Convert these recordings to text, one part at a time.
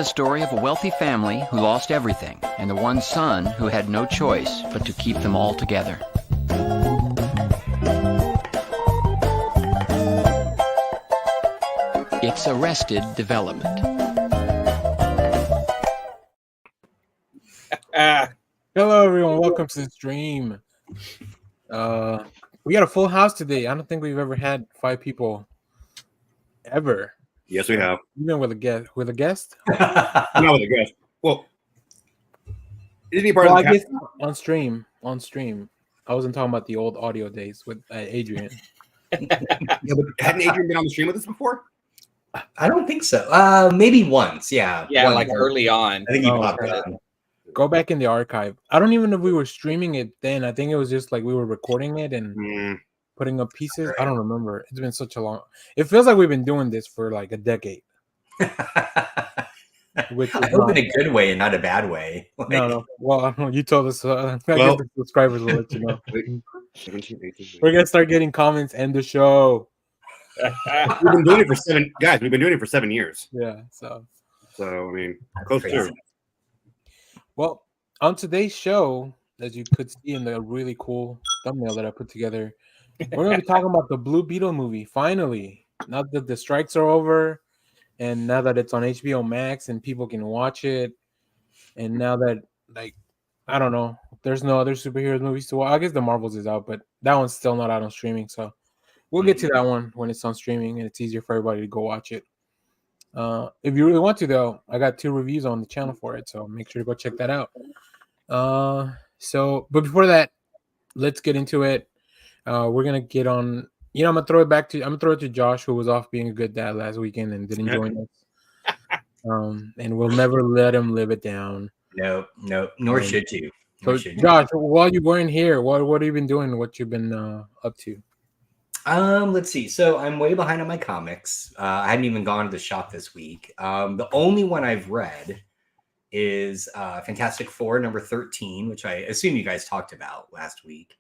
the story of a wealthy family who lost everything, and the one son who had no choice but to keep them all together. It's Arrested Development. Hello, everyone. Welcome to the stream. We got a full house today. I don't think we've ever had 5 people ever. Yes, we have. Even with a guest. With a guest? Not with a guest. Well, isn't he part of the I guess on stream. I wasn't talking about the old audio days with Adrian. Yeah, but hadn't Adrian been on the stream with us before? I don't think so. Maybe once. Yeah. Yeah, like early on. I think he Oh, popped okay. in. Go back in the archive. I don't even know if we were streaming it then. I think it was just like we were recording it and putting up pieces. Right. I don't remember. It's been such a long. It feels like we've been doing this for like a decade. Which I hope in a good way and not a bad way. Like, No. Well, I don't know. You told us. I guess Well- the subscribers will let you know. 17, 18, We're gonna start getting comments. End the show. We've been doing it for 7 guys. We've been doing it for 7 years. Yeah. So, So I mean, close crazy. to. well, on today's show, as you could see in the really cool thumbnail that I put together, we're gonna be talking about the Blue Beetle movie. Finally, now that the strikes are over, and now that it's on HBO Max and people can watch it, and now that I don't know, there's no other superheroes movies to watch. I guess the Marvels is out, but that one's still not out on streaming. So we'll get to that one when it's on streaming and it's easier for everybody to go watch it. If you really want to, though, I got 2 reviews on the channel for it, so make sure to go check that out. But before that, let's get into it. We're gonna get on. I'm gonna throw it to Josh, who was off being a good dad last weekend and didn't join us. And we'll never let him live it down. No, nor should you. So, Josh, while you weren't here, what have you been doing? What you've been up to? Let's see. So I'm way behind on my comics. I hadn't even gone to the shop this week. The only one I've read is Fantastic Four number 13, which I assume you guys talked about last week.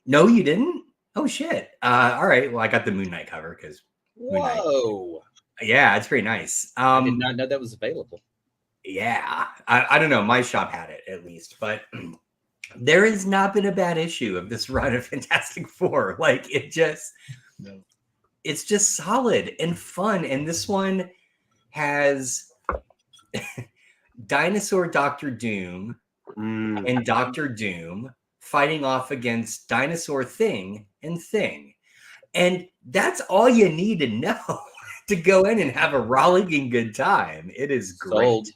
No, you didn't? Oh shit. All right. Well, I got the Moon Knight cover because Whoa. yeah, it's pretty nice. I did not know that was available. Yeah. I don't know. My shop had it at least, but there has not been a bad issue of this run of Fantastic Four. Like it's just solid and fun. And this one has Dinosaur Doctor Doom and Doctor Doom fighting off against Dinosaur Thing and Thing. And that's all you need to know to go in and have a rollicking good time. It is great. Sold.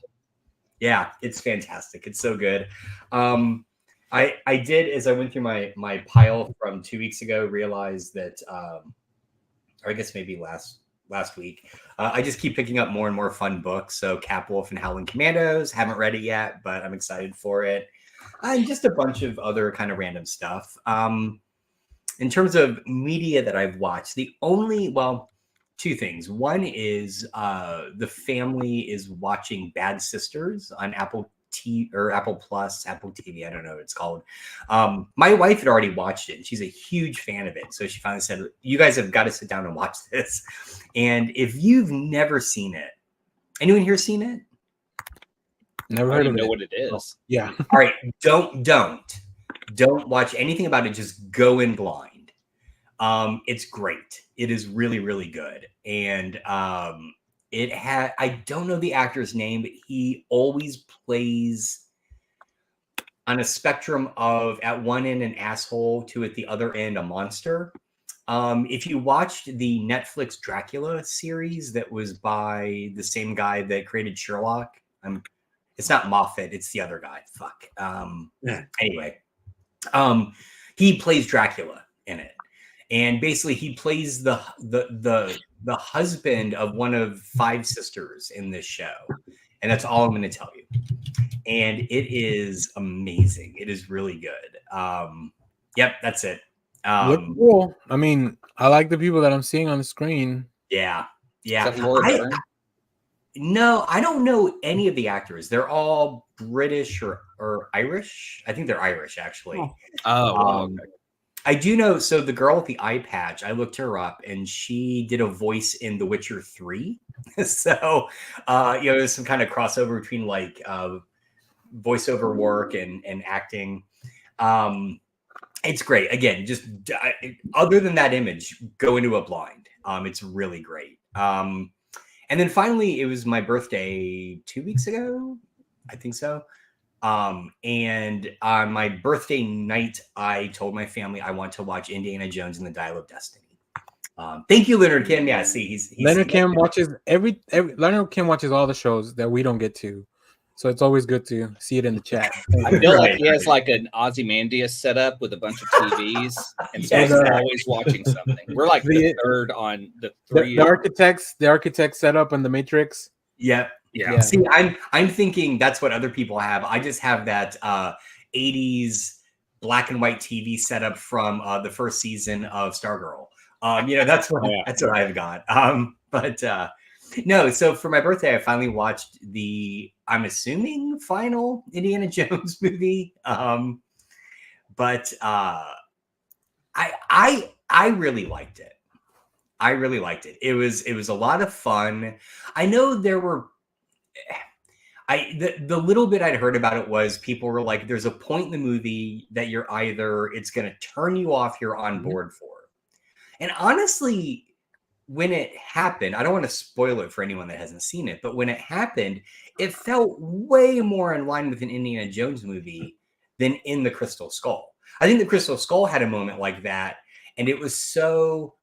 Yeah, it's fantastic. It's so good. I did, as I went through my pile from 2 weeks ago, realize that, or I guess maybe last week, I just keep picking up more and more fun books. So Capwolf and Howling Commandos, haven't read it yet, but I'm excited for it. And just a bunch of other kind of random stuff. In terms of media that I've watched, 2 things. One is the family is watching Bad Sisters on Apple Plus, Apple TV. I don't know what it's called. My wife had already watched it, and she's a huge fan of it. So she finally said, "You guys have got to sit down and watch this." And if you've never seen it, anyone here seen it? Never I heard don't of even know it. what it is. Yeah. All right, don't watch anything about it. Just go in blind. It's great. It is really, really good. And I don't know the actor's name, but he always plays on a spectrum of at one end an asshole to at the other end a monster. If you watched the Netflix Dracula series that was by the same guy that created Sherlock, it's not Moffat, it's the other guy. Fuck. Anyway, he plays Dracula in it. And basically he plays the husband of one of 5 sisters in this show. And that's all I'm going to tell you. And it is amazing. It is really good. Yep, that's it. Cool. I mean, I like the people that I'm seeing on the screen. Yeah. Is that Laura Dern? No, I don't know any of the actors. They're all British or Irish. I think they're Irish, actually. Oh, okay. I do know. So the girl with the eye patch, I looked her up, and she did a voice in The Witcher 3. So, there's some kind of crossover between like voiceover work and acting. It's great. Again, just other than that image, go into it blind. It's really great. And then finally, it was my birthday 2 weeks ago. I think so. And on my birthday night, I told my family I want to watch Indiana Jones and the Dial of Destiny. Thank you, Leonard Kim. Yeah, see, he's Leonard Kim watches every Leonard Kim watches all the shows that we don't get to, so it's always good to see it in the chat. I feel like he has like an Ozymandias setup with a bunch of TVs, and so he's always watching something. We're like the third on the three. The architect setup on the Matrix. Yep. Yeah. See, I'm thinking that's what other people have. I just have that 80s black and white TV setup from the first season of Stargirl. That's what I've got. No, so for my birthday, I finally watched I'm assuming final Indiana Jones movie. But I really liked it. I really liked it. It was a lot of fun. I know there were the little bit I'd heard about it was people were like, there's a point in the movie that you're either it's going to turn you off, you're on board for. And honestly, when it happened, I don't want to spoil it for anyone that hasn't seen it, but when it happened, it felt way more in line with an Indiana Jones movie than in The Crystal Skull. I think The Crystal Skull had a moment like that, and it was so,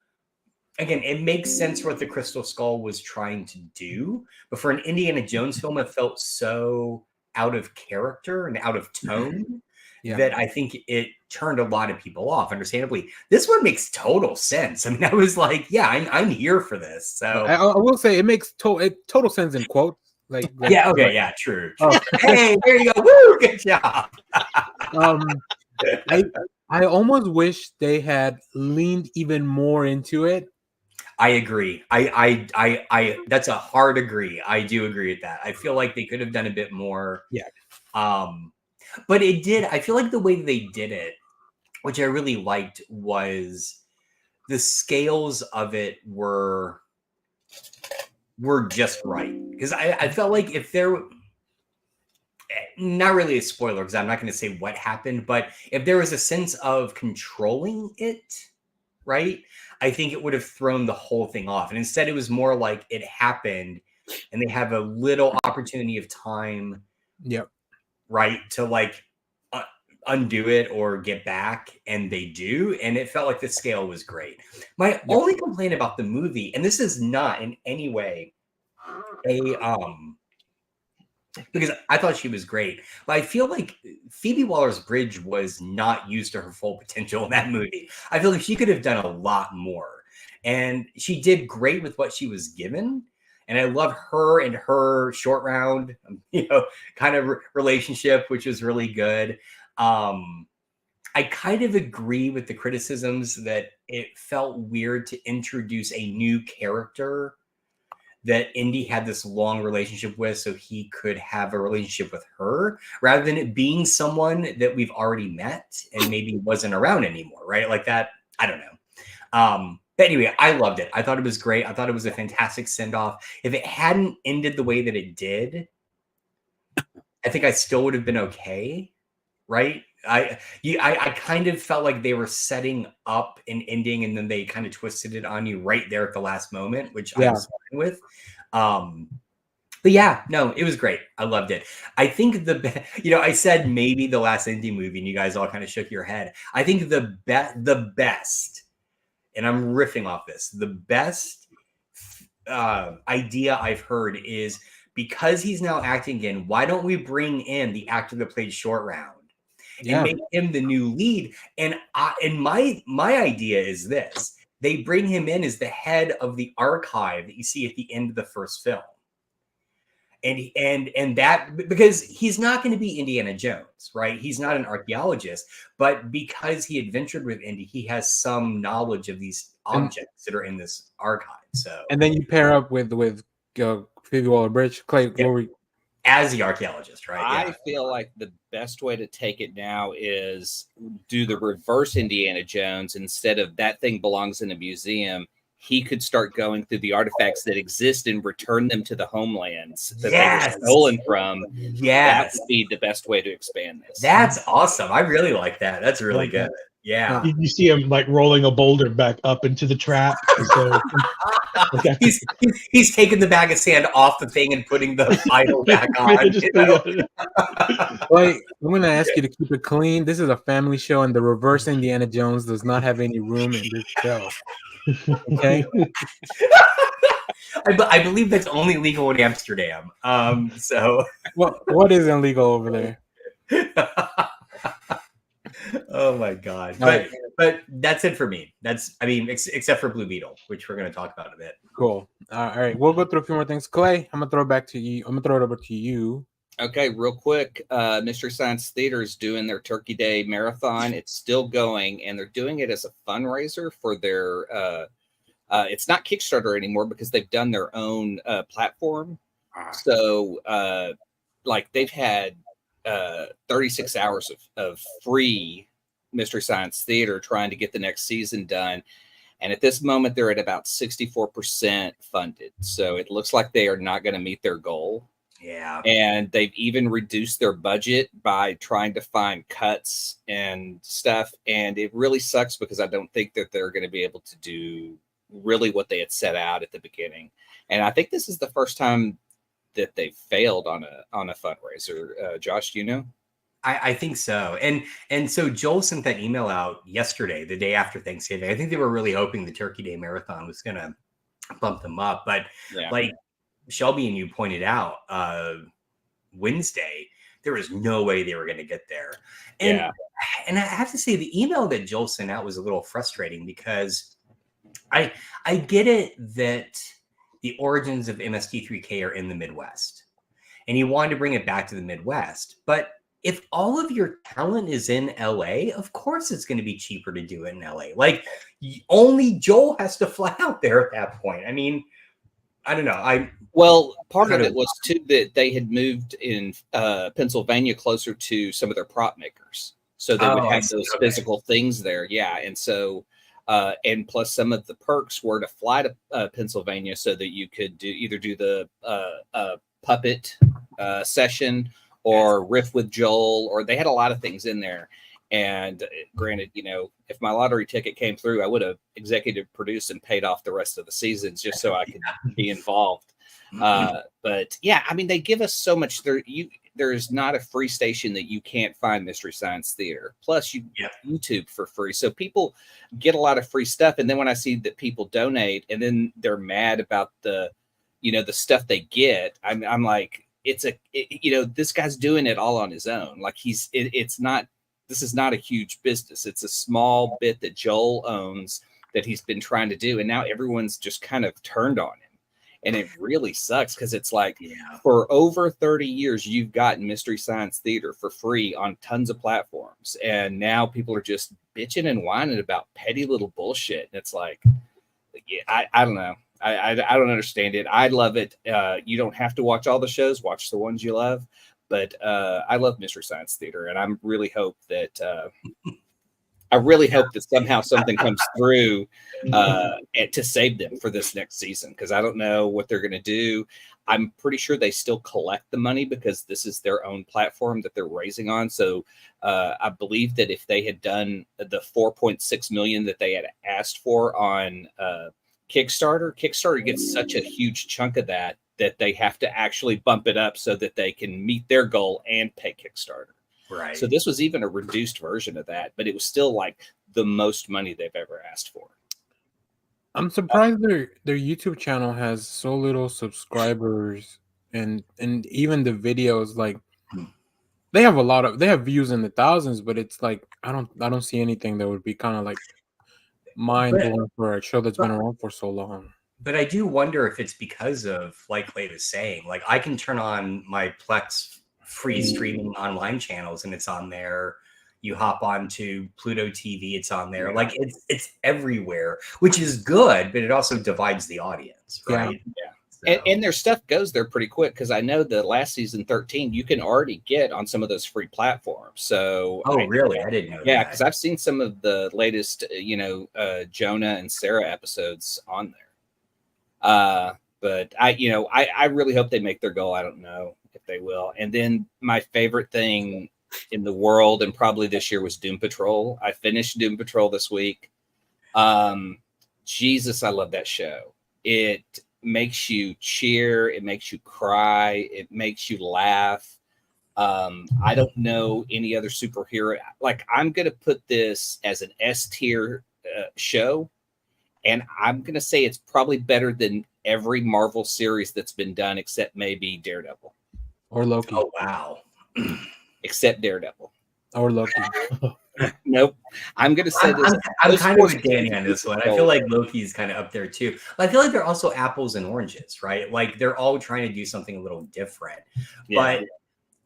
again, it makes sense what The Crystal Skull was trying to do, but for an Indiana Jones film, it felt so out of character and out of tone that I think it turned a lot of people off, understandably. This one makes total sense. I mean, I was like, yeah, I'm here for this. So I will say it makes total sense in quotes. True. Oh. Hey, there you go. Woo, good job. I almost wish they had leaned even more into it. I agree. I that's a hard agree. I do agree with that. I feel like they could have done a bit more. Yeah. But it did. I feel like the way they did it, which I really liked, was the scales of it were just right. Because I felt like if there, not really a spoiler, because I'm not going to say what happened, but if there was a sense of controlling it, right, I think it would have thrown the whole thing off. And instead, it was more like it happened, and they have a little opportunity of time. Yep. Right, to like undo it or get back, and they do, and it felt like the scale was great. My only complaint about the movie, and this is not in any way because I thought she was great, but I feel like Phoebe Waller-Bridge was not used to her full potential in that movie. I feel like she could have done a lot more, and she did great with what she was given. And I love her and her short round, kind of relationship, which was really good. I kind of agree with the criticisms that it felt weird to introduce a new character that Indy had this long relationship with, so he could have a relationship with her, rather than it being someone that we've already met and maybe wasn't around anymore, right? Like that, I don't know. But anyway, I loved it. I thought it was great. I thought it was a fantastic send-off. If it hadn't ended the way that it did, I think I still would have been okay, right? I kind of felt like they were setting up an ending, and then they kind of twisted it on you right there at the last moment, which I was fine with. But yeah, no, it was great. I loved it. I think I said maybe the last Indy movie, and you guys all kind of shook your head. I think the best. And I'm riffing off this. The best idea I've heard is, because he's now acting again, why don't we bring in the actor that played Short Round and make him the new lead? And my idea is this: they bring him in as the head of the archive that you see at the end of the first film. And that, because he's not going to be Indiana Jones, right? He's not an archaeologist, but because he adventured with Indy, he has some knowledge of these objects that are in this archive. So, and then you pair up with Phoebe Waller-Bridge. Clay, as the archaeologist, right? I feel like the best way to take it now is do the reverse Indiana Jones. Instead of that thing belongs in a museum, he could start going through the artifacts that exist and return them to the homelands that they were stolen from. That would be the best way to expand this. That's awesome. I really like that. That's really good. Yeah. You see him like rolling a boulder back up into the trap. So he's taking the bag of sand off the thing and putting the idol back on. Wait, I'm gonna ask you to keep it clean. This is a family show, and the reverse Indiana Jones does not have any room in this show. Okay. I believe that's only legal in Amsterdam. So what is illegal over there? Oh my god! But that's it for me. Except for Blue Beetle, which we're going to talk about in a bit. Cool. All right, we'll go through a few more things. Clay, I'm gonna throw it back to you. I'm gonna throw it over to you. Okay, real quick. Mystery Science Theater is doing their Turkey Day marathon. It's still going, and they're doing it as a fundraiser for their. It's not Kickstarter anymore because they've done their own platform. So, like they've had 36 hours of free Mystery Science Theater trying to get the next season done. And at this moment, they're at about 64% funded. So it looks like they are not going to meet their goal. Yeah. And they've even reduced their budget by trying to find cuts and stuff. And it really sucks because I don't think that they're going to be able to do really what they had set out at the beginning. And I think this is the first time that they failed on a fundraiser. Josh, do you know? I think so. And so Joel sent that email out yesterday, the day after Thanksgiving. I think they were really hoping the Turkey Day Marathon was going to bump them up. But like Shelby and you pointed out, Wednesday, there was no way they were going to get there. And I have to say the email that Joel sent out was a little frustrating because I get it that the origins of MST3K are in the Midwest and he wanted to bring it back to the Midwest. But if all of your talent is in LA, of course it's going to be cheaper to do it in LA. Like only Joel has to fly out there at that point. I mean, I don't know. Part of it was too that they had moved in Pennsylvania closer to some of their prop makers. So they would have those physical things there. Yeah. And so, and plus some of the perks were to fly to Pennsylvania so that you could either do the puppet session or riff with Joel, or they had a lot of things in there. And granted, you know, if my lottery ticket came through, I would have executive produced and paid off the rest of the seasons just so I could be involved. But yeah, I mean, they give us so much. There's not a free station that you can't find Mystery Science Theater. Plus, you get YouTube for free, so people get a lot of free stuff. And then when I see that people donate, and then they're mad about the stuff they get, I'm like, this guy's doing it all on his own. Like it's not. This is not a huge business. It's a small bit that Joel owns that he's been trying to do, and now everyone's just kind of turned on him. And it really sucks because it's like for over 30 years, you've gotten Mystery Science Theater for free on tons of platforms. And now people are just bitching and whining about petty little bullshit. And it's like, I don't know. I don't understand it. I love it. You don't have to watch all the shows. Watch the ones you love. But I love Mystery Science Theater. And I really hope that somehow something comes through to save them for this next season, because I don't know what they're going to do. I'm pretty sure they still collect the money because this is their own platform that they're raising on. So I believe that if they had done the 4.6 million that they had asked for on Kickstarter gets such a huge chunk of that they have to actually bump it up so that they can meet their goal and pay Kickstarter. Right. So this was even a reduced version of that, but it was still like the most money they've ever asked for. I'm surprised their YouTube channel has so little subscribers, and even the videos, like they have views in the thousands, but it's like I don't see anything that would be kind of like mind blowing for a show that's been around for so long. But I do wonder if it's because of, like Clay was saying, like I can turn on my Plex free streaming online channels and it's on there. You hop onto Pluto TV, it's on there. Like it's everywhere, which is good, but it also divides the audience, right? Yeah. And their stuff goes there pretty quick because I know the last season 13 you can already get on some of those free platforms. So really? I didn't know. Yeah, that. because I've seen some of the latest, Jonah and Sarah episodes on there. But I really hope they make their goal. I don't know if they will. And then my favorite thing in the world and probably this year was Doom Patrol. I finished Doom Patrol this week. Jesus, I love that show. It makes you cheer, it makes you cry, it makes you laugh. I don't know any other superhero. Like, I'm gonna put this as an S tier show, and I'm gonna say it's probably better than every Marvel series that's been done except maybe Daredevil or Loki. Oh wow. Except Daredevil Or Loki. Nope. I'm gonna say this. I'm kind of with Danny on this one. I feel like Loki's kind of up there too. I feel like they're also apples and oranges, right? Like they're all trying to do something a little different. Yeah. But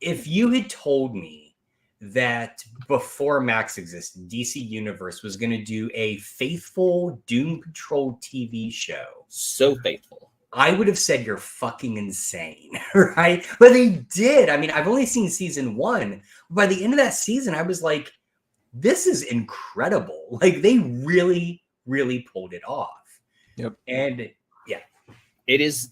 if you had told me that before Max existed, DC Universe was going to do a faithful Doom Patrol TV show, So faithful, I would have said you're fucking insane, right? But they did. I mean, I've only seen season 1. By the end of that season, I was like, this is incredible. Like they really, really pulled it off. Yep. And yeah, it is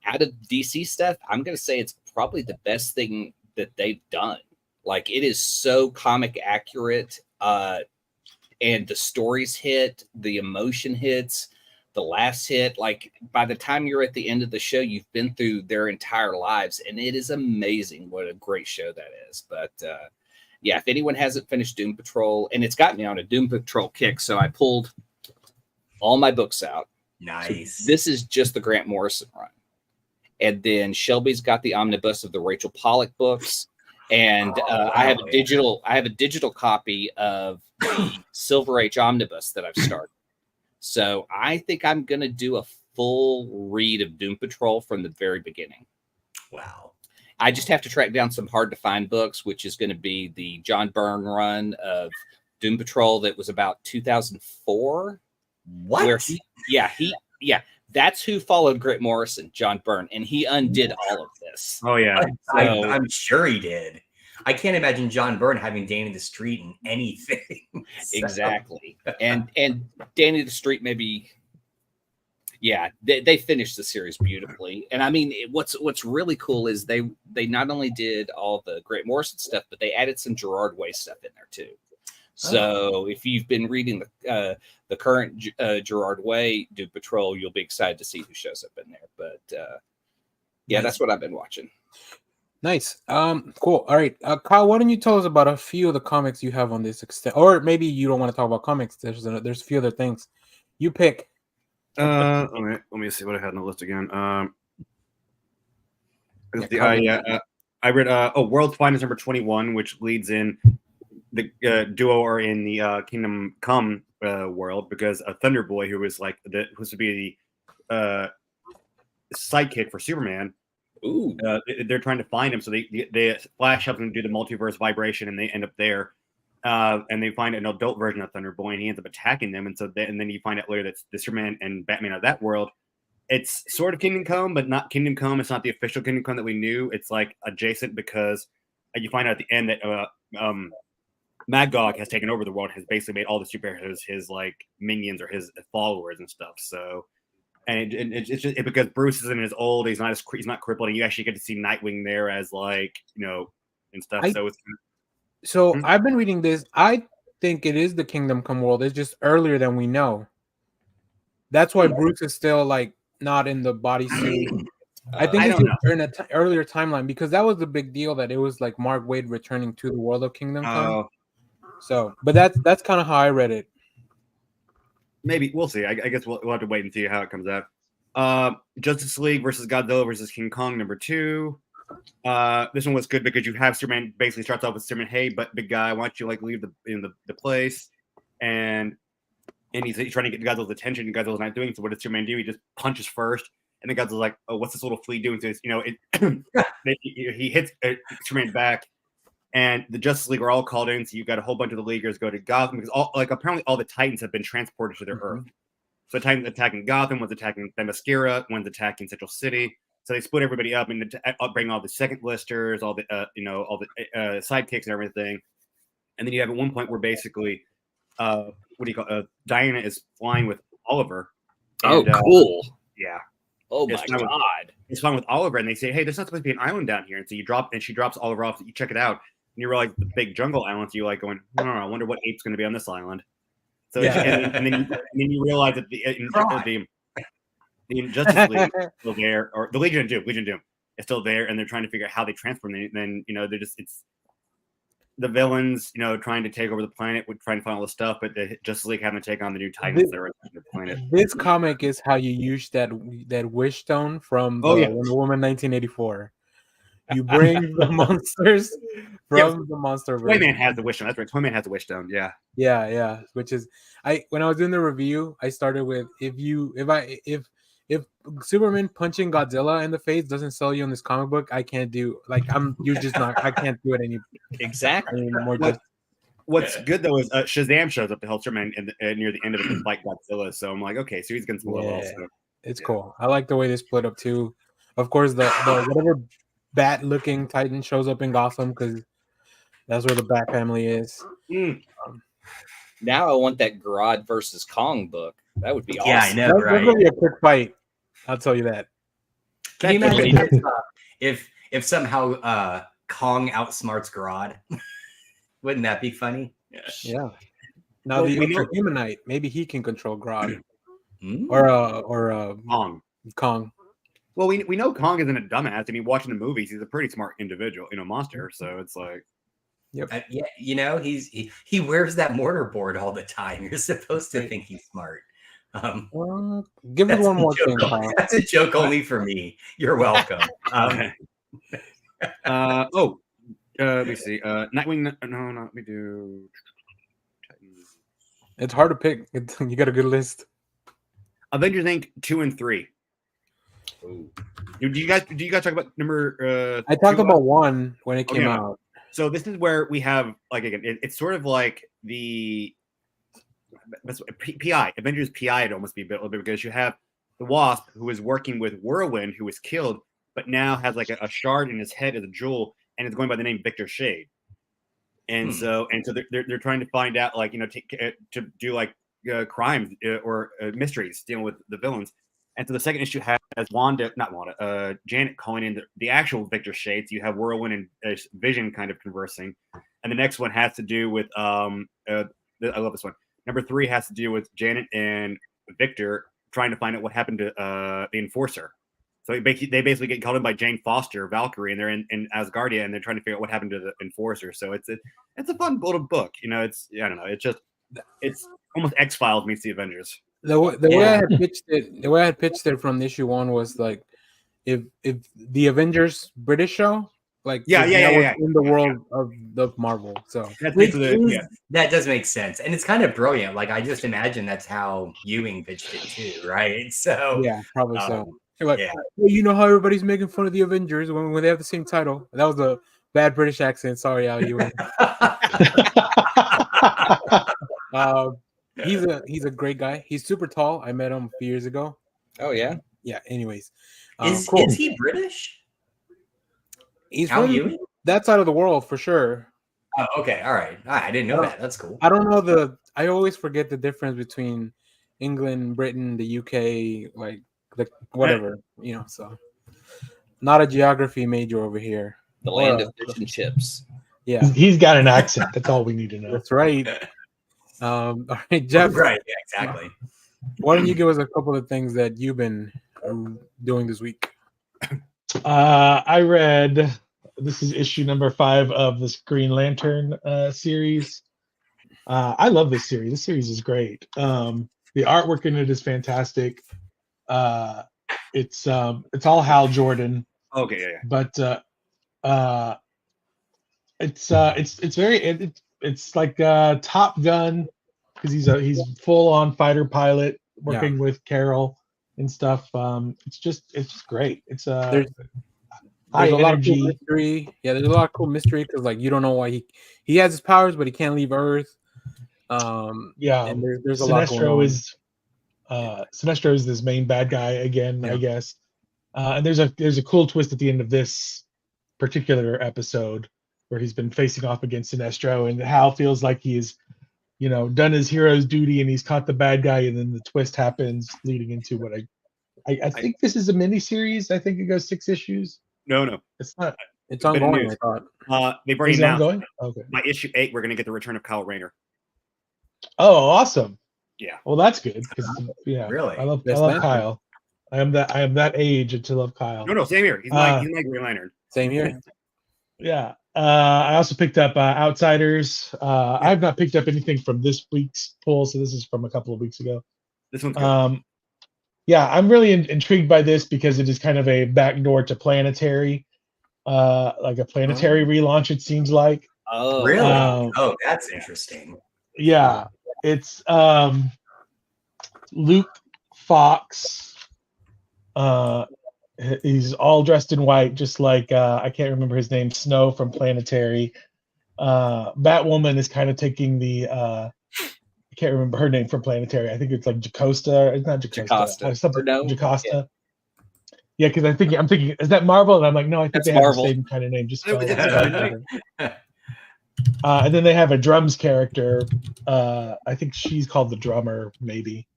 out of DC stuff. I'm gonna say it's probably the best thing that they've done. Like, it is so comic accurate, and the stories hit, the emotion hits, the laughs hit. Like, by the time you're at the end of the show, you've been through their entire lives, and it is amazing what a great show that is. But yeah, if anyone hasn't finished Doom Patrol, and it's got me on a Doom Patrol kick, so I pulled all my books out. nice. So this is just the Grant Morrison run. And then Shelby's got the omnibus of the Rachel Pollack books. And I have a digital copy of the Silver Age omnibus that I've started. So I think I'm gonna do a full read of Doom Patrol from the very beginning. Wow. I just have to track down some hard to find books, which is going to be the John Byrne run of Doom Patrol that was about 2004. What? That's who followed Grant Morrison, John Byrne, and he undid all of this. Oh yeah, I'm sure he did. I can't imagine John Byrne having Danny the Street in anything. So. Exactly. And Danny the Street maybe. Yeah, they finished the series beautifully. And I mean, what's really cool is they not only did all the Grant Morrison stuff, but they added some Gerard Way stuff in there too. So if you've been reading the current Gerard Way Doom Patrol, you'll be excited to see who shows up in there. But yeah, that's what I've been watching. Nice. Cool. All right. Kyle, why don't you tell us about a few of the comics you have on this extent? Or maybe you don't want to talk about comics. There's a few other things. You pick. Let me see what I had on the list again. I read World's Finest number 21, which leads in the duo are in the Kingdom Come world, because a Thunder Boy, who was like who's to be the sidekick for Superman. Ooh. They're trying to find him, so they Flash helps them do the multiverse vibration, and they end up there. And they find an adult version of Thunder Boy, and he ends up attacking them. And then you find out later that the Superman and Batman of that world. It's sort of Kingdom Come, but not Kingdom Come. It's not the official Kingdom Come that we knew. It's like adjacent, because you find out at the end that Magog has taken over the world, has basically made all the superheroes his like minions or his followers and stuff. So, and it's just because Bruce is in his old, he's not crippled, and you actually get to see Nightwing there as like and stuff. So I've been reading this. I think it is the Kingdom Come world. It's just earlier than we know. That's why Bruce is still like not in the bodysuit. I think it's in an earlier timeline, because that was the big deal, that it was like Mark Waid returning to the world of Kingdom Come. So, but that's kind of how I read it. Maybe we'll see. I guess we'll have to wait and see how it comes out. Justice League versus Godzilla versus King Kong number 2. This one was good because you have Superman basically starts off with Superman, hey, but big guy, why don't you like leave the place? And he's trying to get Godzilla's attention, and Godzilla's not doing so. What does Superman do? He just punches first, and then Godzilla's like, oh, what's this little flea doing? So he hits Superman back, and the Justice League are all called in. So you've got a whole bunch of the Leaguers go to Gotham, because apparently all the Titans have been transported to their Earth. So Titan's attacking Gotham, one's attacking Themyscira, one's attacking Central City. So they split everybody up and bring all the second listers, all the sidekicks and everything. And then you have at one point where basically, Diana is flying with Oliver. And, cool. Yeah. Oh my God. It's flying with Oliver, and they say, hey, there's not supposed to be an island down here. And so she drops Oliver off. You check it out, and you realize the big jungle island. So you're like going, I wonder what ape's going to be on this island. So and then you realize that the Justice League is still there, or the Legion of Doom is still there, and they're trying to figure out how they transform them. And then it's the villains, trying to take over the planet, trying to find all the stuff, but the Justice League having to take on the new Titans that are on the planet. This comic is how you use that wish stone from Wonder Woman 1984. You bring the monsters from the monster version. Toyman has the wish stone. That's right. Toyman has the wish stone. Yeah. Yeah. Which is when I was doing the review, I started with if Superman punching Godzilla in the face doesn't sell you in this comic book, I can't do I can't do it anymore. What's good though is Shazam shows up to help Superman near the end of the fight Godzilla. So I'm like, okay, so he's gonna blow also. It's cool. I like the way they split up too. Of course, the whatever bat-looking Titan shows up in Gotham because that's where the Bat family is. Now I want that Grodd versus Kong book. That would be awesome. Yeah, I know, right? That's gonna be a quick fight. I'll tell you that. Can you imagine if somehow Kong outsmarts Grodd? Wouldn't that be funny? Yeah. Now the Ultra Humanite, maybe he can control Grodd or Kong. Well, we know Kong isn't a dumbass. I mean, watching the movies, he's a pretty smart individual, monster. So it's like, he wears that mortarboard all the time. You're supposed to think he's smart. Give it one more thing. That's a joke only for me. You're welcome. Let me see. Nightwing. No, not we do. It's hard to pick. You got a good list. Avengers Inc. 2 and 3. Ooh. Do you guys talk about number? I talked about 1 when it came out. So this is where we have it's sort of like the PI Avengers PI. It'd almost be a little bit because you have the Wasp who is working with Whirlwind, who was killed, but now has like a shard in his head as a jewel, and is going by the name Victor Shade. And so they're trying to find out to do crimes or mysteries dealing with the villains. And so the second issue has Janet calling in the actual Victor Shades. You have Whirlwind and Vision kind of conversing. And the next one has to do with I love this one. Number 3 has to do with Janet and Victor trying to find out what happened to the Enforcer. So they basically get called in by Jane Foster, Valkyrie, and they're in Asgardia, and they're trying to figure out what happened to the Enforcer. So it's a fun little book. It's I don't know. It's almost X-Files meets the Avengers. The way I had pitched it from issue 1 was like if the Avengers British show, in the world of the Marvel. So that does make sense, and it's kind of brilliant. Like I just imagine that's how Ewing pitched it too, right? So yeah, probably so. You know how everybody's making fun of the Avengers when they have the same title. That was a bad British accent. Sorry, Al Ewing. He's a great guy. He's super tall. I met him a few years ago. Oh yeah. Yeah. Anyways, is he British? He's from that side of the world for sure. Oh, okay. All right. I didn't know that. That's cool. I don't know I always forget the difference between England, Britain, the UK, whatever, So not a geography major over here. The land of fish and chips. Yeah. He's got an accent. That's all we need to know. That's right. All right, Jeff. Right. Yeah, exactly. Why don't you give us a couple of things that you've been doing this week? I read, this is issue number 5 of this Green Lantern series. I love this series. This series is great. The artwork in it is fantastic. It's all Hal Jordan. Okay, yeah. But it's like Top Gun because he's full on fighter pilot working with Carol and stuff. It's just great. It's there's a lot of cool mystery. Yeah, there's a lot of cool mystery because you don't know why he has his powers, but he can't leave Earth. And there's a lot going on. Sinestro is this main bad guy again, I guess. And there's a cool twist at the end of this particular episode where he's been facing off against Sinestro, and Hal feels like he's, done his hero's duty and he's caught the bad guy, and then the twist happens, leading into what I think this is a miniseries. I think it goes 6 issues. No. It's not. It's ongoing, I thought. They've already Is it announced ongoing? Okay. by issue 8, we're going to get the return of Kyle Rayner. Oh, awesome. Yeah. Well, that's good because Really? I love Yes, man. Kyle. I am that age to love Kyle. No, same here. He's my Green Lantern. Same here. Yeah. I also picked up Outsiders. I have not picked up anything from this week's pull, so this is from a couple of weeks ago. This one's good. Yeah, I'm really intrigued by this because it is kind of a backdoor to Planetary, like a Planetary relaunch. It seems like. Oh, really? That's interesting. Yeah, it's Luke Fox. He's all dressed in white, just like I can't remember his name, Snow from Planetary. Batwoman is kind of taking the I can't remember her name from Planetary. I think it's like Jocasta. It's not Jocasta. Something Jocasta. Yeah, because I'm thinking, is that Marvel? And I'm like, no, I think That's they have Marvel. the same kind of name. Just and then they have a drums character. I think she's called the drummer, maybe.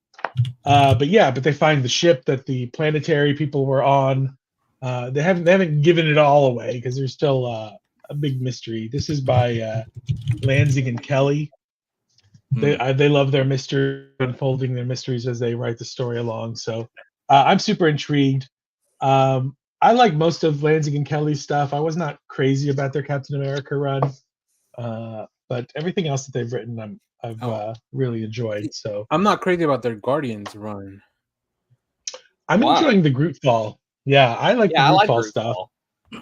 But they find the ship that the Planetary people were on. They haven't given it all away because there's still a big mystery. This is by Lansing and Kelly. They love their mystery, unfolding their mysteries as they write the story along. So I'm super intrigued. I like most of Lansing and Kelly's stuff. I was not crazy about their Captain America run, but everything else that they've written, I've really enjoyed. So I'm not crazy about their Guardians run. I'm enjoying the Groot Fall. Yeah, I like the Groot Fall stuff.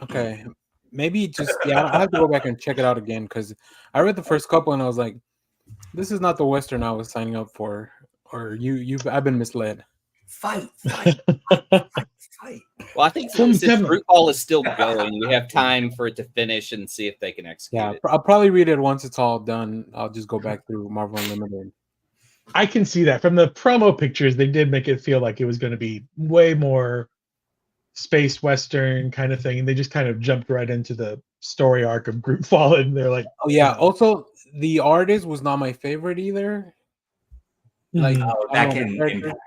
Okay, maybe I have to go back and check it out again because I read the first couple and I was like, this is not the Western I was signing up for, or I've been misled. Fight. Well, I think since Root Ball is still going, we have time for it to finish and see if they can execute it. I'll probably read it once it's all done. I'll just go back through Marvel Unlimited. I can see that from the promo pictures. They did make it feel like it was going to be way more space western kind of thing, and they just kind of jumped right into the story arc of Groot Fallen. They're like, oh yeah. Also, the artist was not my favorite either. Like that can impact.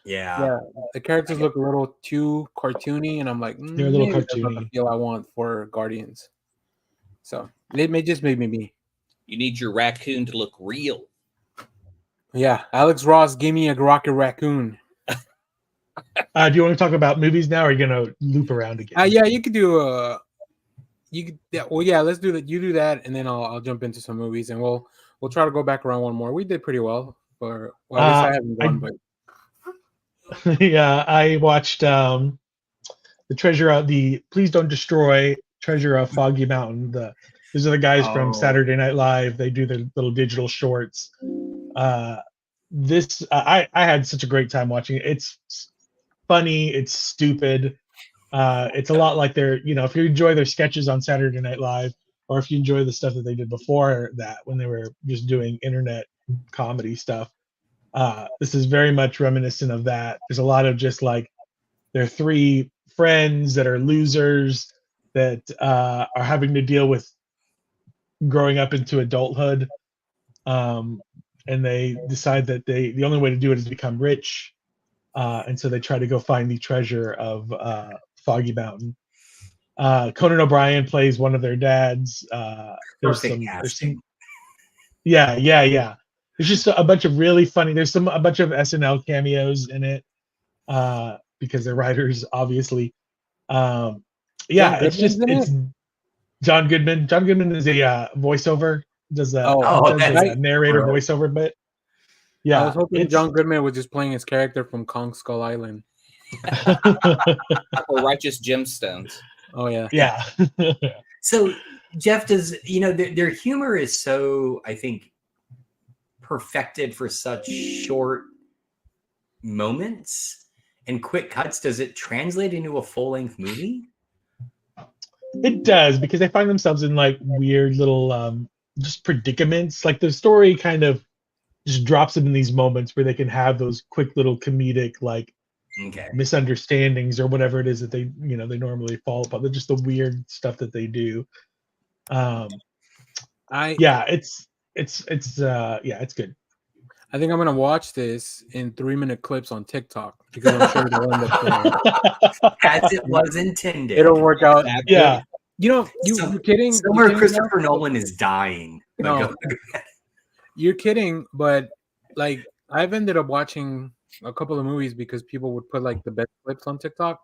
Yeah, the characters look a little too cartoony, and I'm like, they're a little cartoony. That's not the feel I want for Guardians. So it may just maybe me. You need your raccoon to look real. Yeah, Alex Ross, give me a rocket raccoon. Do you want to talk about movies now, or are you gonna loop around again? Yeah, you could do let's do that. You do that, and then I'll jump into some movies, and we'll try to go back around one more. We did pretty well, at least I haven't won, but. Yeah, I watched the Treasure of the Please Don't Destroy Treasure of Foggy Mountain. These are the guys from Saturday Night Live. They do their little digital shorts. I had such a great time watching it. It's funny. It's stupid. It's a lot like if you enjoy their sketches on Saturday Night Live, or if you enjoy the stuff that they did before that when they were just doing internet comedy stuff. This is very much reminiscent of that. There's a lot of just like they're 3 friends that are losers that are having to deal with growing up into adulthood, and they decide that the only way to do it is to become rich, and so they try to go find the treasure of Foggy Mountain. Conan O'Brien plays one of their dads. There's some yeah. There's just a bunch of really funny. There's a bunch of SNL cameos in it because they're writers, obviously. It's John Goodman. John Goodman is a voiceover. Does a narrator voiceover bit. Yeah, I was hoping John Goodman was just playing his character from Kong Skull Island. Or Righteous Gemstones. Oh yeah. Yeah. So Jeff, does their humor is so, I think, perfected for such short moments and quick cuts. Does it translate into a full-length movie? It does, because they find themselves in like weird little just predicaments. Like the story kind of just drops them in these moments where they can have those quick little comedic like misunderstandings or whatever it is that they they normally fall upon. They're just the weird stuff that they do. It's good. I think I'm gonna watch this in 3-minute clips on TikTok because I'm sure it'll end up there. As it was intended. It'll work out. Yeah. You're kidding. Somewhere Christopher Nolan is dying. No, you're kidding, but like I've ended up watching a couple of movies because people would put like the best clips on TikTok.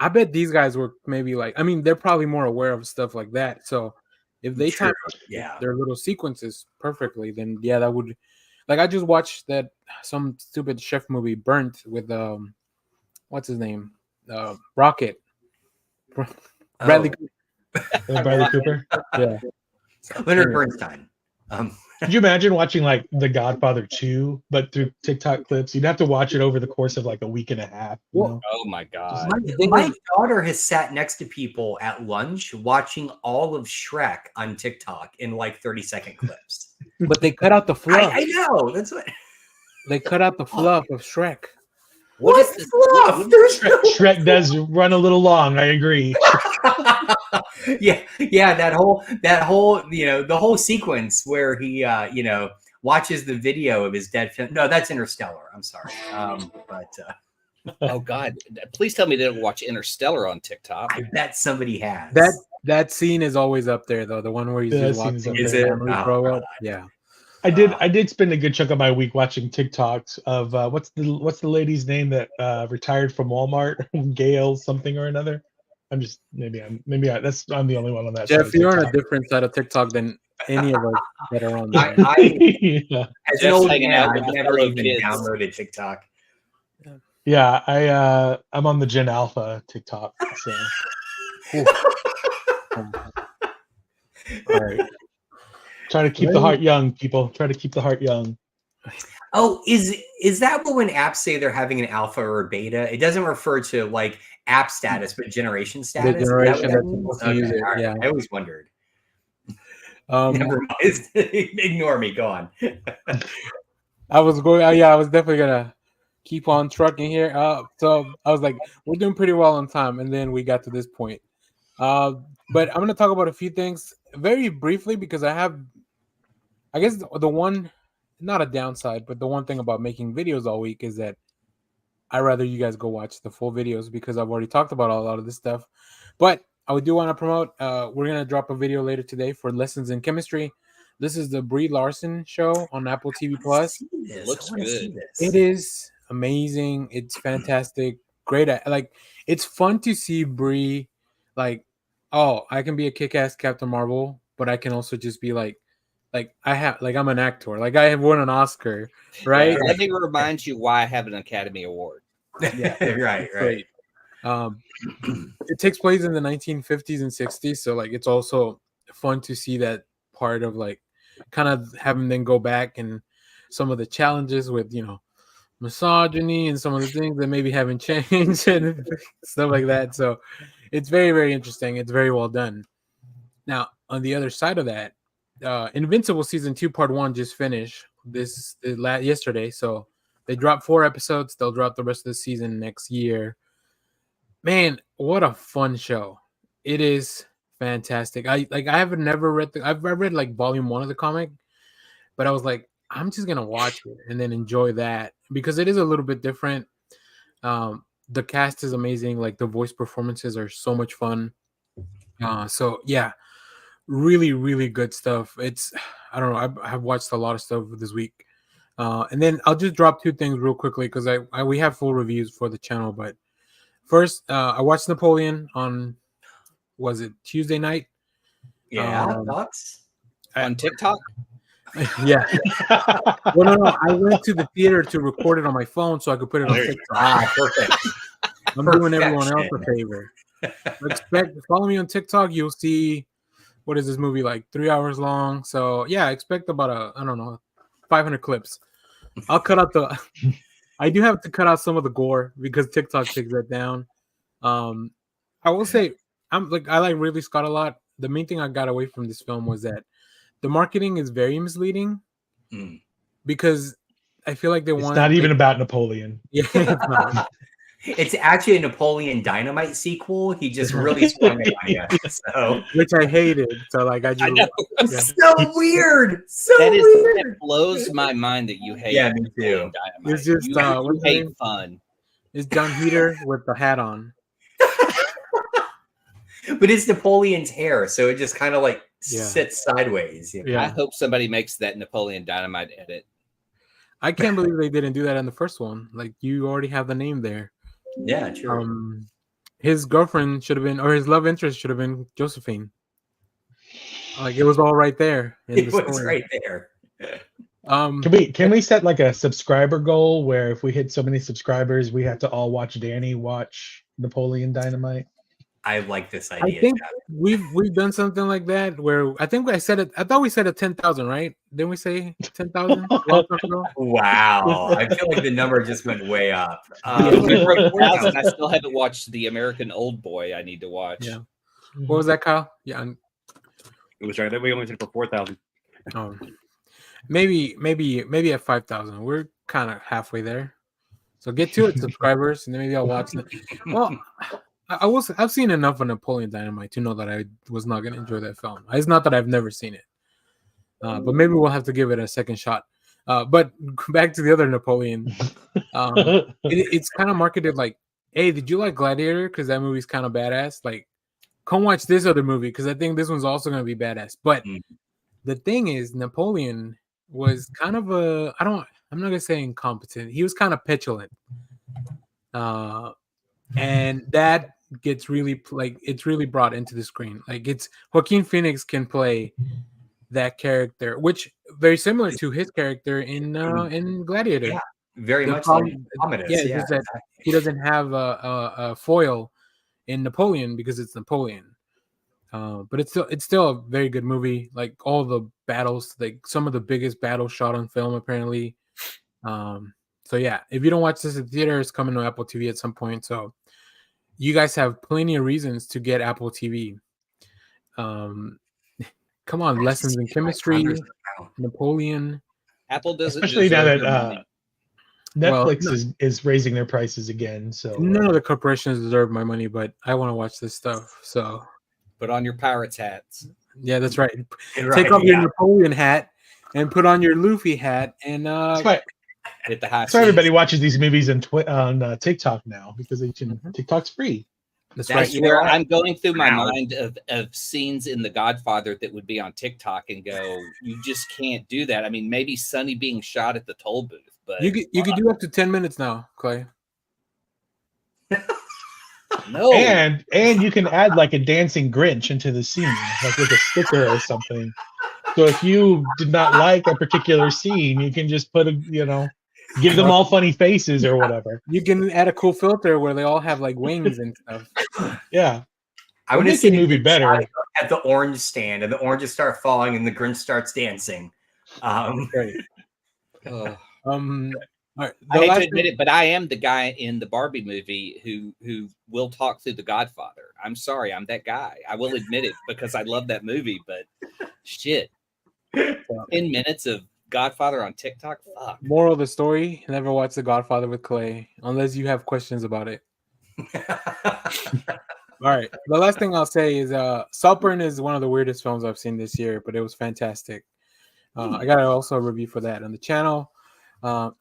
I bet these guys were maybe like, I mean, they're probably more aware of stuff like that. So if they time their little sequences perfectly, then yeah, that would. Like I just watched that some stupid chef movie, Burnt, with what's his name, Rocket, Bradley Cooper. Yeah, Leonard Bernstein. Could you imagine watching like The Godfather 2, but through TikTok clips? You'd have to watch it over the course of like a week and a half. Oh my God. My daughter has sat next to people at lunch watching all of Shrek on TikTok in like 30-second clips. But they cut out the fluff. I know. That's what they cut out the fluff of Shrek. What is fluff? Shrek does run a little long. I agree. yeah. That whole the whole sequence where he watches the video of his dead film. No, that's Interstellar. I'm sorry. Oh God! Please tell me they don't watch Interstellar on TikTok. I bet somebody has. That scene is always up there though. The one where he's just watching. Is it? Yeah. I did spend a good chunk of my week watching TikToks of what's the lady's name that retired from Walmart, Gail something or another. I'm just I'm the only one on that. Jeff, you're on a different side of TikTok than any of us that are on there. As an old man, I've never even downloaded TikTok. Yeah, I'm on the Gen Alpha TikTok. So. All right. Try to keep the heart young, people. Try to keep the heart young. Oh, is that what when apps say they're having an alpha or a beta? It doesn't refer to like app status, but generation status. The generation that's supposed to use it. Right. Yeah. I always wondered. Never mind. Ignore me. Go on. I was definitely gonna keep on trucking here. So I was like, we're doing pretty well on time, and then we got to this point. But I'm gonna talk about a few things very briefly because I guess the one, not a downside, but the one thing about making videos all week is that I'd rather you guys go watch the full videos because I've already talked about a lot of this stuff. But I do want to promote, we're going to drop a video later today for Lessons in Chemistry. This is the Brie Larson show on Apple TV Plus. It looks good. It is amazing. It's fantastic. Great. Like, it's fun to see Brie, like, oh, I can be a kick-ass Captain Marvel, but I can also just be like I'm an actor. Like I have won an Oscar, right? Let me remind you why I have an Academy Award. Yeah, right. It takes place in the 1950s and 60s, so like it's also fun to see that part of like kind of having them go back and some of the challenges with misogyny and some of the things that maybe haven't changed and stuff like that. So it's very, very interesting. It's very well done. Now, on the other side of that, Invincible season 2 part 1 just finished yesterday. So they dropped 4 episodes. They'll drop the rest of the season next year. Man, what a fun show. It is fantastic. I've read like volume 1 of the comic, but I was like, I'm just gonna watch it and then enjoy that because it is a little bit different. The cast is amazing. Like the voice performances are so much fun. So yeah, really, really good stuff. I don't know. I've watched a lot of stuff this week. And then I'll just drop 2 things real quickly because we have full reviews for the channel. But first, I watched Napoleon on, was it Tuesday night? Yeah, thoughts? On TikTok? Yeah. Well, no. I went to the theater to record it on my phone so I could put it on TikTok. Perfect. I'm doing everyone else a favor. Follow me on TikTok. You'll see, what is this movie, like 3 hours long? So yeah, expect about 500 clips. I'll cut out I do have to cut out some of the gore because TikTok takes that down. I will say I like Ridley Scott a lot. The main thing I got away from this film was that the marketing is very misleading. because I feel like they It's want. not even about Napoleon. Yeah, it's not. It's actually a Napoleon Dynamite sequel. He just really swung it on you. So Which I hated. So like I just know. yeah. so weird. So That is weird. it blows my mind that you hate. Yeah, me too. Dynamite. It's just, you what's his hate name? fun. It's John Heater with the hat on. But it's Napoleon's hair, so it just kind of like Yeah. sits sideways. You know? Yeah. I hope somebody makes that Napoleon Dynamite edit. I can't believe they didn't do that in the first one. Like you already have the name there. Yeah, true. His girlfriend should have been, or his love interest should have been Josephine. Like it was all right there. In It the was story. right there. Can we set like a subscriber goal where if we hit so many subscribers, we have to all watch Danny watch Napoleon Dynamite? I like this I idea. think Jeff. we've done something like that where I think I said it. I thought we said it 10,000, right? Didn't we say 10,000? Wow, I feel like the number just went way up. We broke 4,000. I still haven't watched the American Old Boy. I need to watch. Yeah. What was that, Kyle? Yeah. It was right. We only did it for 4,000. Maybe at 5,000. We're kind of halfway there. So get to it, subscribers, and then maybe I'll watch it. Well, I've seen enough of Napoleon Dynamite to know that I was not going to enjoy that film. It's not that I've never seen it, but maybe we'll have to give it a second shot. But back to the other Napoleon, it's kind of marketed like, "Hey, did you like Gladiator? Because that movie's kind of badass. Like, come watch this other movie because I think this one's also going to be badass." But the thing is, Napoleon was kind of I'm not going to say incompetent. He was kind of petulant, and that gets really it's really brought into the screen. Like it's Joaquin Phoenix can play that character, which very similar to his character in Gladiator. Yeah, very The much problem- like Commodus. Yeah, Yeah, just that he doesn't have a foil in Napoleon because it's Napoleon. But it's still a very good movie. Like all the battles, like some of the biggest battles shot on film apparently. So yeah, if you don't watch this in theater, it's coming to Apple TV at some point. So you guys have plenty of reasons to get Apple TV. Come on, lessons in chemistry, Napoleon. Apple doesn't, especially now deserve that your money. Netflix is raising their prices again. So None of the corporations deserve my money, but I want to watch this stuff. So Put on your pirates hats. yeah, that's right. Right, Take off your Napoleon hat and put on your Luffy hat, and that's why Hit the high that's why everybody watches these movies on TikTok now because they can. TikTok's free. that's That's right. where I'm going through my Wow. mind of scenes in The Godfather that would be on TikTok and go, you just can't do that. I mean, maybe Sonny being shot at the toll booth, but You could do up to 10 minutes now, Clay. no. And you can add like a dancing Grinch into the scene, like with a sticker or something. So if you did not like a particular scene, you can just put give them all funny faces or whatever. You can add a cool filter where they all have like wings and stuff. Yeah. I would Make have the seen movie it better. at the orange stand, and the oranges start falling, and the Grinch starts dancing. Great. Ugh. All right. I hate to admit it, but I am the guy in the Barbie movie who will talk through The Godfather. I'm sorry, I'm that guy. I will admit it because I love that movie, but shit. 10 minutes of Godfather on TikTok? Fuck. Moral of the story: never watch The Godfather with Clay unless you have questions about it. All right. The last thing I'll say is Saltburn is one of the weirdest films I've seen this year, but it was fantastic. I got also a review for that on the channel.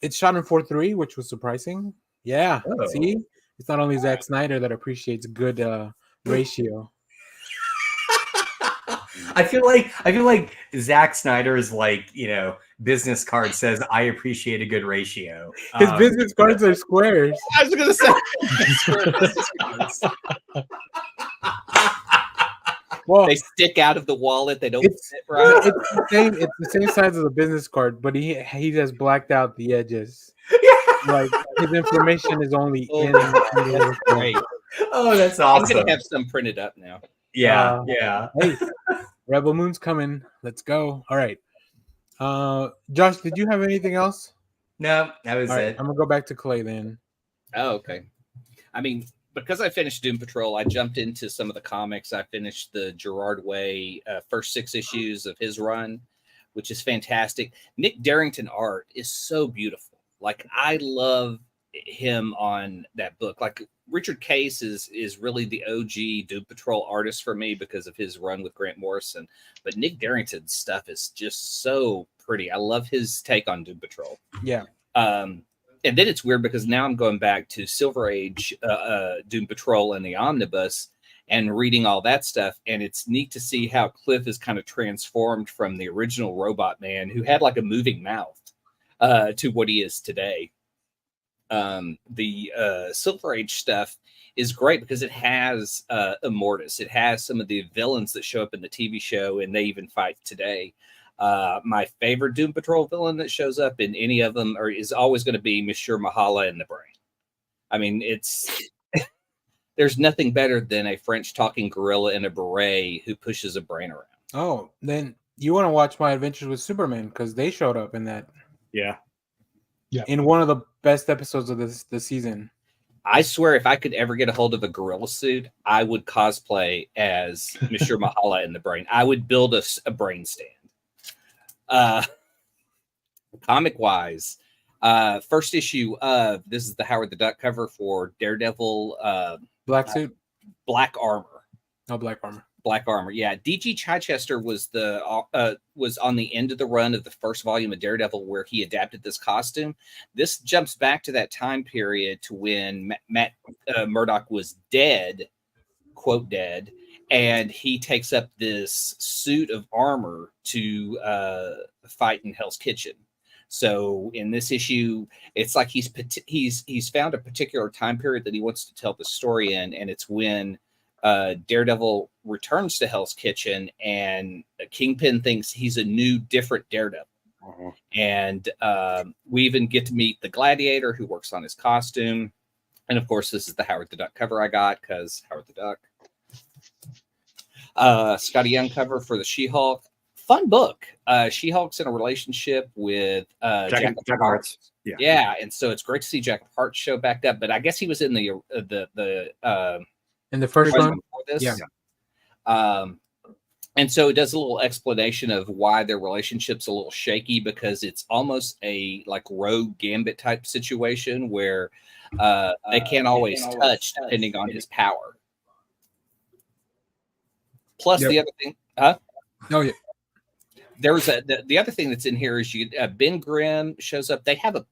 It's shot in 4:3, which was surprising. Yeah. Oh. See, it's not only Zack Snyder that appreciates good ratio. I feel like Zack Snyder is like, business card says, I appreciate a good ratio. His business cards are squares. I was going to say. Well, They stick out of the wallet. They don't It's- fit right. it's the same size as a business card, but he has blacked out the edges. Like his information is only in the little card. Great. Oh, that's I'm awesome. going to have some printed up now. Yeah, yeah. Hey, Rebel Moon's coming. Let's go. All right. Josh, did you have anything else? No, that was All right, it. I'm gonna go back to Clay then. Oh, okay. I mean, because I finished Doom Patrol, I jumped into some of the comics. I finished the Gerard Way first 6 issues of his run, which is fantastic. Nick Darrington art is so beautiful. Like, I love him on that book. Like, Richard Case is really the OG Doom Patrol artist for me because of his run with Grant Morrison. But Nick Darrington's stuff is just so pretty. I love his take on Doom Patrol. Yeah. And then it's weird because now I'm going back to Silver Age Doom Patrol and the Omnibus and reading all that stuff. And it's neat to see how Cliff is kind of transformed from the original Robot Man, who had like a moving mouth, to what he is today. The Silver Age stuff is great because it has Immortus. It has some of the villains that show up in the TV show, and they even fight today. My favorite Doom Patrol villain that shows up in any of them is always going to be Monsieur Mahala in the Brain. I mean, there's nothing better than a French talking gorilla in a beret who pushes a brain around. Oh, then you want to watch My Adventures with Superman because they showed up in that. Yeah. Yeah. In one of the best episodes of the season. I swear, if I could ever get a hold of a gorilla suit, I would cosplay as Monsieur Mahala in the Brain. I would build a brain stand. Comic wise, first issue of this is the Howard the Duck cover for Daredevil. Black suit? Black armor. No, Black armor. Black armor. Yeah. D.G. Chichester was was on the end of the run of the first volume of Daredevil where he adapted this costume. This jumps back to that time period to when Matt Murdock was dead, quote dead, and he takes up this suit of armor to fight in Hell's Kitchen. So in this issue, it's like he's found a particular time period that he wants to tell the story in, and it's when Daredevil returns to Hell's Kitchen, and Kingpin thinks he's a new, different Daredevil. Uh-huh. And we even get to meet the Gladiator who works on his costume. And of course, this is the Howard the Duck cover I got because Howard the Duck. Scotty Young cover for the She-Hulk. Fun book. She-Hulk's in a relationship with Jack of Hearts. Yeah, and so it's great to see Jack of Hearts show back up. But I guess he was in the in the first one. Yeah. And so it does a little explanation of why their relationship's a little shaky because it's almost a like Rogue Gambit type situation where they can't always touch depending on his power. Plus the other thing, Oh yeah. There's the other thing that's in here is Ben Grimm shows up. They have a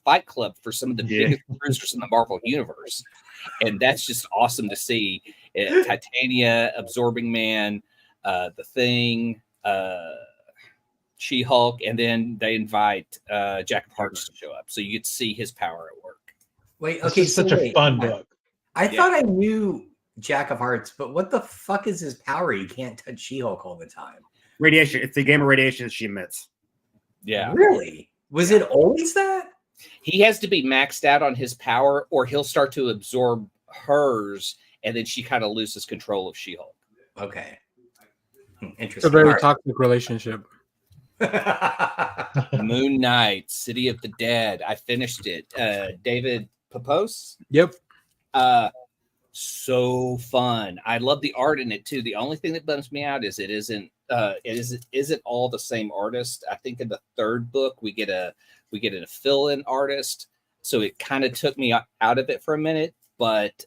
fight club for some of the biggest producers in the Marvel universe, and that's just awesome to see. Titania, Absorbing Man, The Thing, She-Hulk, and then they invite Jack of Hearts to show up, so you get to see his power at work. Wait, okay, such a fun book. I thought I knew Jack of Hearts, but what the fuck is his power? He can't touch She-Hulk all the time. Radiation. It's the gamma radiation she emits. Yeah. Really? Was it always that? He has to be maxed out on his power, or he'll start to absorb hers, and then she kind of loses control of She-Hulk. Okay. Interesting. It's a very toxic relationship. Moon Knight, City of the Dead. I finished it. David Papos? Yep. So fun. I love the art in it too. The only thing that bums me out is it isn't all the same artist. I think in the third book we get a fill-in artist, so it kind of took me out of it for a minute. But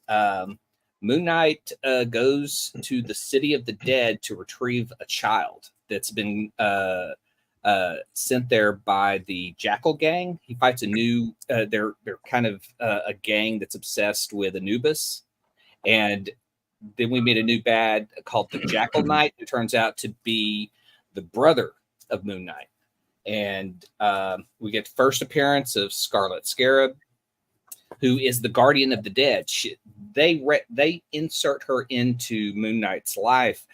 Moon Knight goes to the City of the Dead to retrieve a child that's been sent there by the Jackal Gang. He fights a new they're kind of a gang that's obsessed with Anubis. And then we meet a new bad called the Jackal Knight, who turns out to be the brother of Moon Knight. And we get the first appearance of Scarlet Scarab, who is the guardian of the dead. They insert her into Moon Knight's life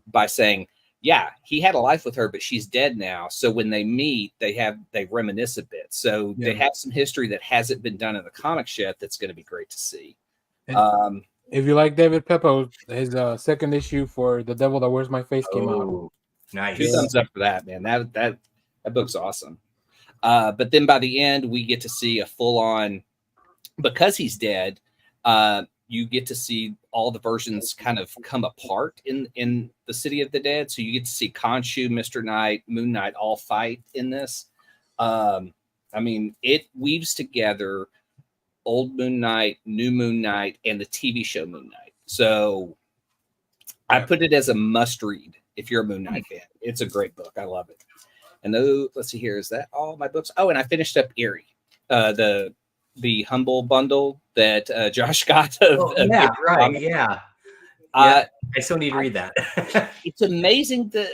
by saying, yeah, he had a life with her, but she's dead now. So when they meet, they reminisce a bit. So they have some history that hasn't been done in the comics yet. That's going to be great to see. If you like David Peppo, his second issue for The Devil That Wears My Face came out. Nice. 2 thumbs up for that, man. That book's awesome. But then by the end, we get to see a full-on, because he's dead, you get to see all the versions kind of come apart in the City of the Dead. So you get to see Khonshu, Mr. Knight, Moon Knight all fight in this. I mean, it weaves together old Moon Knight, new Moon Knight, and the TV show Moon Knight. So I put it as a must read if you're a Moon Knight fan. It's a great book. I love it. And let's see here. Is that all my books? Oh, and I finished up Eerie, the humble bundle that Josh got. Yeah. I still need to read that. It's amazing that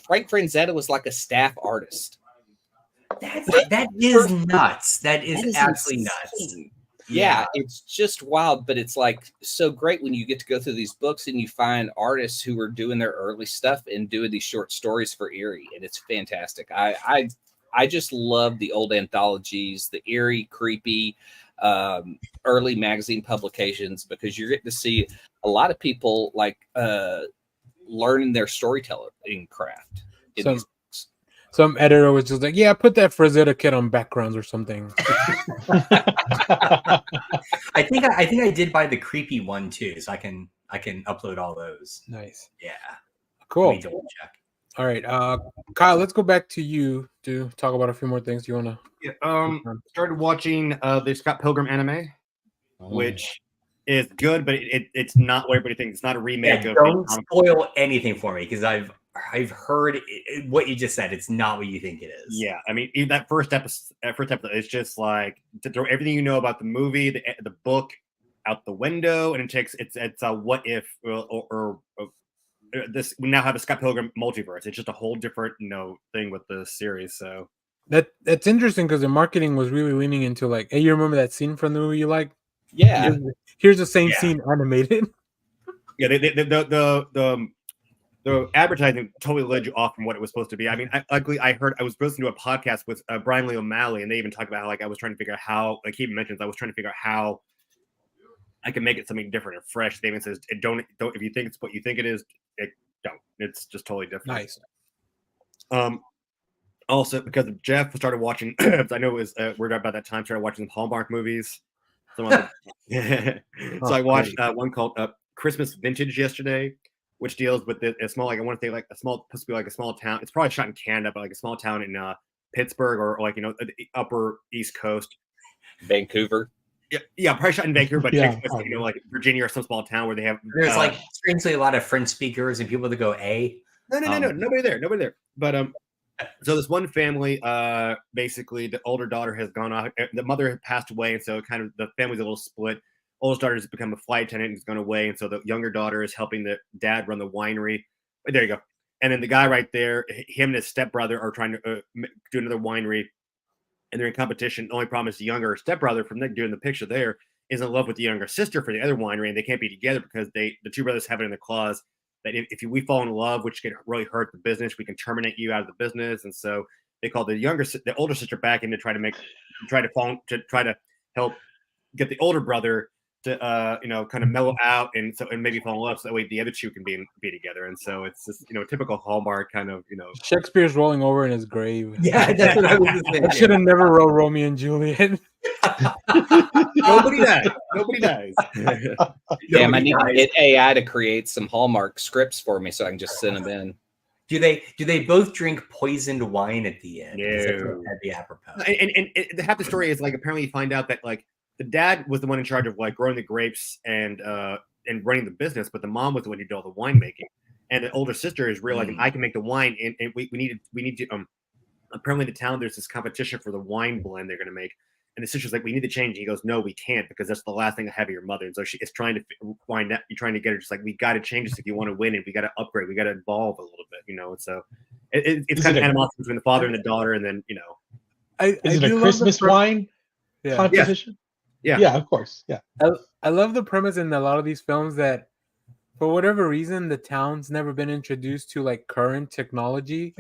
Frank Franzetta was like a staff artist. That is nuts. That is absolutely insane. Nuts. Yeah, it's just wild, but it's like so great when you get to go through these books and you find artists who are doing their early stuff and doing these short stories for Eerie, and it's fantastic. I just love the old anthologies, the eerie, creepy, early magazine publications, because you're getting to see a lot of people like learning their storytelling craft. Some editor was just like, "Yeah, put that Frazetta kid on backgrounds or something." I think I did buy the creepy one too, so I can upload all those. Nice. Yeah. Cool. Let me double check. All right, Kyle, let's go back to you to talk about a few more things. Do you want to? Yeah. Started watching the Scott Pilgrim anime, which is good, but it's not what everybody thinks. It's not a remake of. Don't spoil anything for me, because I've heard what you just said. It's not what you think it is. Yeah, I mean, even that first episode, it's just like to throw everything you know about the movie, the book, out the window, and it's a what if or this. We now have a Scott Pilgrim multiverse. It's just a whole different thing with the series. So that's interesting because the marketing was really leaning into like, hey, you remember that scene from the movie you like? Yeah, here's the same scene animated. Yeah, the advertising totally led you off from what it was supposed to be. I mean, I heard I was supposed to do a podcast with Brian Lee O'Malley, and they even talked about how I was trying to figure out how, like he even mentions, I was trying to figure out how I can make it something different and fresh. They even says, don't if you think it's what you think it is, don't. It's just totally different. Nice. Also, because Jeff started watching, I know it was we're about that time, started watching some Hallmark movies. So I watched one called Christmas Vintage yesterday, which deals with a small, like I want to say like a small, supposed to be like a small town. It's probably shot in Canada, but like a small town in Pittsburgh or like the upper East Coast, Vancouver. Yeah, probably shot in Vancouver, but takes place, like Virginia or some small town where they have. There's like strangely a lot of French speakers and people that go A. No, nobody there. But so this one family, basically the older daughter has gone off. The mother had passed away, and so kind of the family's a little split. Oldest daughter has become a flight attendant and has gone away, and so the younger daughter is helping the dad run the winery. There you go. And then the guy right there, him and his stepbrother are trying to do another winery, and they're in competition. The only problem is the younger stepbrother from doing the picture there is in love with the younger sister for the other winery, and they can't be together because the two brothers have it in the clause that if we fall in love, which could really hurt the business, we can terminate you out of the business. And so they call the older sister back in to try to help get the older brother to kind of mellow out and maybe fall in love, so that way the other two can be together. And so it's just typical Hallmark kind of Shakespeare's rolling over in his grave. Yeah, that's what I was thinking. I should have never wrote Romeo and Juliet. Nobody dies. Damn, I need to get AI to create some Hallmark scripts for me so I can just send them in. Do they both drink poisoned wine at the end? No. That'd be apropos. And the half the story is like apparently you find out that like the dad was the one in charge of like growing the grapes and running the business, but the mom was the one who did all the winemaking. And the older sister is realizing I can make the wine, and we need to apparently the town there's this competition for the wine blend they're going to make. And the sister's like, we need to change. And he goes, no, we can't, because that's the last thing I have of your mother. And so she is trying to find that. You're trying to get her just like, we got to change this if you want to win, and we got to upgrade. We got to evolve a little bit, And so it's kind of animosity between the father and the daughter. And then, is it a Christmas wine competition? Yeah, of course. Yeah. I love the premise in a lot of these films that for whatever reason, the town's never been introduced to like current technology.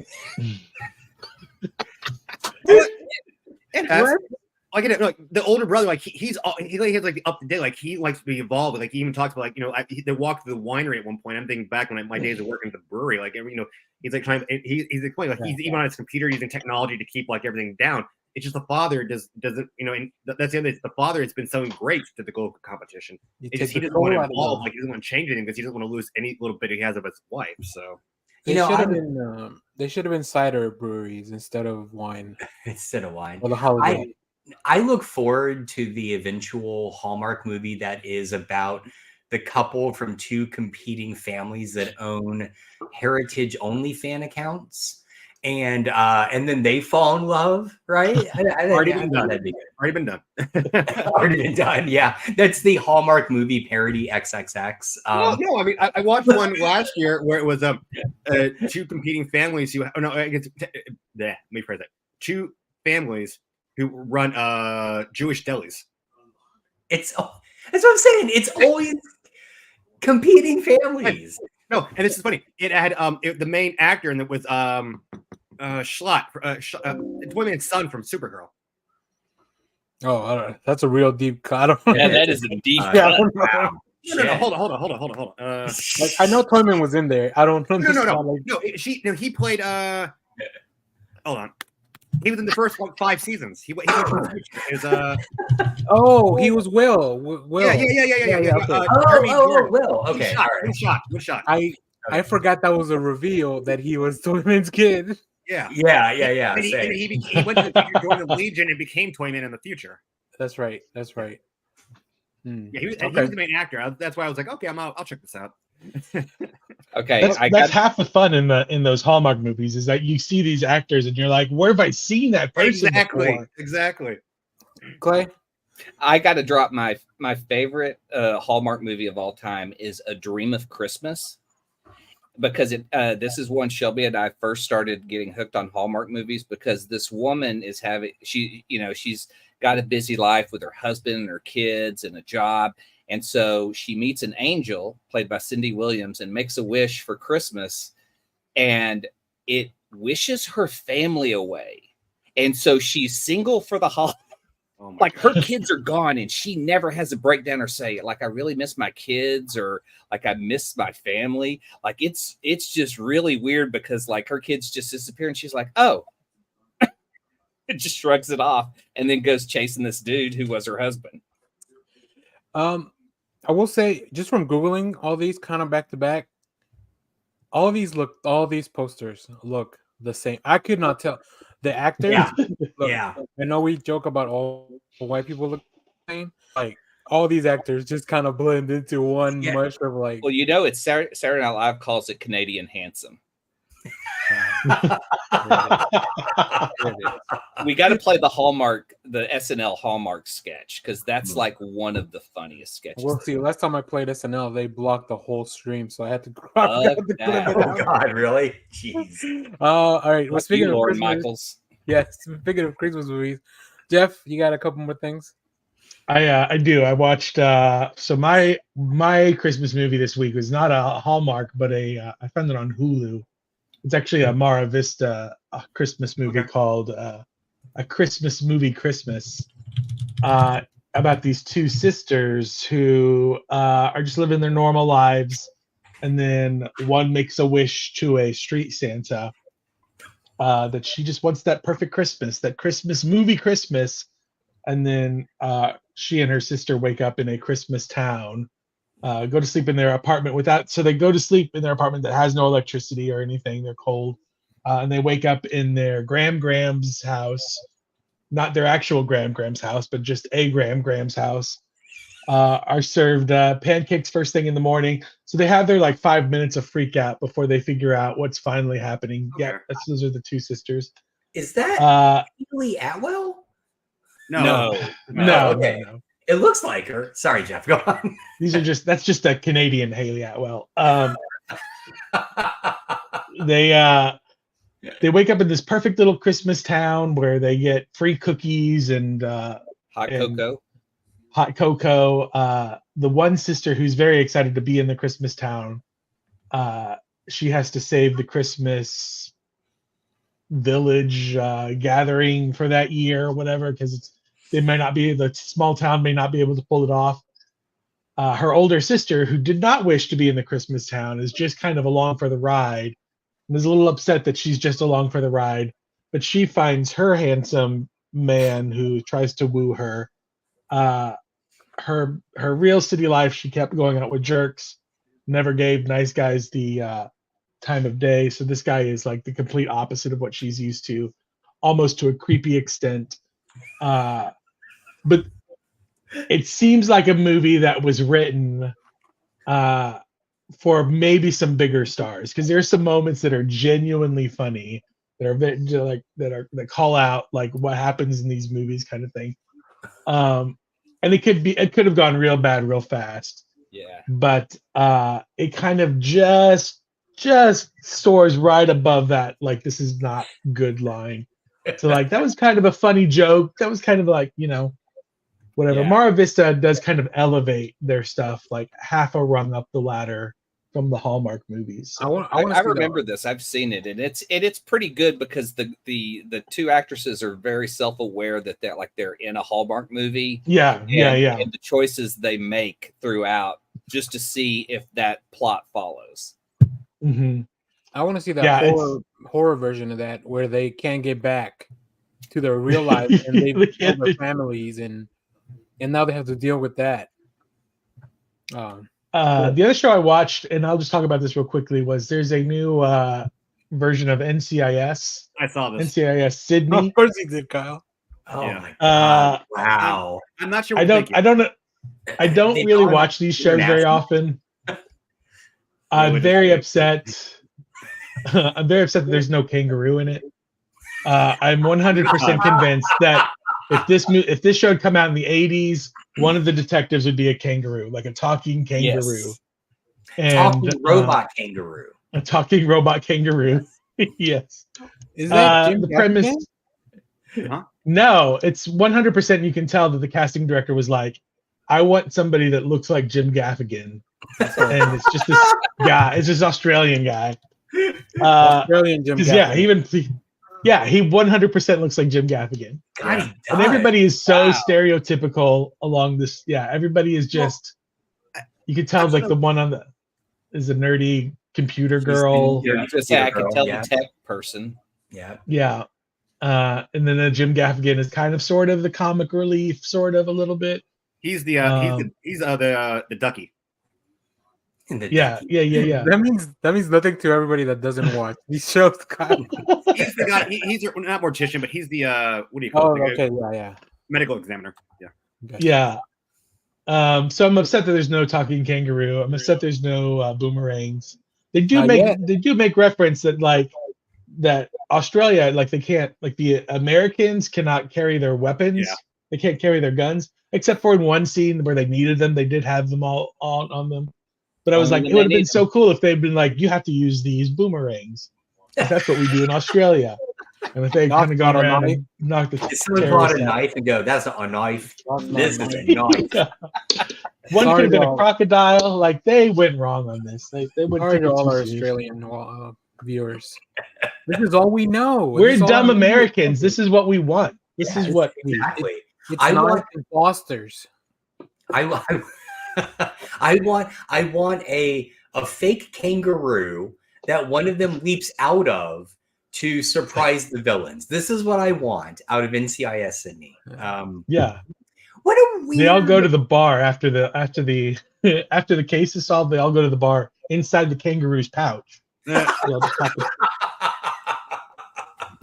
It has. Like the older brother, like he has like the up to date, like he likes to be involved. Like he even talks about like they walk through the winery at one point. I'm thinking back when my days of working at the brewery, like he's like trying. He's explaining like he's even on his computer using technology to keep like everything down. It's just the father doesn't, you know, and that's the other. The father has been so great to the goal competition. It's just he doesn't want to involve, like he doesn't want to change anything because he doesn't want to lose any little bit he has of his wife. So they should have been they should have been cider breweries instead of wine. Instead of wine. For the holiday. I look forward to the eventual Hallmark movie that is about the couple from two competing families that own heritage only fan accounts, and then they fall in love, right? Already been done. Already been done. Already been done. Yeah, that's the Hallmark movie parody XXX. No, I mean I watched one last year where it was two competing families who. Oh no, I guess. Let me phrase that. Two families who run Jewish delis. That's what I'm saying. It's always competing families. No, and this is funny. It had the main actor and it was Schlott, Toyman's son from Supergirl. Oh, I don't know. That's a real deep cut. I don't know. Yeah, that is a deep cut. Wow. No, hold on. Like, I know Toyman was in there. I don't know. No. He played. Hold on. He was in the first 5 seasons. He was Oh, he was Will. Will. Yeah. Okay. Will. Okay. Good shot. I forgot that was a reveal that he was Toyman's kid. Yeah. And he went to the future, joined the Legion, and became Toyman in the future. That's right. Yeah, he was the main actor. That's why I was like, okay, I'll check this out. Okay, that's half the fun in those Hallmark movies is that you see these actors and you're like, where have I seen that person before? Exactly. Clay? I got to drop my favorite Hallmark movie of all time is A Dream of Christmas, because this is when Shelby and I first started getting hooked on Hallmark movies, because this woman she's got a busy life with her husband and her kids and a job. And so she meets an angel played by Cindy Williams and makes a wish for Christmas, and it wishes her family away. And so she's single for the holiday. Oh like God. Her kids are gone and she never has a breakdown or say like, I really miss my kids, or like I miss my family. Like it's just really weird because like her kids just disappear and she's like, oh, it just shrugs it off and then goes chasing this dude who was her husband. I will say, just from Googling all these kind of back to back, all these posters look the same. I could not tell the actors. Yeah. I know we joke about all white people look the same. Like all these actors just kind of blend into one mush of like. Well, it's Saturday Night Live calls it Canadian handsome. We got to play the SNL Hallmark sketch because that's like one of the funniest sketches. We'll see. Last time I played SNL, they blocked the whole stream, so I had to. Oh God, really? Jeez. All right. Well, speaking of Lord Christmas, Michaels. Yes. Speaking of Christmas movies, Jeff, you got a couple more things? I do. I watched. So my Christmas movie this week was not a Hallmark, but I found it on Hulu. It's actually a Mara Vista Christmas movie called A Christmas Movie Christmas, about these two sisters who are just living their normal lives, and then one makes a wish to a street Santa that she just wants that perfect Christmas, that Christmas movie Christmas, and then she and her sister wake up in a Christmas town. Go to sleep in their apartment they go to sleep in their apartment that has no electricity or anything. They're cold. And they wake up in their Graham's house, not their actual Graham's house, but just a Graham's house, are served pancakes first thing in the morning. So they have their like 5 minutes of freak out before they figure out what's finally happening. Okay. Yeah, those are the two sisters. Is that Haley Atwell? No. Okay. No. It looks like her. Sorry, Jeff. Go on. That's just a Canadian Haley Atwell. They wake up in this perfect little Christmas town where they get free cookies and hot cocoa. The one sister who's very excited to be in the Christmas town, she has to save the Christmas village gathering for that year or whatever, because the small town may not be able to pull it off. Her older sister, who did not wish to be in the Christmas town, is just kind of along for the ride and is a little upset that she's just along for the ride. But she finds her handsome man who tries to woo her. Her real city life, she kept going out with jerks, never gave nice guys the time of day. So this guy is like the complete opposite of what she's used to, almost to a creepy extent. But it seems like a movie that was written for maybe some bigger stars, because there's some moments that are genuinely funny. That are that call out like what happens in these movies, kind of thing. And it could have gone real bad real fast. Yeah. But it kind of just soars right above that, like, this is not good line. So like that was kind of a funny joke. That was kind of like, whatever. Yeah. Mara Vista does kind of elevate their stuff like half a rung up the ladder from the Hallmark movies. So. I remember this. I've seen it, and it's pretty good because the two actresses are very self-aware that they're in a Hallmark movie. Yeah. And the choices they make throughout, just to see if that plot follows. Mm-hmm. I want to see that horror version of that where they can't get back to their real life and they kill their families, and now they have to deal with that. The other show I watched, and I'll just talk about this real quickly, was there's a new version of NCIS. I saw this. NCIS Sydney. Of course you did, Kyle. Oh Yeah. my god! Wow. I'm not sure. I don't really watch these shows very often. I'm very upset. I'm very upset that there's no kangaroo in it. I'm 100% convinced that if this show had come out in the 80s, one of the detectives would be a kangaroo, like a talking kangaroo. Yes. And talking robot kangaroo. A talking robot kangaroo. Yes. Is that Jim the premise? Huh? No, it's 100%. You can tell that the casting director was like, I want somebody that looks like Jim Gaffigan. And it's just this guy. It's this Australian guy. Australian Jim Gaffigan. He 100% looks like Jim Gaffigan. God, he and everybody is so stereotypical along this. Yeah, everybody is just. You can tell like the one on the is a nerdy computer girl. I can tell the tech person. Yeah. Yeah. And then Jim Gaffigan is kind of sort of the comic relief, sort of a little bit. He's the ducky. Yeah. That means nothing to everybody that doesn't watch these shows. He's the guy. He's not mortician, but he's the what do you call it? Okay, yeah. Medical examiner. Yeah. Okay. Yeah. So I'm upset that there's no talking kangaroo. I'm upset there's no boomerangs. They do make reference that Australia, like they can't, like the Americans cannot carry their weapons. Yeah. They can't carry their guns, except for in one scene where they needed them. They did have them all on them. But I was like, it would have been so cool if they'd been like, you have to use these boomerangs. That's what we do in Australia. And if they kind of gone around and knocked the someone brought a knife and go, that's not a knife. This is a knife. One could have been a crocodile. Like they went wrong on this. They went to all our Australian viewers. This is all we know. We're dumb Americans. This is what we want. This is what exactly. It's not imposters. I want a fake kangaroo that one of them leaps out of to surprise the villains. This is what I want out of NCIS Sydney. Yeah. What a weird. They all go to the bar after the case is solved. They all go to the bar inside the kangaroo's pouch. Now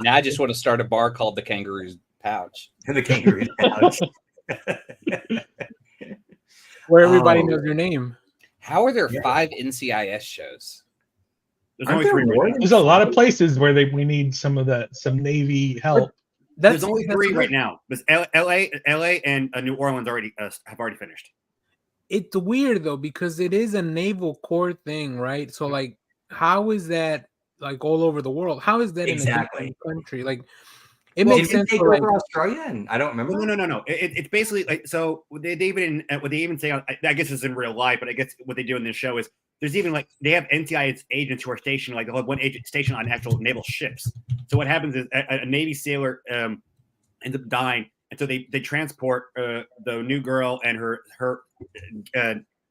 I just want to start a bar called the Kangaroo's Pouch. The Kangaroo's Pouch. Where everybody knows your name. How are there 5 NCIS shows? There's only 3 right now. There's a lot of places where we need some Navy help. There's only 3 right now. There's LA and New Orleans have already finished. It's weird though because it is a naval corps thing, right? So like, how is that like all over the world? How is that in a different country? Like, it makes sense for like Australia, and I don't remember. No. It's basically like so. They even what they even say. I guess it's in real life, but I guess what they do in this show is there's even like they have NCIS agents who are stationed like they'll have one agent stationed on actual naval ships. So what happens is a Navy sailor ends up dying, and so they transport the new girl and her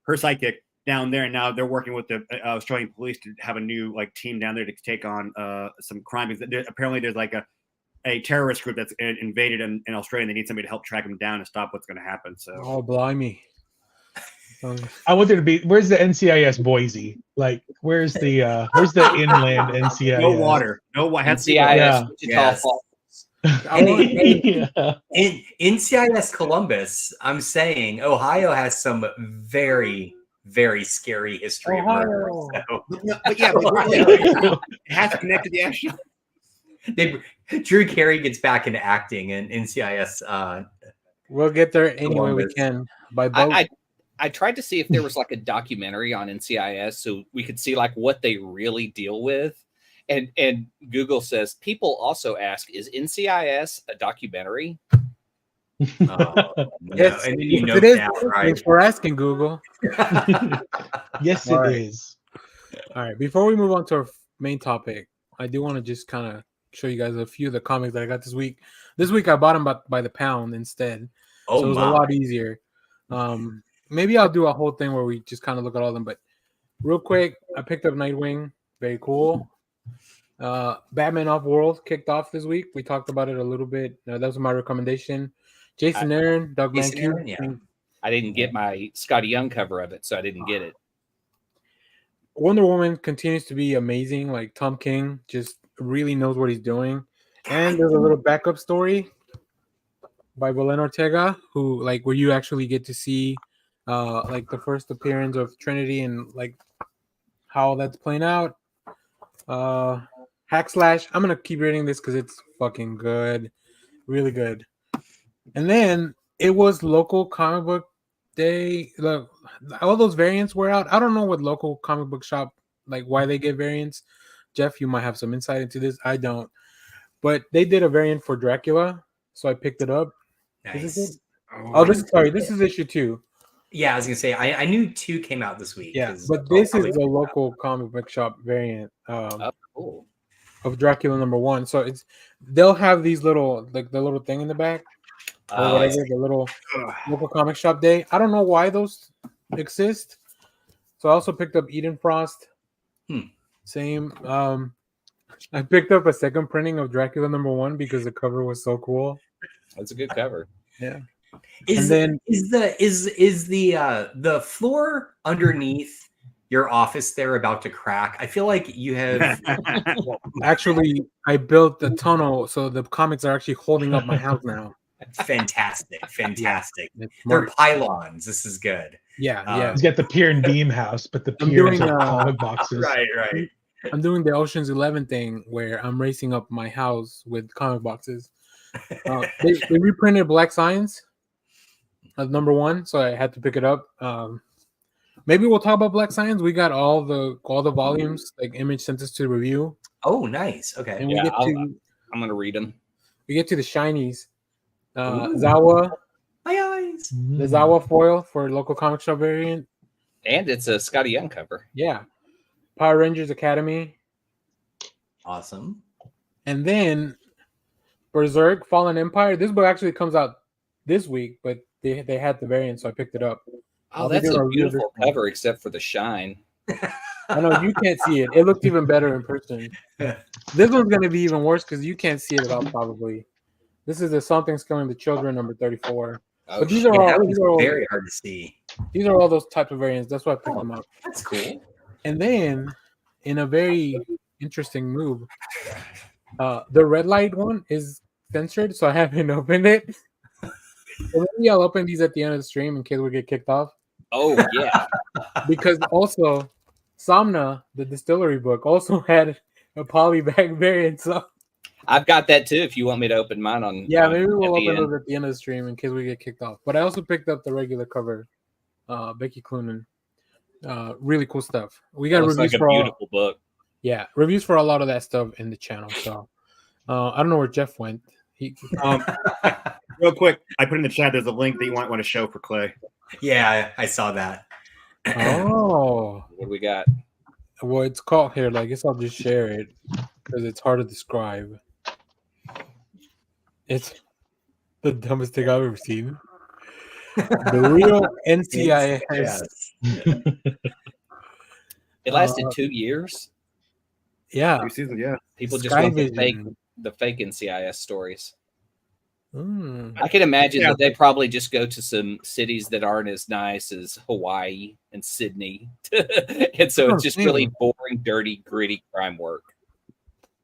sidekick down there, and now they're working with the Australian police to have a new like team down there to take on some crime. Apparently, there's like a terrorist group that's invaded in Australia, and they need somebody to help track them down and stop what's going to happen. So, Oh, blimey. I want there to be. Where's the NCIS Boise? Like, where's the inland NCIS? no water, no water. NCIS Yeah. Wichita Yes. Falls. In NCIS Columbus, I'm saying Ohio has some very, very scary history of murder. So. But it has to connect to the actual. Drew Carey gets back into acting, and NCIS. We'll get there any way we Columbus. can by boat. I tried to see if there was like a documentary on NCIS so we could see like what they really deal with. And Google says people also ask, is NCIS a documentary? No. Yes, And then you if know it is, that, thanks right? for asking, Google. Yes, All it right. is. All right, before we move on to our main topic, I do want to just kind of show you guys a few of the comics that I got this week. This week I bought them by the pound instead, so it was a lot easier. Maybe I'll do a whole thing where we just kind of look at all of them, but real quick, I picked up Nightwing. Very cool. Batman Off-World kicked off this week. We talked about it a little bit. That was my recommendation. Jason Aaron, Doug Mankey. Yeah. I didn't get my Scotty Young cover of it, so I didn't get it. Wonder Woman continues to be amazing. Like Tom King just really knows what he's doing. And there's a little backup story by Belen Ortega, who like where you actually get to see like the first appearance of Trinity and like how that's playing out. Hack Slash. I'm gonna keep reading this because it's fucking good, really good. And then it was local comic book day. Look, all those variants were out. I don't know what local comic book shop like why they get variants. Jeff, you might have some insight into this. I don't, but they did a variant for Dracula, so I picked it up. Nice. Is this it? Oh, this is issue 2. Yeah, I was gonna say I knew 2 came out this week. Yeah, but this is the local comic book shop variant Cool. of Dracula #1. So they'll have these little like the little thing in the back or whatever, the little local comic shop day. I don't know why those exist. So I also picked up Eden Frost. Same. I picked up a second printing of Dracula #1 because the cover was so cool. That's a good cover. Yeah. Is then the floor underneath your office there about to crack? I feel like you have Actually, I built the tunnel so the comics are actually holding up my house now. fantastic. It's They're smart. pylons. This is good. Yeah. He's got the pier and beam house, but the I'm piers doing, are comic boxes. Right. I'm doing the Ocean's 11 thing where I'm racing up my house with comic boxes. They reprinted Black Science #1, so I had to pick it up. Maybe we'll talk about Black Science. We got all the volumes, like Image sent us to review. Oh, nice. Okay. And Yeah, I'm gonna read them. we get to the shinies. Zawa, My eyes. the Zawa foil for local comic shop variant. And it's a Scotty Young cover. Yeah. Power Rangers Academy. Awesome. And then Berserk Fallen Empire. This book actually comes out this week, but they had the variant, so I picked it up. Oh, that's a beautiful cover, except for the shine. I know you can't see it. It looks even better in person. This one's going to be even worse because you can't see it at all, probably. This is the Something's Killing the Children #34. Oh, But these are That all was very hard to see. these are all those types of variants. That's why I picked them up. That's cool. And then, in a very interesting move, the red light one is censored, so I haven't opened it. So maybe I'll open these at the end of the stream in case we get kicked off. Oh yeah. Because also, Somna, the distillery book, also had a Polybagged variant. So I've got that too. If you want me to open mine on, yeah, maybe we'll at the open end. it at the end of the stream in case we get kicked off. But I also picked up the regular cover, Becky Cloonan. Really cool stuff. We got Looks reviews like a for all. beautiful book. Yeah, reviews for a lot of that stuff in the channel. So I don't know where Jeff went. He Real quick, I put in the chat. There's a link that you might want to show for Clay. Yeah, I saw that. oh, What do we got? well, it's called here. I guess I'll just share it because it's hard to describe. It's the dumbest thing I've ever seen. The real NCIS. Yes. It lasted 2 years. Yeah, Two seasons, yeah. People just Sky want the Vision. fake the fake NCIS stories. Mm. I can imagine that they probably just go to some cities that aren't as nice as Hawaii and Sydney, and so it's just really boring, dirty, gritty crime work.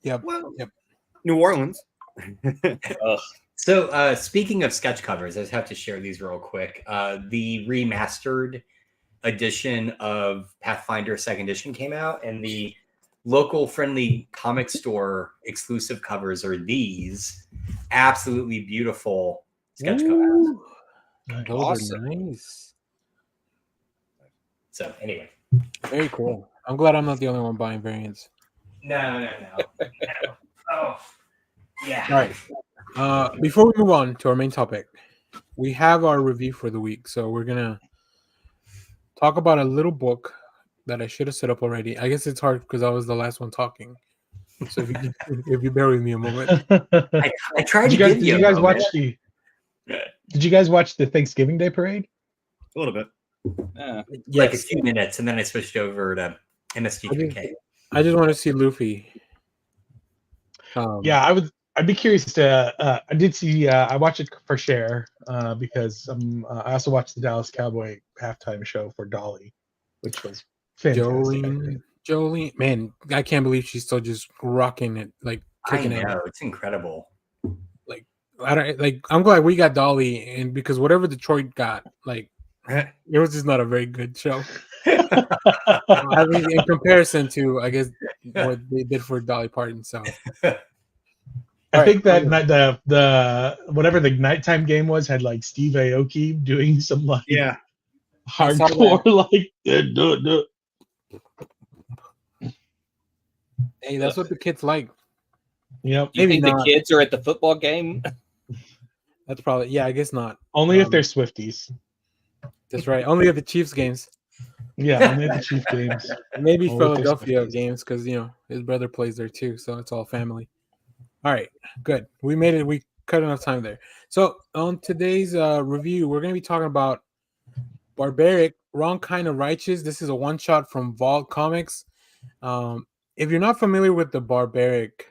Yep. Well, yep. New Orleans. So speaking of sketch covers, I just have to share these real quick. The remastered edition of Pathfinder 2nd Edition came out, and the local friendly comic store exclusive covers are these absolutely beautiful sketch covers. Those Awesome. are nice. So anyway, very cool. I'm glad I'm not the only one buying variants. No. Oh, yeah. All right. Before we move on to our main topic, we have our review for the week. So we're gonna talk about a little book that I should have set up already. I guess it's hard because I was the last one talking. So if you bear with me a moment, I tried to give you. Did you guys watch the Thanksgiving Day parade? A little bit. Like a few minutes, and then I switched over to MST3K. I just want to see Luffy. Yeah, I'd be curious to. I did see. I watched it for share because I also watched the Dallas Cowboy halftime show for Dolly, which was fantastic. Jolene, man, I can't believe she's still just rocking it, like kicking it. It's incredible. I'm glad we got Dolly, and because whatever Detroit got, like, it was just not a very good show. I mean, in comparison to, I guess, what they did for Dolly Parton. So, I think that the whatever the nighttime game was had like Steve Aoki doing some like hardcore like. Hey, that's what the kids like. Yep. You think the kids are at the football game? That's probably I guess not. Only if they're Swifties. That's right. Only at the Chiefs games. Yeah, only at the Chiefs games. Maybe Philadelphia games because his brother plays there too, so it's all family. All right, good. We made it. We cut enough time there. So on today's review, we're going to be talking about Barbaric, Wrong Kind of Righteous. This is a one-shot from VaultComics. If you're not familiar with the Barbaric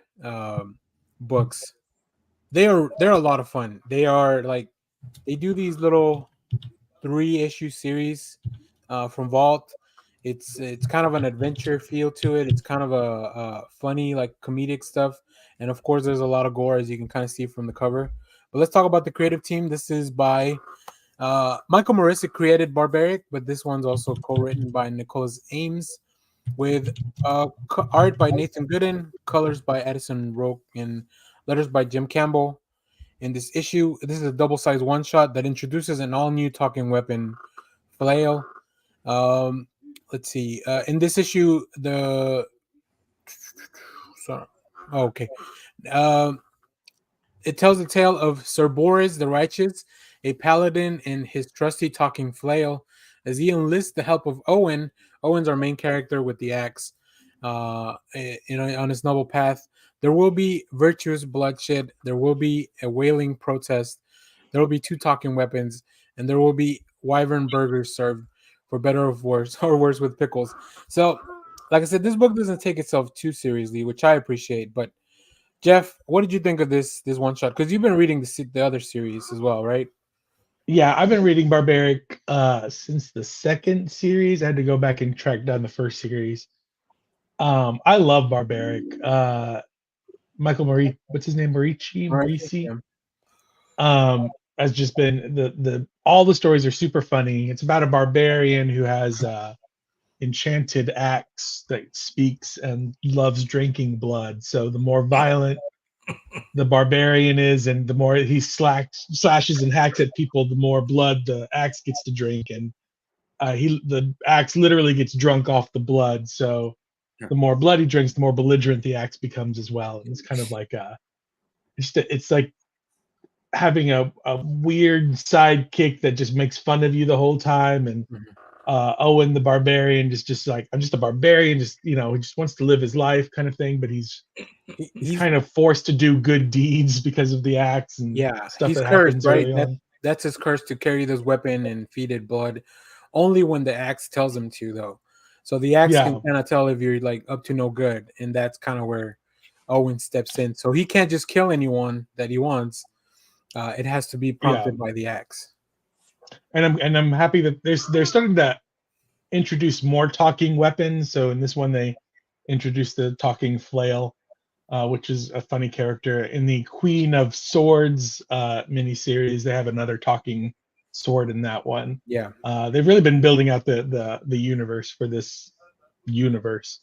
books, they're a lot of fun. They are they do these little 3-issue series from Vault. It's kind of an adventure feel to it. It's kind of a funny, like, comedic stuff. And of course, there's a lot of gore, as you can kind of see from the cover. But let's talk about the creative team. This is by Michael Morissa created Barbaric, but this one's also co-written by Nicholas Ames, with art by Nathan Gooden, colors by Edison Roque, and letters by Jim Campbell. In this issue, this is a double-sized one-shot that introduces an all-new talking weapon, flail. Let's see. In this issue, it tells the tale of Sir Boris the Righteous, a paladin, and his trusty talking flail, as he enlists the help of Owen. Owen's our main character with the axe. On his noble path, there will be virtuous bloodshed. There will be a wailing protest. There will be 2 talking weapons, and there will be wyvern burgers served, for better or worse, with pickles. So, like I said, this book doesn't take itself too seriously, which I appreciate. But Jeff, what did you think of this one shot? Because you've been reading the other series as well, right? Yeah, I've been reading Barbaric since the 2nd series. I had to go back and track down the 1st series. I love Barbaric. Michael Morici, what's his name? Morici. Has just been all the stories are super funny. It's about a barbarian who has enchanted axe that speaks and loves drinking blood. So the more violent the barbarian is, and the more he slashes and hacks at people, the more blood the axe gets to drink, and the axe literally gets drunk off the blood. So the more blood he drinks, the more belligerent the axe becomes as well. And it's kind of like it's like having a weird sidekick that just makes fun of you the whole time. And Owen the barbarian just like, I'm just a barbarian, just he just wants to live his life kind of thing, but he's kind of forced to do good deeds because of the axe and stuff he's that cursed, happens right? That's his curse, to carry this weapon and feed it blood, only when the axe tells him to, though. So the axe can kind of tell if you're like up to no good, and that's kind of where Owen steps in. So he can't just kill anyone that he wants. It has to be prompted by the axe. And I'm happy that they're starting to introduce more talking weapons. So in this one, they introduced the talking flail, which is a funny character. In the Queen of Swords miniseries, they have another talking sword in that one. Yeah, they've really been building out the universe for this universe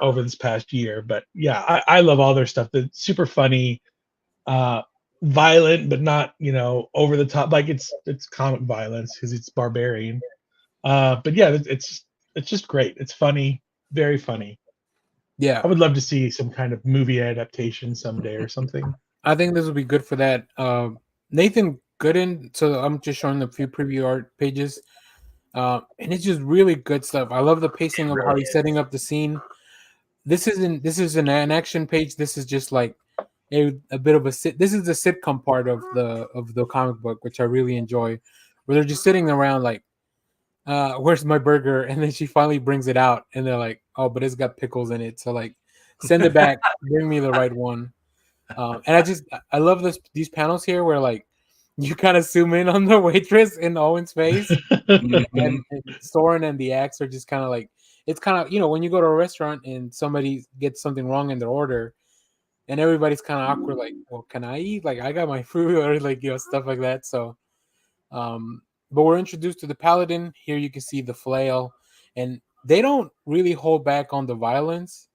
over this past year. But yeah, I love all their stuff. They're super funny, violent, but not over the top. Like it's comic violence because it's barbarian. But yeah, it's just great. It's funny, very funny. yeah. I would love to see some kind of movie adaptation someday or something. I think this would be good for that. Nathan Gooden. So I'm just showing a few preview art pages, and it's just really good stuff. I love the pacing of how he's setting up the scene. This is an action page. This is just like a bit of a sit. This is the sitcom part of the comic book, which I really enjoy, where they're just sitting around like, where's my burger? And then she finally brings it out, and they're like, oh, but it's got pickles in it. So like, send it back, bring me the right one. And I love these panels here where like you kind of zoom in on the waitress in Owen's face, and Soren and the axe are just kind of like, it's kind of, when you go to a restaurant and somebody gets something wrong in their order, and everybody's kind of awkward, like, well, can I eat? Like, I got my food, or like, stuff like that. So, but we're introduced to the paladin. Here you can see the flail, and they don't really hold back on the violence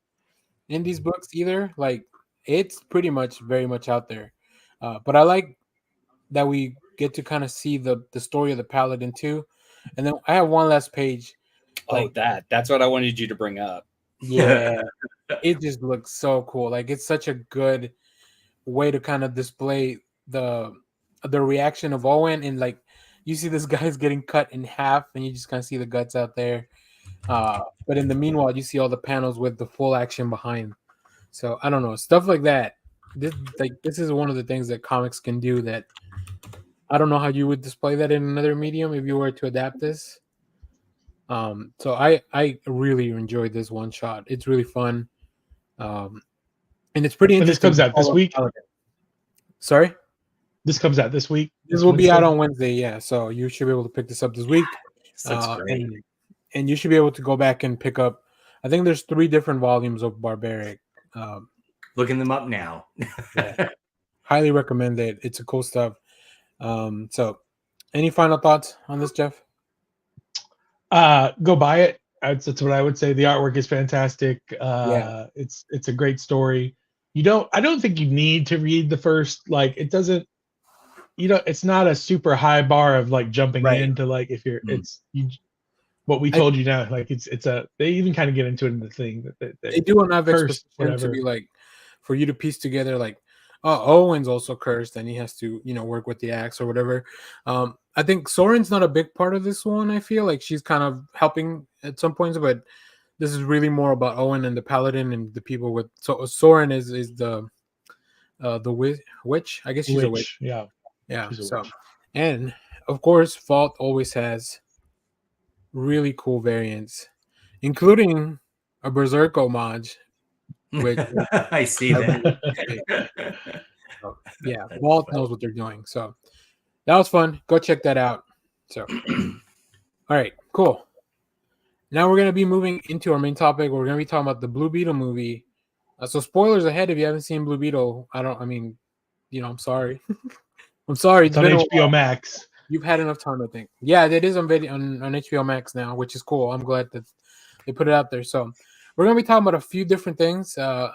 in these books either. Like, it's pretty much very much out there. But I like that we get to kind of see the story of the paladin too. And then I have one last page. Like, that's what I wanted you to bring up. Yeah. It just looks so cool. Like, it's such a good way to kind of display the reaction of Owen, and like, you see this guy's getting cut in half, and you just kind of see the guts out there. But in the meanwhile, you see all the panels with the full action behind. So I don't know, stuff like that. This is one of the things that comics can do that I don't know how you would display that in another medium if you were to adapt this. So I really enjoyed this one shot. It's really fun. And it's pretty interesting. This comes out this week. Sorry? This comes out this week. This will be out on Wednesday, yeah. So you should be able to pick this up this week. That's great. And you should be able to go back and pick up, I think there's 3 different volumes of Barbaric. Looking them up now. Yeah. Highly recommend it. It's a cool stuff. So any final thoughts on this, Jeff? Go buy it. That's what I would say. The artwork is fantastic. It's a great story. I don't think you need to read the first, like, it doesn't, it's not a super high bar of like jumping into, like, if you're what we told you now, like they even kind of get into it in the thing that they do enough exposition to be like, for you to piece together, like, oh, Owen's also cursed and he has to, work with the axe or whatever. I think Soren's not a big part of this one. I feel like she's kind of helping at some points, but this is really more about Owen and the paladin and the people with. So Soren is the witch. I guess she's a witch. Yeah. So, and of course, Vault always has really cool variants, including a Berserk homage. Which I see that. So, yeah, Vault knows what they're doing. So that was fun. Go check that out. So, all right, cool. Now we're gonna be moving into our main topic. We're gonna be talking about the Blue Beetle movie. So spoilers ahead if you haven't seen Blue Beetle. I'm sorry. I'm sorry. It's on HBO Max. You've had enough time, I think. Yeah, it is on HBO Max now, which is cool. I'm glad that they put it out there. So we're gonna be talking about a few different things. I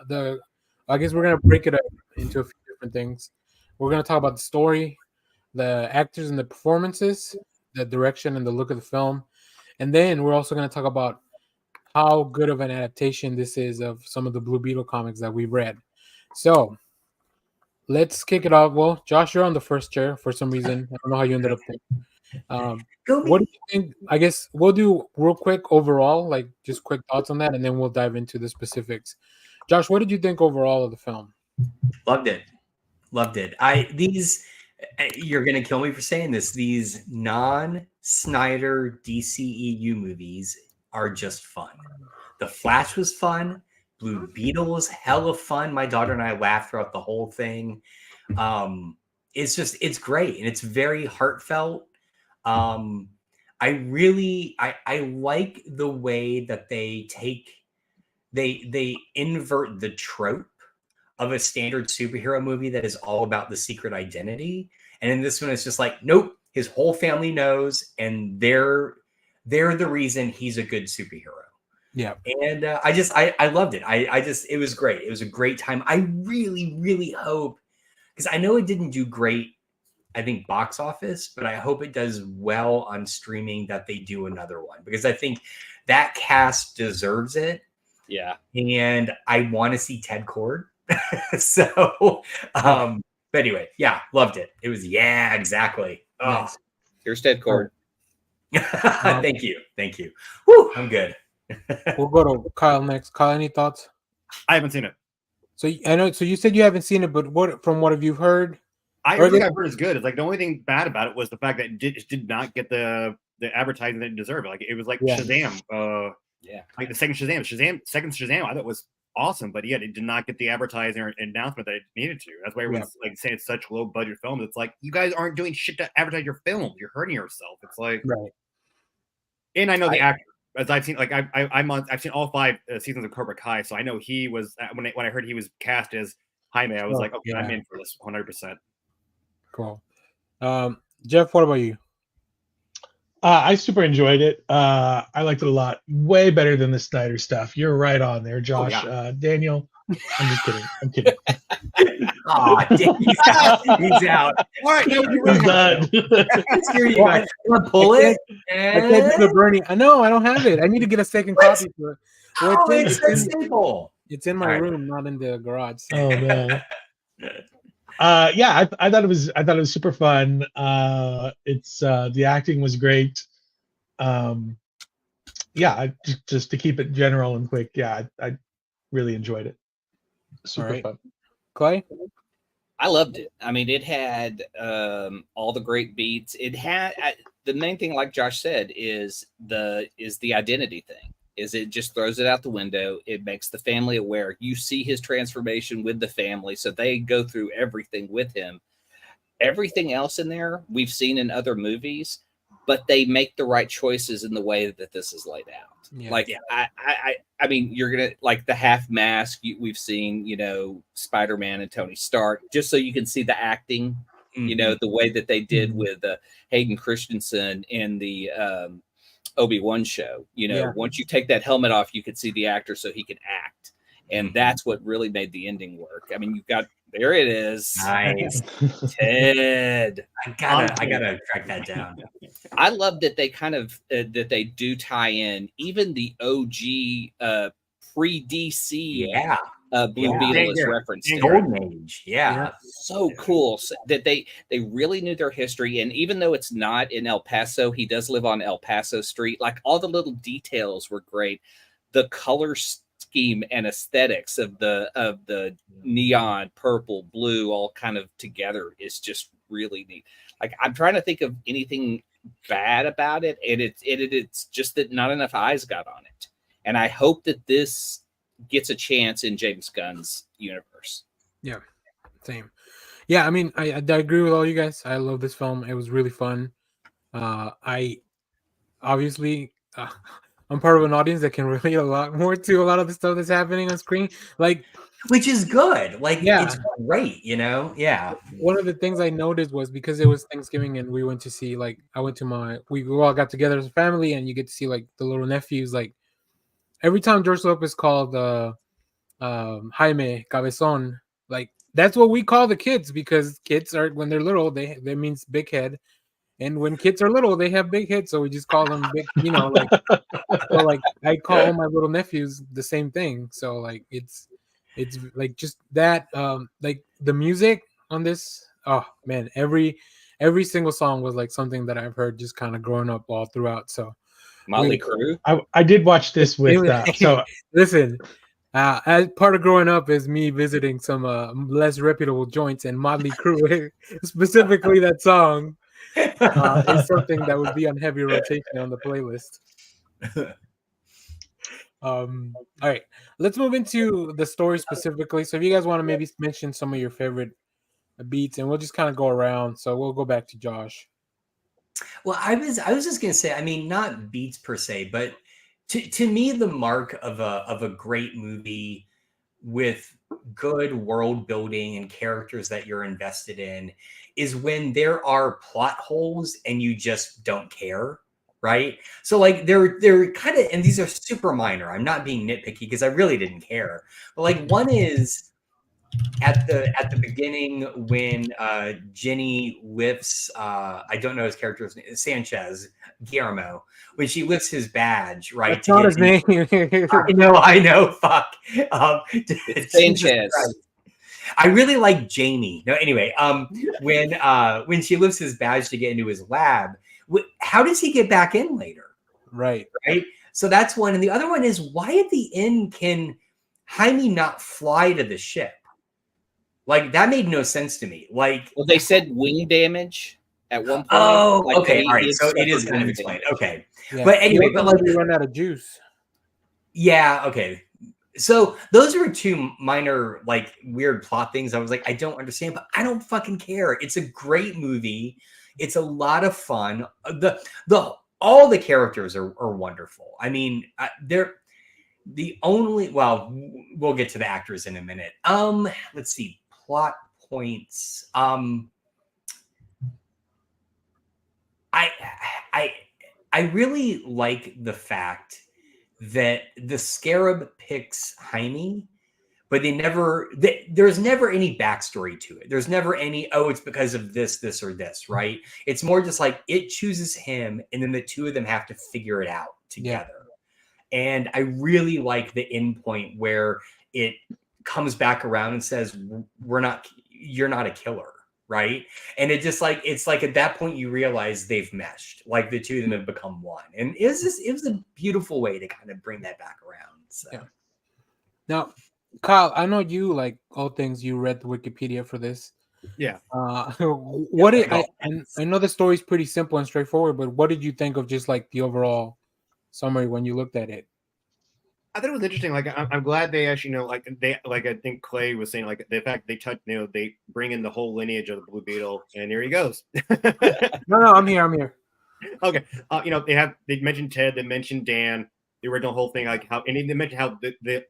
guess we're gonna break it up into a few different things. We're gonna talk about the story, the actors and the performances, the direction and the look of the film, and then we're also gonna talk about how good of an adaptation this is of some of the Blue Beetle comics that we've read. So let's kick it off. Well, Josh, you're on the first chair for some reason. I don't know how you ended up there. What do you think? I guess we'll do real quick overall, like just quick thoughts on that, and then we'll dive into the specifics. Josh, what did you think overall of the film? Loved it. You're gonna kill me for saying this. These non-Snyder DCEU movies are just fun. The Flash was fun. Blue Beetle was hella fun. My daughter and I laughed throughout the whole thing. It's great, and it's very heartfelt. I like the way that they invert the trope of a standard superhero movie that is all about the secret identity. And in this one, it's just like, nope, his whole family knows, and they're the reason he's a good superhero. Yeah. And I loved it. It was great. It was a great time. I really, really hope, because I know it didn't do great, I think, box office, but I hope it does well on streaming, that they do another one, because I think that cast deserves it. Yeah. And I want to see Ted Cord. So, but anyway, yeah, loved it. It was, yeah, exactly. Oh. Nice. Here's Ted Cord. Thank you. Woo, I'm good. We'll go to Kyle next. Kyle, any thoughts? I haven't seen it. So I know. So you said you haven't seen it, but what have you heard? Everything I've heard is good. It's like the only thing bad about it was the fact that it did not get the advertising that it deserved. Like it was like Shazam. Like the second Shazam, I thought was awesome, but yet it did not get the advertising or announcement that it needed to. That's why everyone's like saying it's such low budget film. It's like, you guys aren't doing shit to advertise your film. You're hurting yourself. It's like, right. And I know the actor, as I've seen, like I've seen all 5 seasons of Cobra Kai, so I know he was when I heard he was cast as Jaime, I was like, okay, I'm in for this 100%. Cool. Jeff, what about you? I super enjoyed it. I liked it a lot. Way better than the Snyder stuff. You're right on there, Josh. Oh, yeah. Daniel, I'm just kidding. I'm kidding. He's out. He's out. All right, no, you're He's done. Here you guys. Want to pull it? I can't do the Bernie. I know, I don't have it. I need to get a second copy for it. Well, it's a staple. It's in my room, not in the garage. Oh man. Yeah, I thought it was super fun. It's the acting was great. Yeah, just to keep it general and quick. Yeah, I really enjoyed it. Super fun. Clay? I loved it. I mean, it had all the great beats. It had the main thing, like Josh said, is the identity thing. Is it just throws it out the window. It makes the family aware. You see his transformation with the family, so they go through everything with him. Everything else in there we've seen in other movies, but they make the right choices in the way that this is laid out. Yeah. I mean, you're gonna like the half mask. We've seen, Spider-Man and Tony Stark, just so you can see the acting. Mm-hmm. The way that they did with Hayden Christensen in the Obi-Wan show. Once you take that helmet off, you could see the actor, so he can act, and that's what really made the ending work. I mean, you've got there it is. Nice. Ted. I gotta track that down. I love that they kind of that they do tie in even the OG pre-DC Blue Beetle is referenced. Golden Age. Yeah. So cool that they really knew their history. And even though it's not in El Paso, he does live on El Paso Street. Like all the little details were great. The color scheme and aesthetics of the neon, purple, blue, all kind of together is just really neat. Like I'm trying to think of anything bad about it, and it's just that not enough eyes got on it. And I hope that this gets a chance in James Gunn's universe. Yeah, same. Yeah, I mean, I agree with all you guys. I love this film. It was really fun. I obviously I'm part of an audience that can relate a lot more to a lot of the stuff that's happening on screen, which is good. It's great, Yeah. One of the things I noticed was because it was Thanksgiving and we went to see, we all got together as a family, and you get to see the little nephews. Every time George Lopez called Jaime Cabezon, that's what we call the kids, because kids are, when they're little, that means big head. And when kids are little, they have big heads, so we just call them big, so I call all my little nephews the same thing. So it's just that, the music on this, oh man, every single song was something that I've heard just kind of growing up all throughout. So Motley Crue. I did watch this with so listen. As part of growing up is me visiting some less reputable joints, and Motley Crue, specifically that song, is something that would be on heavy rotation on the playlist. All right, let's move into the story specifically. So if you guys want to maybe mention some of your favorite beats, and we'll just kind of go around. So we'll go back to Josh. Well, I was just gonna say, I mean, not beats per se, but to me, the mark of a great movie with good world building and characters that you're invested in is when there are plot holes and you just don't care, right? So like they're kind of, and these are super minor. I'm not being nitpicky because I really didn't care. But like one is at the beginning when Jenny lifts I don't know his character's name, Sanchez Guillermo, when she lifts his badge, right? That's not his name. I know, fuck. It's Sanchez. I really like Jamie. No, anyway, when she lifts his badge to get into his lab, how does he get back in later? Right. So that's one, and the other one is why at the end can Jaime not fly to the ship? Like that made no sense to me. Like, well, they said wing damage at one point. Oh, like okay, all right. So it is kind of explained. Okay, Yeah. but anyway, but like we run out of juice. Yeah, okay. So those are two minor, like weird plot things. I was like, I don't understand, but I don't fucking care. It's a great movie. It's a lot of fun. All the characters are wonderful. I mean, they're the only. Well, we'll get to the actors in a minute. Let's see. Plot points. I really like the fact that the Scarab picks Jaime, but there's never any backstory to it. There's never any, oh, it's because of this, or this, right? It's more just like it chooses him, and then the two of them have to figure it out together. Yeah. And I really like the end point where it comes back around and says, you're not a killer, right? And it just like, it's like at that point you realize they've meshed, like the two of them have become one. And it was a beautiful way to kind of bring that back around. So yeah. Now, Kyle, I know you like all things, you read the Wikipedia for this. Yeah. I know the story's pretty simple and straightforward, but what did you think of just like the overall summary when you looked at it? I thought it was interesting. Like, I'm glad they actually, I think Clay was saying, like, the fact they they bring in the whole lineage of the Blue Beetle, and here he goes. No, I'm here. Okay. They mentioned Ted, they mentioned Dan, the original whole thing, like how, and they mentioned how the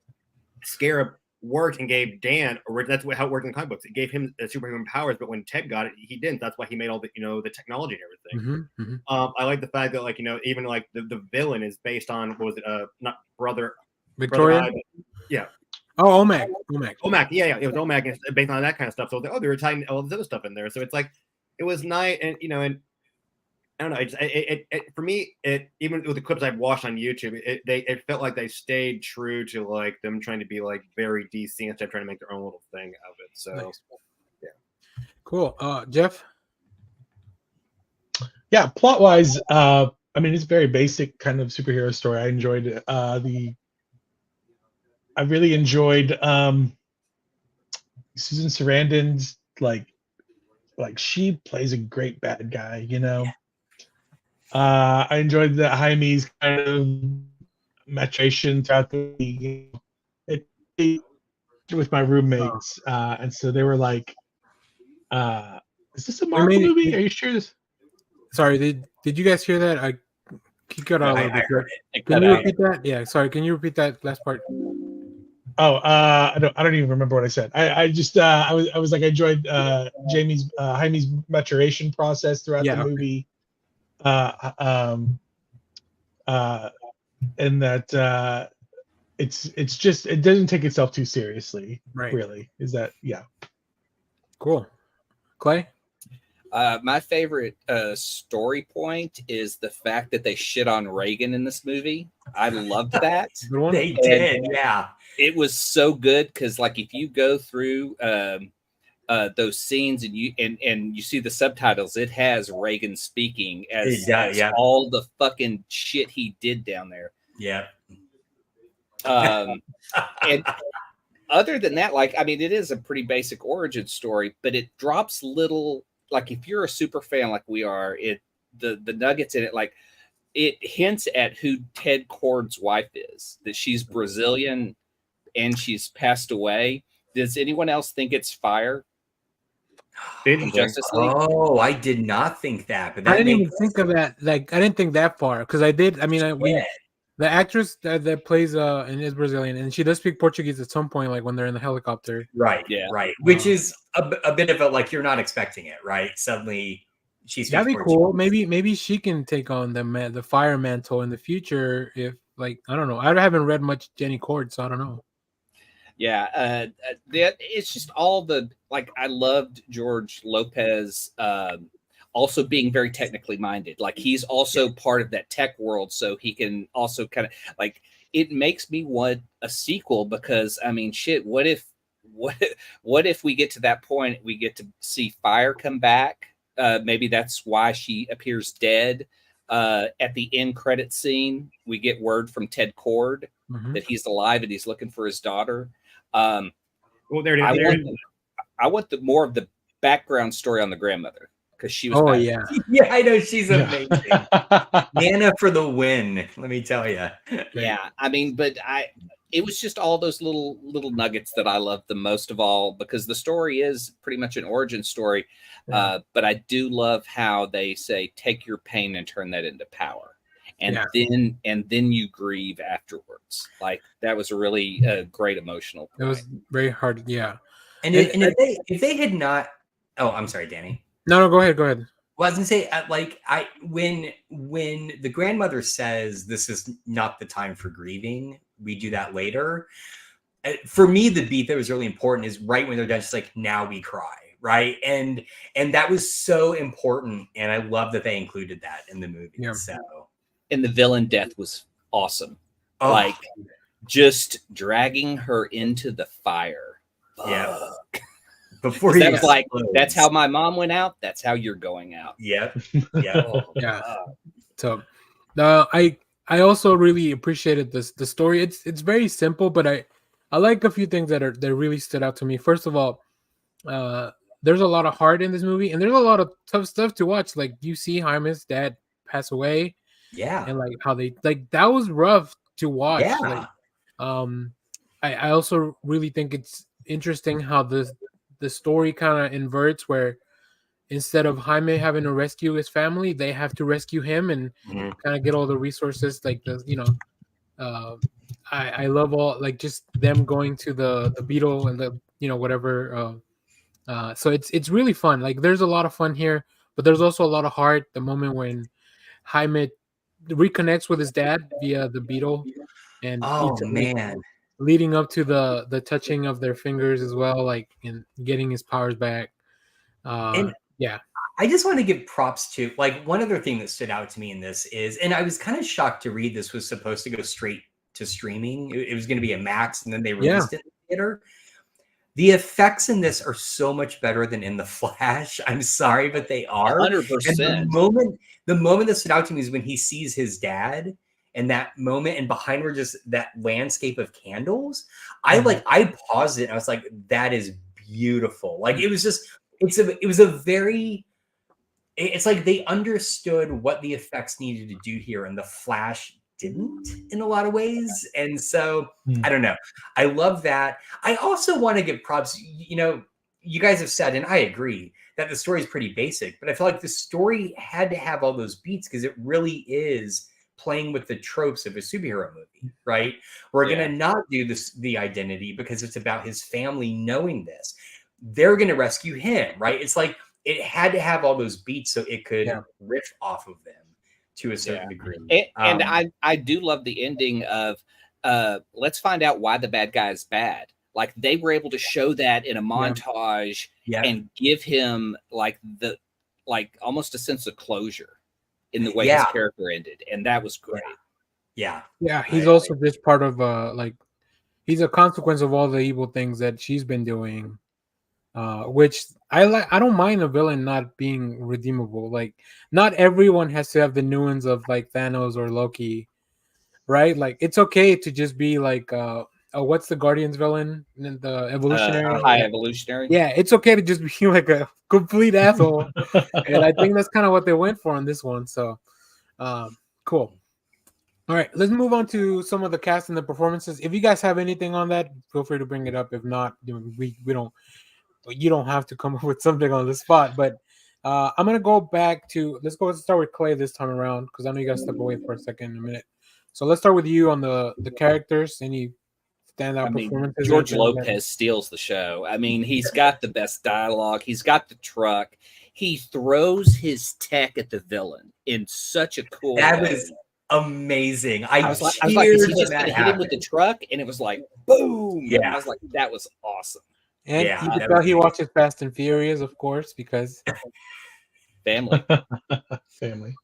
Scarab worked and gave Dan, or that's how it worked in the comic books. It gave him superhuman powers, but when Ted got it, he didn't. That's why he made all the, the technology and everything. I like the fact that, like, even like the villain is based on, what was it? Not Brother Victoria. Yeah. Oh, Omac. Yeah. It was Omac, and based on that kind of stuff. So I was like, they were tying all this other stuff in there. So it's like, it was nice, and and I don't know. It for me, even with the clips I've watched on YouTube, it felt like they stayed true to like them trying to be like very DC instead of trying to make their own little thing of it. So nice. Yeah, cool. Jeff. Yeah, plot wise, I mean, it's a very basic kind of superhero story. I enjoyed I really enjoyed Susan Sarandon's like she plays a great bad guy, I enjoyed the Jaime's kind of maturation throughout the league. With my roommates, and so they were like, "Is this a Marvel movie? Are you sure this?" Sorry, did you guys hear that? I cut out a little bit. Can you repeat that? Yeah, sorry. Can you repeat that last part? Oh, I don't even remember what I said. I just I was like, I enjoyed Jaime's maturation process throughout the movie, and that it's just, it doesn't take itself too seriously, right? Really, is that cool. Clay. My favorite story point is the fact that they shit on Reagan in this movie. I loved that. They did, yeah. It was so good because, like, if you go through those scenes and you see the subtitles, it has Reagan speaking as all the fucking shit he did down there. Yeah. And other than that, like, I mean, it is a pretty basic origin story, but it drops little. Like, if you're a super fan like we are, the nuggets in it, like, it hints at who Ted Kord's wife is, that she's Brazilian and she's passed away. Does anyone else think it's Fire? From Justice League? Oh, I did not think that, but that I didn't even think of that. Like, I didn't think that far because I did. I mean, the actress that plays and is Brazilian, and she does speak Portuguese at some point, like when they're in the helicopter. Right. Yeah. Right. Which is a bit of a, like, you're not expecting it, right? Suddenly she speaks That'd be Portuguese. cool. Maybe she can take on the fire mantle in the future. If, like, I don't know. I haven't read much Jenny Cord, so I don't know. Yeah, it's just all the, like, I loved George Lopez also being very technically minded. Like, he's also part of that tech world, so he can also kind of, like, it makes me want a sequel because, I mean, shit, what if we get to that point, we get to see Fire come back? Maybe that's why she appears dead. At the end credit scene, we get word from Ted Kord that he's alive and he's looking for his daughter. Well, there it is. I want the more of the background story on the grandmother because she was. Oh yeah, yeah, I know, she's amazing. Nana for the win. Let me tell you. Yeah, I mean, but it was just all those little nuggets that I loved the most of all because the story is pretty much an origin story. But I do love how they say take your pain and turn that into power. And then you grieve afterwards. Like, that was a really great emotional point. It was very hard. Yeah. And if they had not, oh, I'm sorry, Danny. No, go ahead. Well, I was gonna say, when the grandmother says this is not the time for grieving, we do that later. For me, the beat that was really important is right when they're done, just like, now we cry, right? And that was so important, and I love that they included that in the movie. Yeah. So. And the villain death was awesome. Oh. Like, just dragging her into the fire. Yeah. Before he was like, that's how my mom went out. That's how you're going out. Yep. Yeah. Yeah. So, I also really appreciated the story. It's very simple, but I like a few things that really stood out to me. First of all, there's a lot of heart in this movie, and there's a lot of tough stuff to watch. Like, you see Jaime's dad pass away. Yeah. And like how they, like, that was rough to watch. Yeah. Like, I also really think it's interesting how the story kind of inverts, where instead of Jaime having to rescue his family, they have to rescue him and kind of get all the resources. Like, I love all, like, just them going to the Beetle and the, whatever. So it's really fun. Like, there's a lot of fun here, but there's also a lot of heart. The moment when Jaime reconnects with his dad via the Beetle, and leading up to the touching of their fingers as well, like, and getting his powers back. I just want to give props to, like, one other thing that stood out to me in this is, and I was kind of shocked to read this was supposed to go straight to streaming. It was going to be a Max, and then they released it in the theater. The effects in this are so much better than in The Flash. I'm sorry, but they are. 100%. And the moment that stood out to me is when he sees his dad, and that moment, and behind were just that landscape of candles. I paused it and I was like, that is beautiful. Like, it was just, it's like they understood what the effects needed to do here, and The Flash didn't in a lot of ways. And so I don't know. I love that. I also want to give props. You guys have said, and I agree, that the story is pretty basic, but I feel like the story had to have all those beats because it really is playing with the tropes of a superhero movie, right? We're going to not do the identity because it's about his family knowing this. They're going to rescue him, right? It's like it had to have all those beats so it could riff off of them to a certain degree. And I do love the ending of let's find out why the bad guy is bad. Like, they were able to show that in a montage and give him almost a sense of closure in the way his character ended. And that was great. Yeah. He's also just part of he's a consequence of all the evil things that she's been doing. Which I like. I don't mind a villain not being redeemable. Like, not everyone has to have the nuance of like Thanos or Loki, right? Like, it's okay to just be like, what's the Guardians villain? The evolutionary, High Evolutionary. Yeah, it's okay to just be like a complete asshole, and I think that's kind of what they went for on this one. So, Cool. All right, let's move on to some of the cast and the performances. If you guys have anything on that, feel free to bring it up. If not, we don't. You don't have to come up with something on the spot. But I'm gonna go back to. Let's start with Clay this time around because I know you guys stepped away for a second in a minute. So let's start with you on the characters. Any standout performances? George Lopez steals the show. I mean, he's got the best dialogue. He's got the truck. He throws his tech at the villain in such a cool way. That was amazing. I was like, is he just going to hit him with the truck? And it was like, boom. Yeah. I was like, that was awesome. And you can tell he watches Fast and Furious, of course, because family. Family.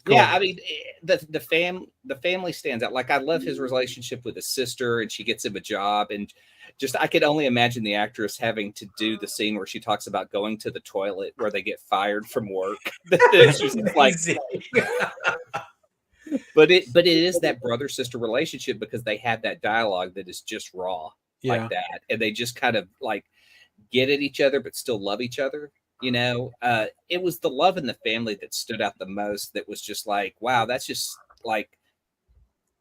Cool. Yeah, I mean, the family stands out. Like, I love his relationship with his sister, and she gets him a job, and just I could only imagine the actress having to do the scene where she talks about going to the toilet where they get fired from work. She's like, but it is that brother-sister relationship because they have that dialogue that is just raw like that, and they just kind of like get at each other but still love each other. You know, it was the love in the family that stood out the most. That was just like, wow, that's just like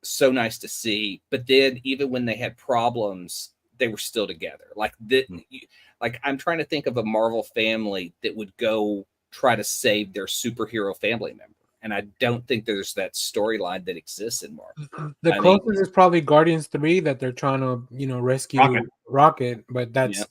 so nice to see. But then even when they had problems, they were still together. Like I'm trying to think of a Marvel family that would go try to save their superhero family member. And I don't think there's that storyline that exists in Marvel. The closest is probably Guardians 3 that they're trying to, rescue Rocket, but that's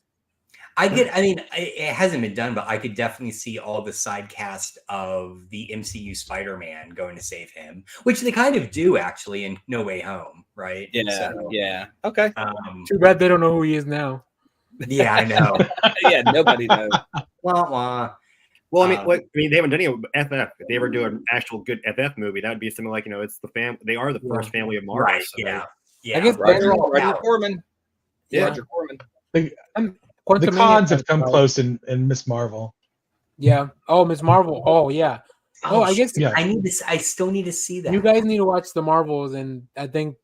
it hasn't been done, but I could definitely see all the side cast of the MCU Spider-Man going to save him, which they kind of do actually in No Way Home, right? Yeah. Okay. Too bad they don't know who he is now. Yeah, I know. Yeah, nobody knows. Wah, wah. Well, I mean, they haven't done any FF. If they ever do an actual good FF movie, that would be something like, it's the fam. They are the first family of Marvel. Right. So Yeah. I guess Roger Corman. Yeah. Roger Corman. The cons have come close in Miss Marvel. Yeah. Oh, Miss Marvel. Oh, yeah. I guess I still need to see that. You guys need to watch the Marvels, and I think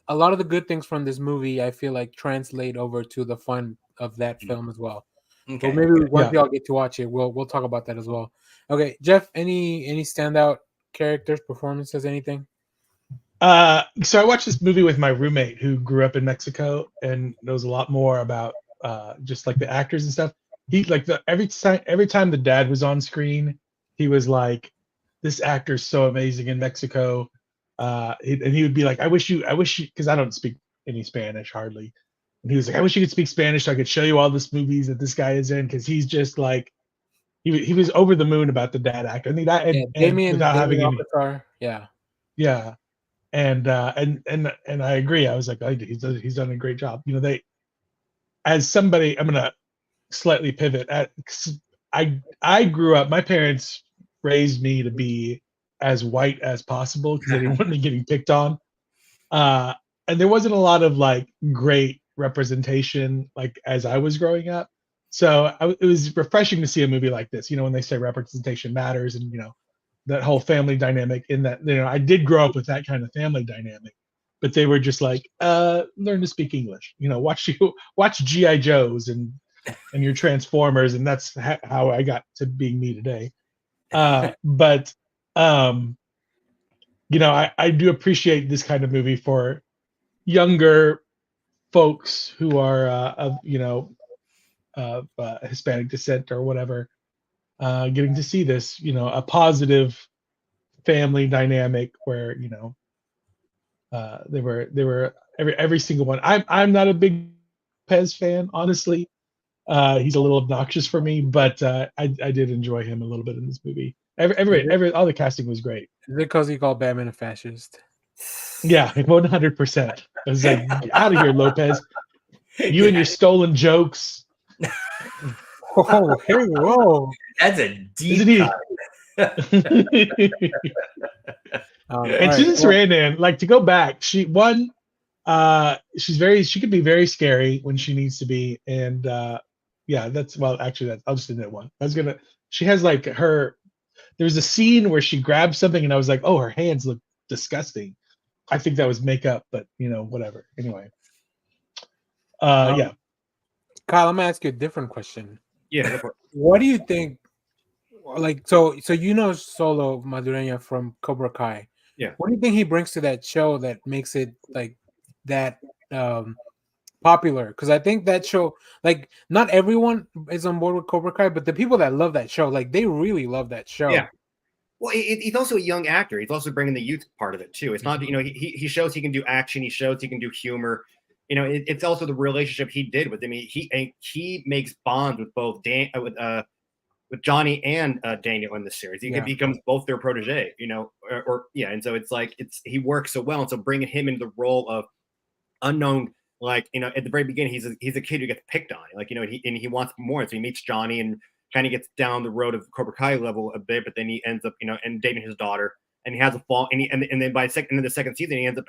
a lot of the good things from this movie, I feel like translate over to the fun of that film as well. Okay. So maybe once y'all get to watch it, we'll talk about that as well. Okay, Jeff, any standout characters, performances, anything? So I watched this movie with my roommate who grew up in Mexico and knows a lot more about just like the actors and stuff. He like every time the dad was on screen, he was like, "This actor's so amazing in Mexico," and he would be like, "I wish you," because I don't speak any Spanish hardly. And he was like, "I wish you could speak Spanish so I could show you all this movies that this guy is in," because he's just like, he was over the moon about the dad actor. I think that Damien without having any, yeah, and I agree. I was like, he's done a great job. As somebody, I'm gonna slightly pivot. I grew up. My parents raised me to be as white as possible because they didn't want me getting picked on. And there wasn't a lot of like great representation like as I was growing up. So it was refreshing to see a movie like this. When they say representation matters, and that whole family dynamic. In that, I did grow up with that kind of family dynamic, but they were just like, learn to speak English. Watch G.I. Joes and your Transformers, and that's how I got to being me today. But I do appreciate this kind of movie for younger folks who are of Hispanic descent or whatever, getting to see this, a positive family dynamic where they were every single one. I'm not a big Pez fan, honestly. He's a little obnoxious for me, but I did enjoy him a little bit in this movie. All the casting was great. Is it because he called Batman a fascist? Yeah, 100%. I was like, out of here, Lopez. You and your stolen jokes. Oh, hey, whoa. That's a deep cut. And Susan Sarandon, like, to go back, she could be very scary when she needs to be. And I'll just end that one. She has like there was a scene where she grabbed something and I was like, oh, her hands look disgusting. I think that was makeup, but whatever. Anyway. Kyle, I'm gonna ask you a different question. Yeah. What do you think? Like, so Solo Madureña from Cobra Kai. Yeah. What do you think he brings to that show that makes it like that popular? Because I think that show, like, not everyone is on board with Cobra Kai, but the people that love that show, like, they really love that show. Yeah. Well, he's also a young actor. He's also bringing the youth part of it too. It's not, he shows he can do action. He shows he can do humor. It's also the relationship he did with him. He makes bonds with both with Johnny and Daniel in the series. He becomes both their protege. And so it's like he works so well. And so bringing him into the role of unknown, like at the very beginning, he's a kid who gets picked on. Like he wants more. So he meets Johnny and kind of gets down the road of Cobra Kai level a bit, but then he ends up, and dating his daughter, and he has a fall, and then by the second season, he ends up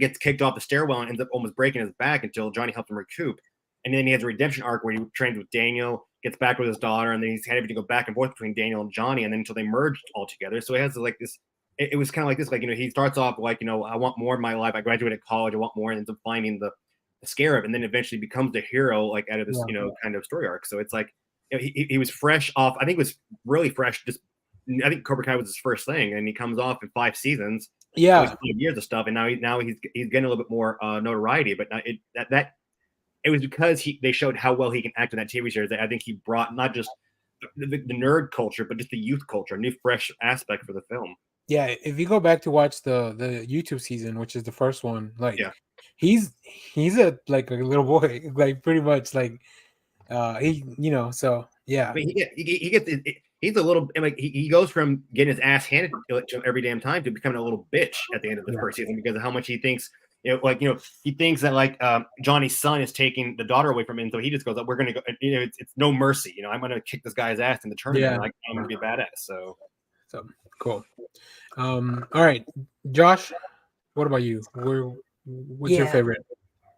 gets kicked off the stairwell and ends up almost breaking his back until Johnny helps him recoup, and then he has a redemption arc where he trains with Daniel, gets back with his daughter, and then he's having to go back and forth between Daniel and Johnny, and then until they merged all together. So he has like this. It was kind of like this, like he starts off like I want more in my life. I graduated college, I want more, and ends up finding the scarab, and then eventually becomes the hero like out of this kind of story arc. So it's like. He was fresh off. I think it was really fresh. I think Cobra Kai was his first thing, and he comes off in 5 seasons. Yeah, 5 years of stuff, and now he's getting a little bit more notoriety. But it was because they showed how well he can act in that TV series. That I think he brought not just the nerd culture, but just the youth culture, a new fresh aspect for the film. Yeah, if you go back to watch the YouTube season, which is the first one, like he's a like a little boy, like pretty much like. So yeah. I mean, he gets he's a little like he goes from getting his ass handed to him every damn time to becoming a little bitch at the end of the first season because of how much he thinks. He thinks that like Johnny's son is taking the daughter away from him, so he just goes, "We're gonna go." It's no mercy. I'm gonna kick this guy's ass in the tournament. Yeah. Like I'm gonna be a badass. So cool. All right, Josh. What about you? What's your favorite?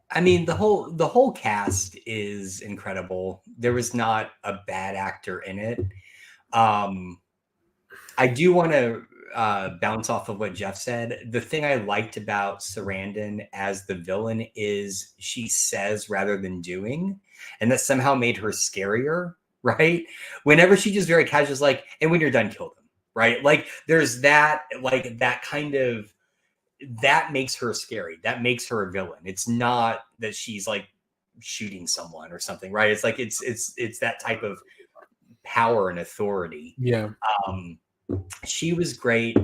I mean, the whole cast is incredible. There was not a bad actor in it. I do want to bounce off of what Jeff said. The thing I liked about Sarandon as the villain is she says rather than doing, and that somehow made her scarier, right? Whenever she just very casual is like, and when you're done, kill them, right? Like there's that, like that kind of, that makes her scary. That makes her a villain. It's not that she's like shooting someone or something, right? It's like it's that type of power and authority. Yeah. She was great.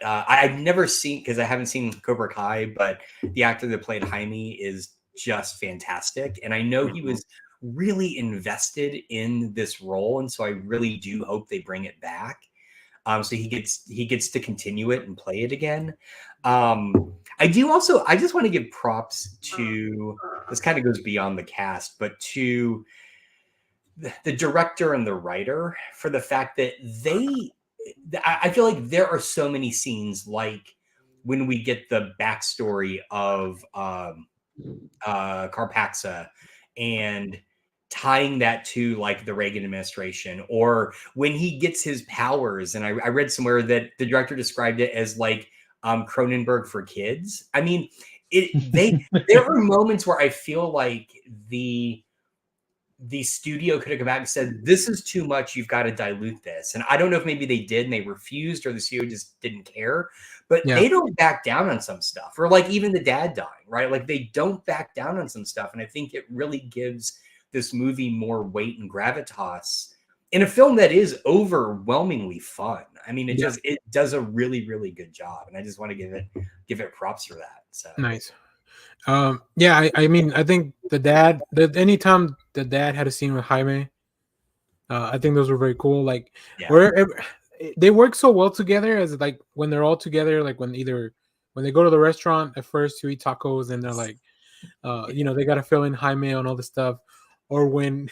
I've never seen, because I haven't seen Cobra Kai, but the actor that played Jaime is just fantastic, and I know he was really invested in this role, and so I really do hope they bring it back. So he gets to continue it and play it again. I just want to give props to, this kind of goes beyond the cast, but to the director and the writer for the fact that I feel like there are so many scenes like when we get the backstory of Carpaxa and tying that to like the Reagan administration, or when he gets his powers. And I read somewhere that the director described it as like Cronenberg for kids. I mean, there are moments where I feel like the studio could have come back and said, this is too much, you've got to dilute this. And I don't know if maybe they did and they refused, or the studio just didn't care, but they don't back down on some stuff, or like even the dad dying, right? Like they don't back down on some stuff. And I think it really gives this movie more weight and gravitas in a film that is overwhelmingly fun. I mean, it does a really, really good job. And I just want to give it props for that. So nice. I mean, I think anytime the dad had a scene with Jaime, I think those were very cool. Like they work so well together, as like when they're all together, like when they go to the restaurant at first to eat tacos and they're like, they got to fill in Jaime on all the stuff. Or when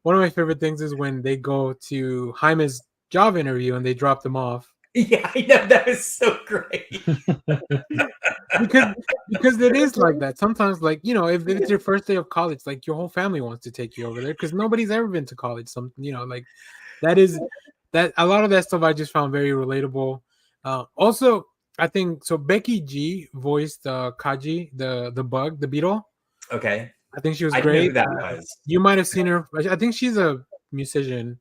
one of my favorite things is when they go to Jaime's job interview and they drop them off. Yeah, I know, that is so great. because it is like that. Sometimes, like, if it's your first day of college, like your whole family wants to take you over there because nobody's ever been to college. Like that a lot of that stuff I just found very relatable. Also, I think so Becky G voiced Kaji, the bug, the beetle. Okay. I think she was I great. Didn't know who that was. You might have seen her. I think she's a musician,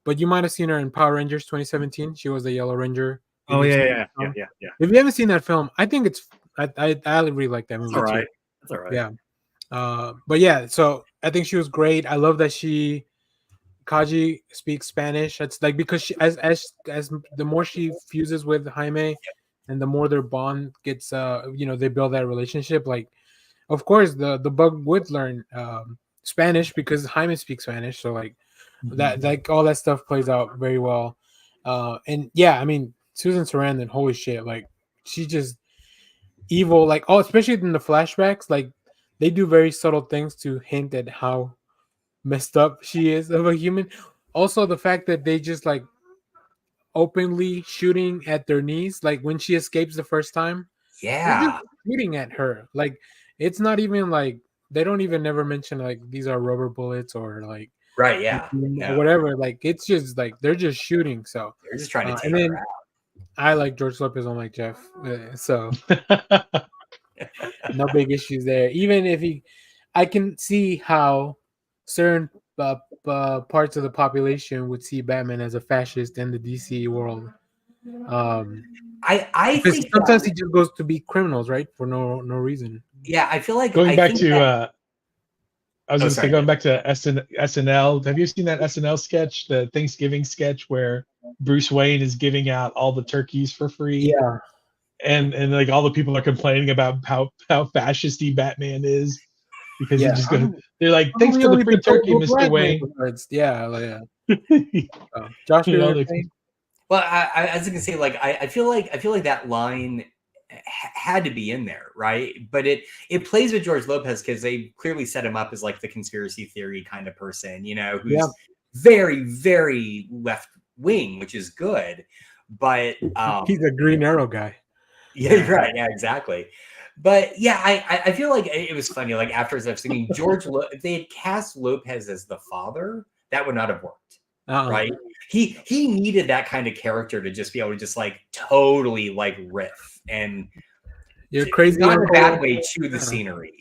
but you might have seen her in Power Rangers 2017. She was the Yellow Ranger Oh Did you see yeah, that film? yeah. If you haven't seen that film, I think I really like that movie. That's all right. too. That's all right. Yeah. But yeah, so I think she was great. I love that Kaji speaks Spanish. That's like because she as the more she fuses with Jaime and the more their bond gets they build that relationship. Like of course the bug would learn Spanish because Jaime speaks Spanish. So like that like all that stuff plays out very well. And yeah, I mean Susan Sarandon, holy shit, like she's just evil, like especially in the flashbacks, like they do very subtle things to hint at how messed up she is of a human. Also, the fact that they just like openly shooting at their knees, like when she escapes the first time, they're just Yeah. shooting at her. Like it's not even like they don't even never mention like these are rubber bullets or like Right. Yeah. No, whatever. Like it's just like they're just shooting. So they're just trying to take and then her out. I like George Lopez, unlike Jeff, so no big issues there. Even if I can see how certain parts of the population would see Batman as a fascist in the DC world. I Because think sometimes he just goes to be criminals, right, for no reason. Yeah, I feel like Going back think to that- I was going to sorry. say, going back to SNL. Have you seen that SNL sketch, the Thanksgiving sketch, where Bruce Wayne is giving out all the turkeys for free? Yeah, and like all the people are complaining about how fascisty Batman is because he just goes. They're like, "Thanks for the free turkey, Mr. Wayne." Yeah. Josh, You know, you were saying? Well, I was gonna say, like, I feel like that line had to be in there, right? But it plays with George Lopez because they clearly set him up as like the conspiracy theory kind of person, who's very, very left wing, which is good. But he's a Green Arrow guy. Yeah, right. Yeah, exactly. But yeah, I feel like it was funny. Like afterwards, I was thinking if they had cast Lopez as the father, that would not have worked. Right? He needed that kind of character to just be able to just like totally like riff and you're crazy, not in a bad way, chew the scenery,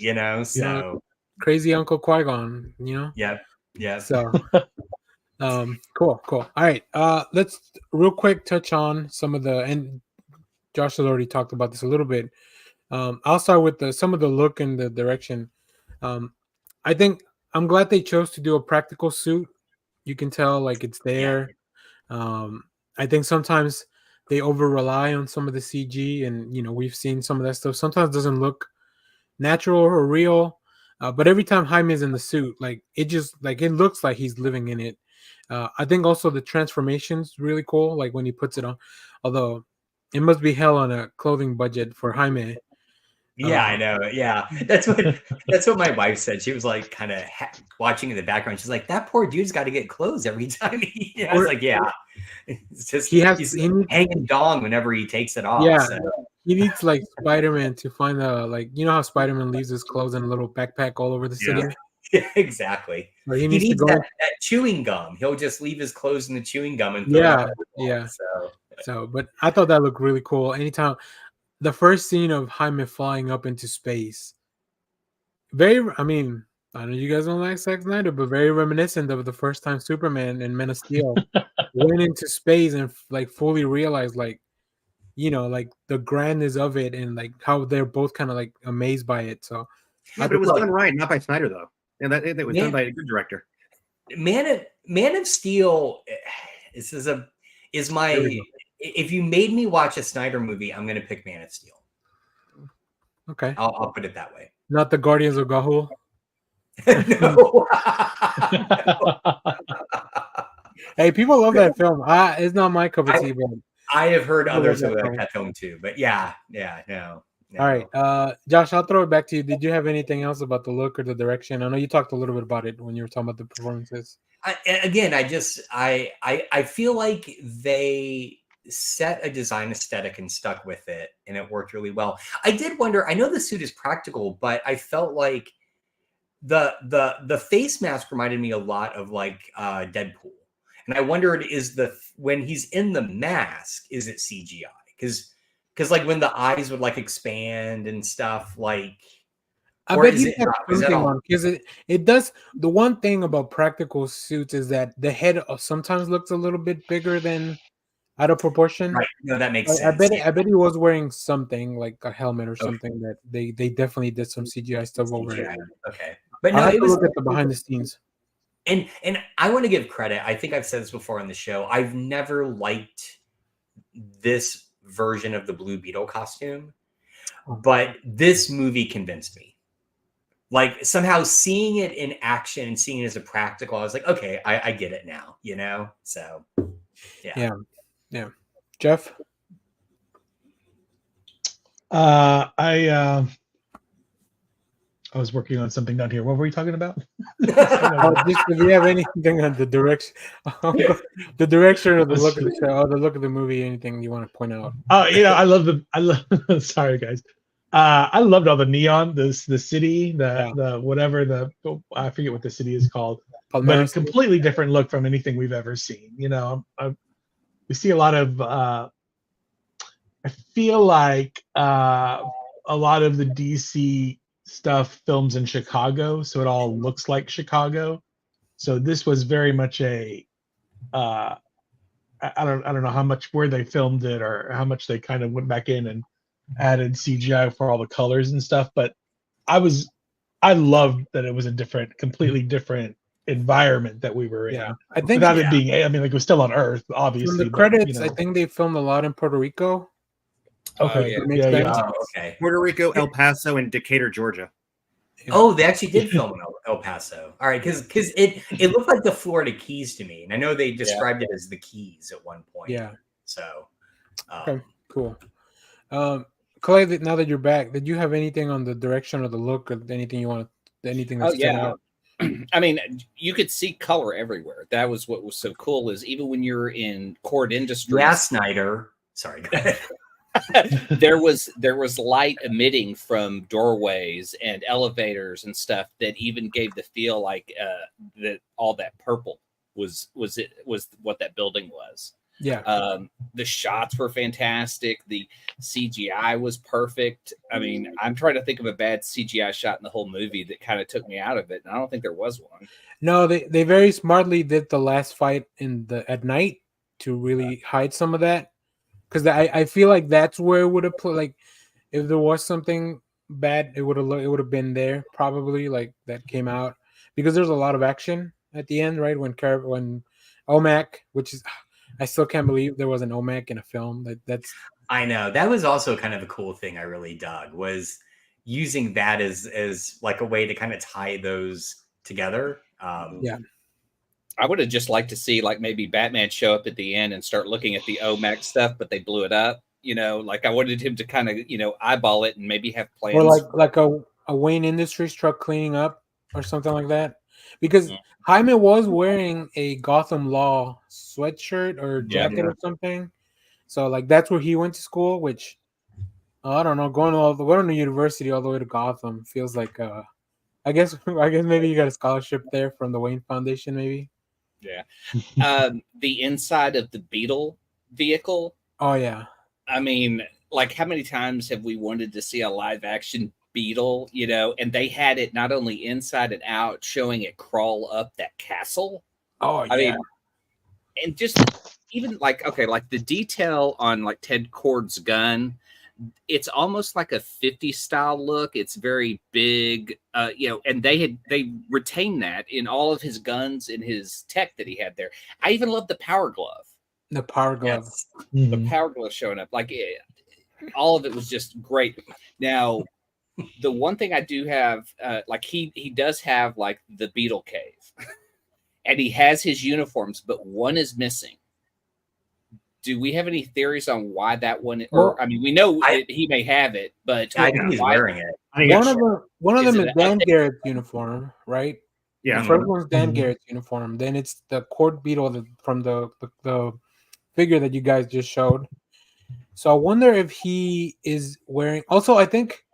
So crazy Uncle Qui-Gon, Yeah. So cool. All right. Let's real quick touch on some of and Josh has already talked about this a little bit. I'll start with some of the look and the direction. I think I'm glad they chose to do a practical suit. You can tell like it's there. I think sometimes they over rely on some of the CG, and we've seen some of that stuff. Sometimes it doesn't look natural or real, but every time Jaime is in the suit, like it just like it looks like he's living in it. I think also the transformation's really cool. Like when he puts it on, although it must be hell on a clothing budget for Jaime. Yeah, I know. Yeah, that's what my wife said. She was like, kind of watching in the background. She's like, "That poor dude's got to get clothes every time." I was like, "Yeah, it's just he's hanging dong whenever he takes it off." Yeah, so. he needs like Spider-Man to find how Spider-Man leaves his clothes in a little backpack all over the city. Yeah, exactly. Or he needs that chewing gum. He'll just leave his clothes in the chewing gum and throw it yeah. So, but I thought that looked really cool. Anytime the first scene of Jaime flying up into space, I know you guys don't like Zack Snyder, but very reminiscent of the first time Superman and Men of Steel went into space and like fully realized like the grandness of it and like how they're both kind of like amazed by it. So but it was done right, not by Snyder though. And that was done by a good director. Man of Steel is my. If you made me watch a Snyder movie, I'm going to pick Man of Steel. Okay, I'll put it that way. Not the Guardians of Gahul. No. Hey, people love that film. It's not my cup of tea, but I have heard others who like that film too. But no. All right, Josh, I'll throw it back to you. Did you have anything else about the look or the direction? I know you talked a little bit about it when you were talking about the performances. I feel like they set a design aesthetic and stuck with it, and it worked really well. I did wonder. I know the suit is practical, but I felt like the face mask reminded me a lot of like Deadpool, and I wondered when he's in the mask, is it CGI? Because like when the eyes would like expand and stuff, like I bet he's got something on because it does. The one thing about practical suits is that the head sometimes looks a little bit bigger than out of proportion. Right. No, that makes I sense. bet he was wearing something like a helmet or something that they definitely did some CGI stuff over it. Okay. But I'll no, have it to was look at the behind the scenes. and I want to give credit. I think I've said this before on the show. I've never liked this version of the Blue Beetle costume, but this movie convinced me. Like somehow seeing it in action and seeing it as a practical, I was like, okay, I get it now, you know? So yeah. Jeff? I was working on something down here. What were we talking about? Just if you have anything on the direction, the direction or the look of the show, or the look of the movie, anything you want to point out? Oh, I love. Sorry, guys. I loved all the neon, the city, the whatever I forget what the city is called, but a completely different look from anything we've ever seen. We see a lot of. I feel like a lot of the DC stuff films in Chicago, so it all looks like Chicago. So this was very much a. I don't know how much where they filmed it or how much they kind of went back in and added CGI for all the colors and stuff, but I loved that it was a completely different environment that we were in. Yeah, I think without it being, I mean, like it was still on Earth, obviously. From the credits, I think they filmed a lot in Puerto Rico. Okay, okay. Puerto Rico, El Paso, and Decatur, Georgia. Oh, they actually did film in El Paso. All right, because it looked like the Florida Keys to me, and I know they described it as the Keys at one point. Yeah. So. Okay. Cool. Clay, now that you're back, did you have anything on the direction or the look or anything you want? Anything that stood out? I mean, you could see color everywhere. That was what was so cool. Is even when you're in Cord Industries, yeah, Snyder. Sorry, go ahead. there was light emitting from doorways and elevators and stuff that even gave the feel like that all that purple was what that building was. Yeah. The shots were fantastic. The CGI was perfect. I mean, I'm trying to think of a bad CGI shot in the whole movie that kind of took me out of it, and I don't think there was one. No, they very smartly did the last fight at night to really hide some of that. Because I feel like that's where it would have put, like, if there was something bad, it would have been there probably, like that came out, because there's a lot of action at the end, right? When OMAC, which is, I still can't believe there was an OMAC in a film. That's I know, that was also kind of a cool thing I really dug, was using that as like a way to kind of tie those together. Yeah. I would have just liked to see like maybe Batman show up at the end and start looking at the OMAC stuff, but they blew it up. Like I wanted him to kind of, eyeball it and maybe have plans. Or like a Wayne Industries truck cleaning up or something like that. Because Jaime was wearing a Gotham Law sweatshirt or jacket or something. So like that's where he went to school, which I don't know, going to university all the way to Gotham feels like I guess maybe you got a scholarship there from the Wayne Foundation, maybe. Yeah. The inside of the Beetle vehicle. Oh yeah. I mean, like how many times have we wanted to see a live action Beetle, and they had it not only inside and out, showing it crawl up that castle. Oh yeah. I mean, and just even like the detail on like Ted Kord's gun, it's almost like a 50s style look. It's very big, and they retained that in all of his guns and his tech that he had there. I even love the power glove. The power glove. Yes. The power glove showing up. Like all of it was just great. Now, the one thing I do have, like he does have like the Beetle cave, and he has his uniforms, but one is missing. Do we have any theories on why that one? Or I mean, we know he may have it, but I think he's wearing it. One of them is Dan Garrett's uniform, right? Yeah. The first one's Dan Garrett's uniform. Then it's the Cord Beetle from the figure that you guys just showed. So I wonder if he is wearing. Also, I think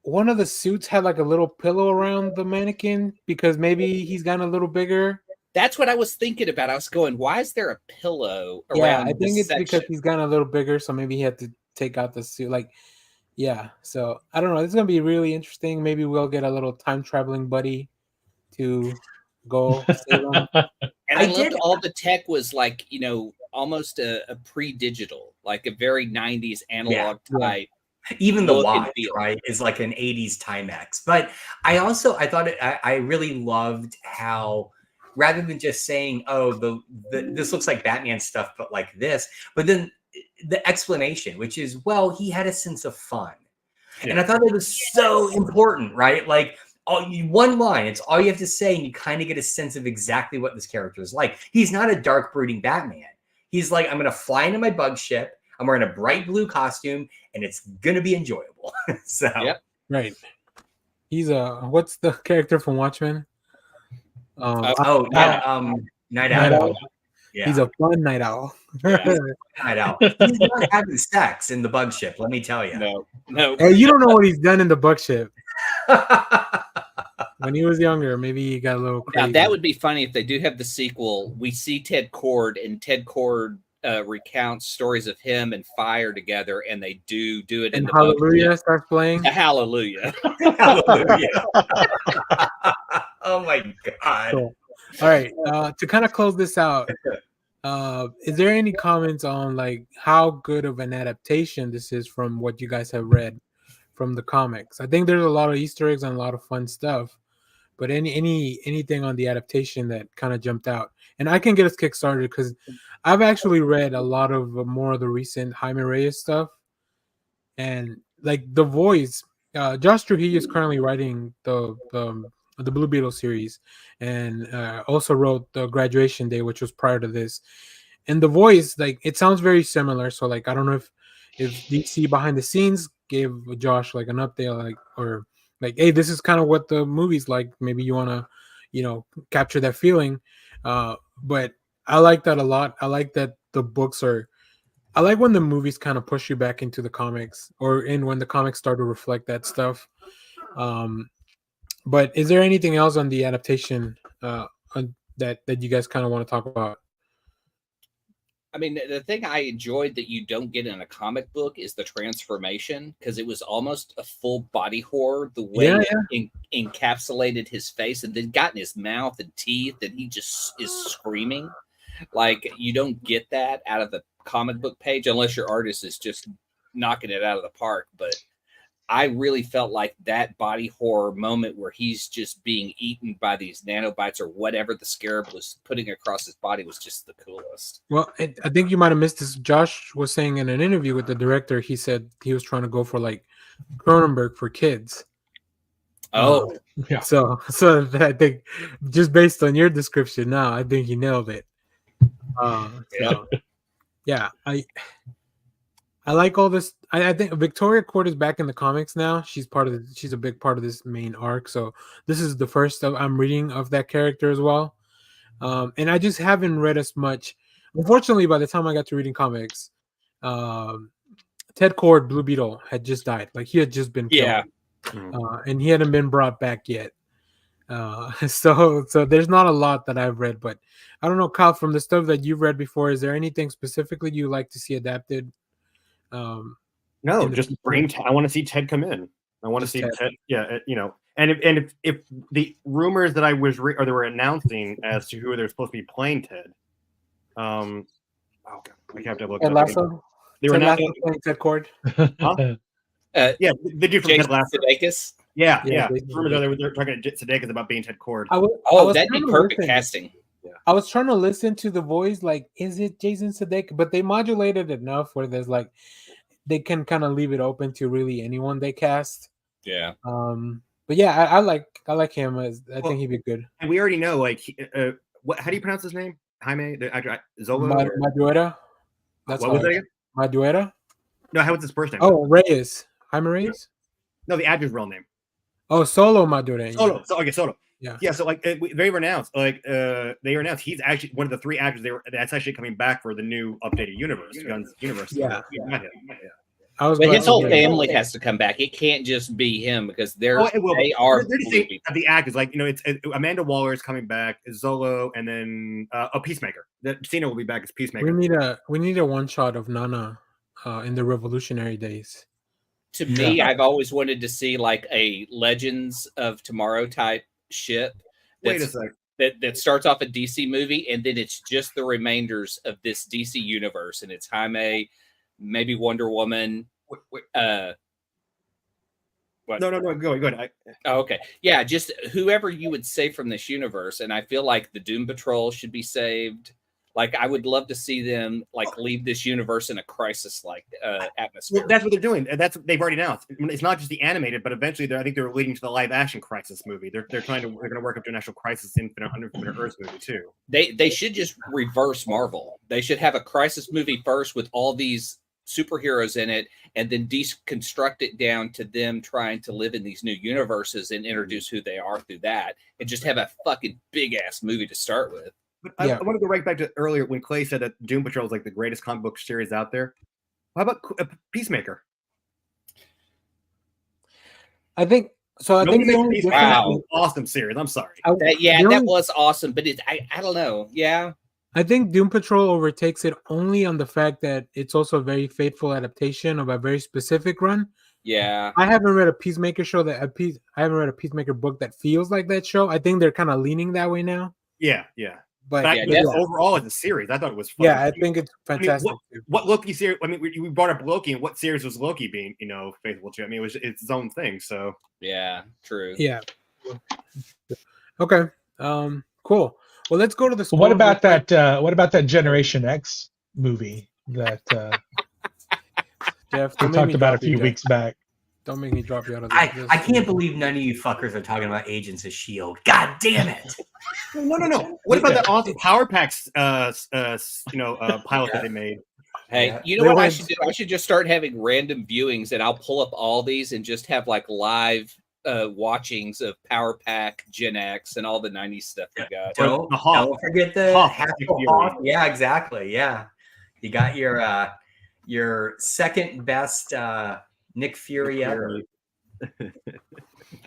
one of the suits had like a little pillow around the mannequin because maybe he's gotten a little bigger. That's what I was thinking about. I was going, why is there a pillow around? Yeah, I think it's because he's gotten a little bigger, so maybe he had to take out the suit. Like, yeah. So I don't know. It's gonna be really interesting. Maybe we'll get a little time traveling buddy to go save him. And I loved all the tech was like, almost a pre-digital, like a very 90s analog type. Even the watch, right, is like an 80s Timex. But I thought I really loved how, rather than just saying, oh, this looks like Batman stuff, but like this, but then the explanation, which is, well, he had a sense of fun. And I thought it was so important, right? Like, one line, it's all you have to say, and you kind of get a sense of exactly what this character is like. He's not a dark, brooding Batman. He's like, I'm going to fly into my bug ship. I'm wearing a bright blue costume, and it's going to be enjoyable. So, right. He's what's the character from Watchmen? Night Owl. Yeah. He's a fun night owl. Night Owl. He's not having sex in the bug ship, let me tell you. No. Hey, you don't know what he's done in the bug ship. When he was younger, maybe he got a little crazy. Now, that would be funny if they do have the sequel. We see Ted Cord, and Ted Cord recounts stories of him and Fire together, and they do it. And Hallelujah starts playing. Hallelujah. Hallelujah. Oh my God. Cool. All right. To kind of close this out, is there any comments on like how good of an adaptation this is from what you guys have read from the comics? I think there's a lot of Easter eggs and a lot of fun stuff, but anything on the adaptation that kind of jumped out? And I can get us kickstarted because I've actually read a lot of more of the recent Jaime Reyes stuff, and like the voice. Josh Trujillo is currently writing the Blue Beetle series, and also wrote the Graduation Day, which was prior to this. And the voice, like, it sounds very similar. So like, I don't know if DC behind the scenes gave Josh like an update, like, or like, hey, this is kind of what the movie's like. Maybe you want to, capture that feeling. But I like that a lot. I like that the books I like when the movies kind of push you back into the comics, or when the comics start to reflect that stuff. But is there anything else on the adaptation that you guys kind of want to talk about? I mean, the thing I enjoyed that you don't get in a comic book is the transformation, because it was almost a full body horror, the way it encapsulated his face and then got in his mouth and teeth, and he just is screaming. Like, you don't get that out of the comic book page unless your artist is just knocking it out of the park. But I really felt like that body horror moment where he's just being eaten by these nanobites or whatever the scarab was putting across his body was just the coolest. Well, I think you might have missed this. Josh was saying in an interview with the director, he said he was trying to go for like Cronenberg for kids. Oh, yeah. So I think just based on your description now, I think he nailed it. Yeah, I like all this. I think Victoria Court is back in the comics now. She's a big part of this main arc. So this is the first I'm reading of that character as well. And I just haven't read as much. Unfortunately, by the time I got to reading comics, Ted Cord, Blue Beetle, had just died. Like, he had just been killed. And he hadn't been brought back yet. So there's not a lot that I've read, but I don't know, Kyle, from the stuff that you've read before, is there anything specifically you like to see adapted? No, just bring. I want to see Ted come in. I want to see Ted. Yeah, and if the rumors that I was or they were announcing as to who they're supposed to be playing Ted. Oh God, I have to look. Ted Lasso. They were not playing Ted Cord. Huh? Yeah, they do from Ted Lasso. Sudeikis. Yeah. Rumors are they're talking to Sudeikis about being Ted Cord. That'd be perfect casting. Yeah. I was trying to listen to the voice, like, is it Jason Sudeikis? But they modulated enough where there's like, they can kind of leave it open to really anyone they cast. Yeah. But yeah, I like him. I think he'd be good. And we already know, like, how do you pronounce his name? Jaime Zola? Madureira. That's what was that again? Madureira. No, how was his first name? Oh, Reyes. Jaime Reyes. No, the actor's real name. Oh, Solo Madureira. Solo. So, okay, Solo. Yeah. So like they announced he's actually one of the three actors that's actually coming back for the new updated Guns universe. Yeah. But his whole family has to come back. It can't just be him because they are the actors. Like, it's Amanda Waller is coming back, Zolo, and then a Peacemaker. Cena will be back as Peacemaker. We need a one shot of Nana in the Revolutionary days. To me, I've always wanted to see like a Legends of Tomorrow type ship. Wait a sec. that starts off a DC movie, and then it's just the remainders of this DC universe, and it's Jaime, maybe Wonder Woman. What? No, go ahead. Oh, okay. Yeah, just whoever you would save from this universe. And I feel like the Doom Patrol should be saved. Like, I would love to see them like leave this universe in a crisis-like atmosphere. Well, that's what they're doing. They've already announced. It's not just the animated, but eventually, I think they're leading to the live-action Crisis movie. They're going to work up to an actual Crisis Infinite Earth movie too. They should just reverse Marvel. They should have a Crisis movie first with all these superheroes in it, and then deconstruct it down to them trying to live in these new universes and introduce who they are through that, and just have a fucking big-ass movie to start with. But I want to go right back to earlier when Clay said that Doom Patrol is like the greatest comic book series out there. How about Peacemaker? I think the only Wow, awesome series. I'm sorry. That was awesome, but I don't know. Yeah, I think Doom Patrol overtakes it only on the fact that it's also a very faithful adaptation of a very specific run. Yeah, I haven't read a Peacemaker show I haven't read a Peacemaker book that feels like that show. I think they're kind of leaning that way now. Yeah. But overall, as a series, I thought it was fun. Yeah, I think it's fantastic. I mean, what Loki series? I mean, we brought up Loki, and what series was Loki being, faithful to? I mean, it's its own thing. So yeah, true. Yeah. Okay. Cool. Well, let's go to the. What about that? What about that Generation X movie that Jeff, we talked about a few weeks back? Don't make me drop you out of this. I can't believe none of you fuckers are talking about Agents of S.H.I.E.L.D. God damn it. No. What about that awesome Power Packs, pilot that they made? Hey, you know what I should do? I should just start having random viewings, and I'll pull up all these and just have like live watchings of Power Pack, Gen X, and all the 90s stuff we got. Don't forget the Hawk. Yeah, exactly. Yeah. You got your second best Nick Fury ever.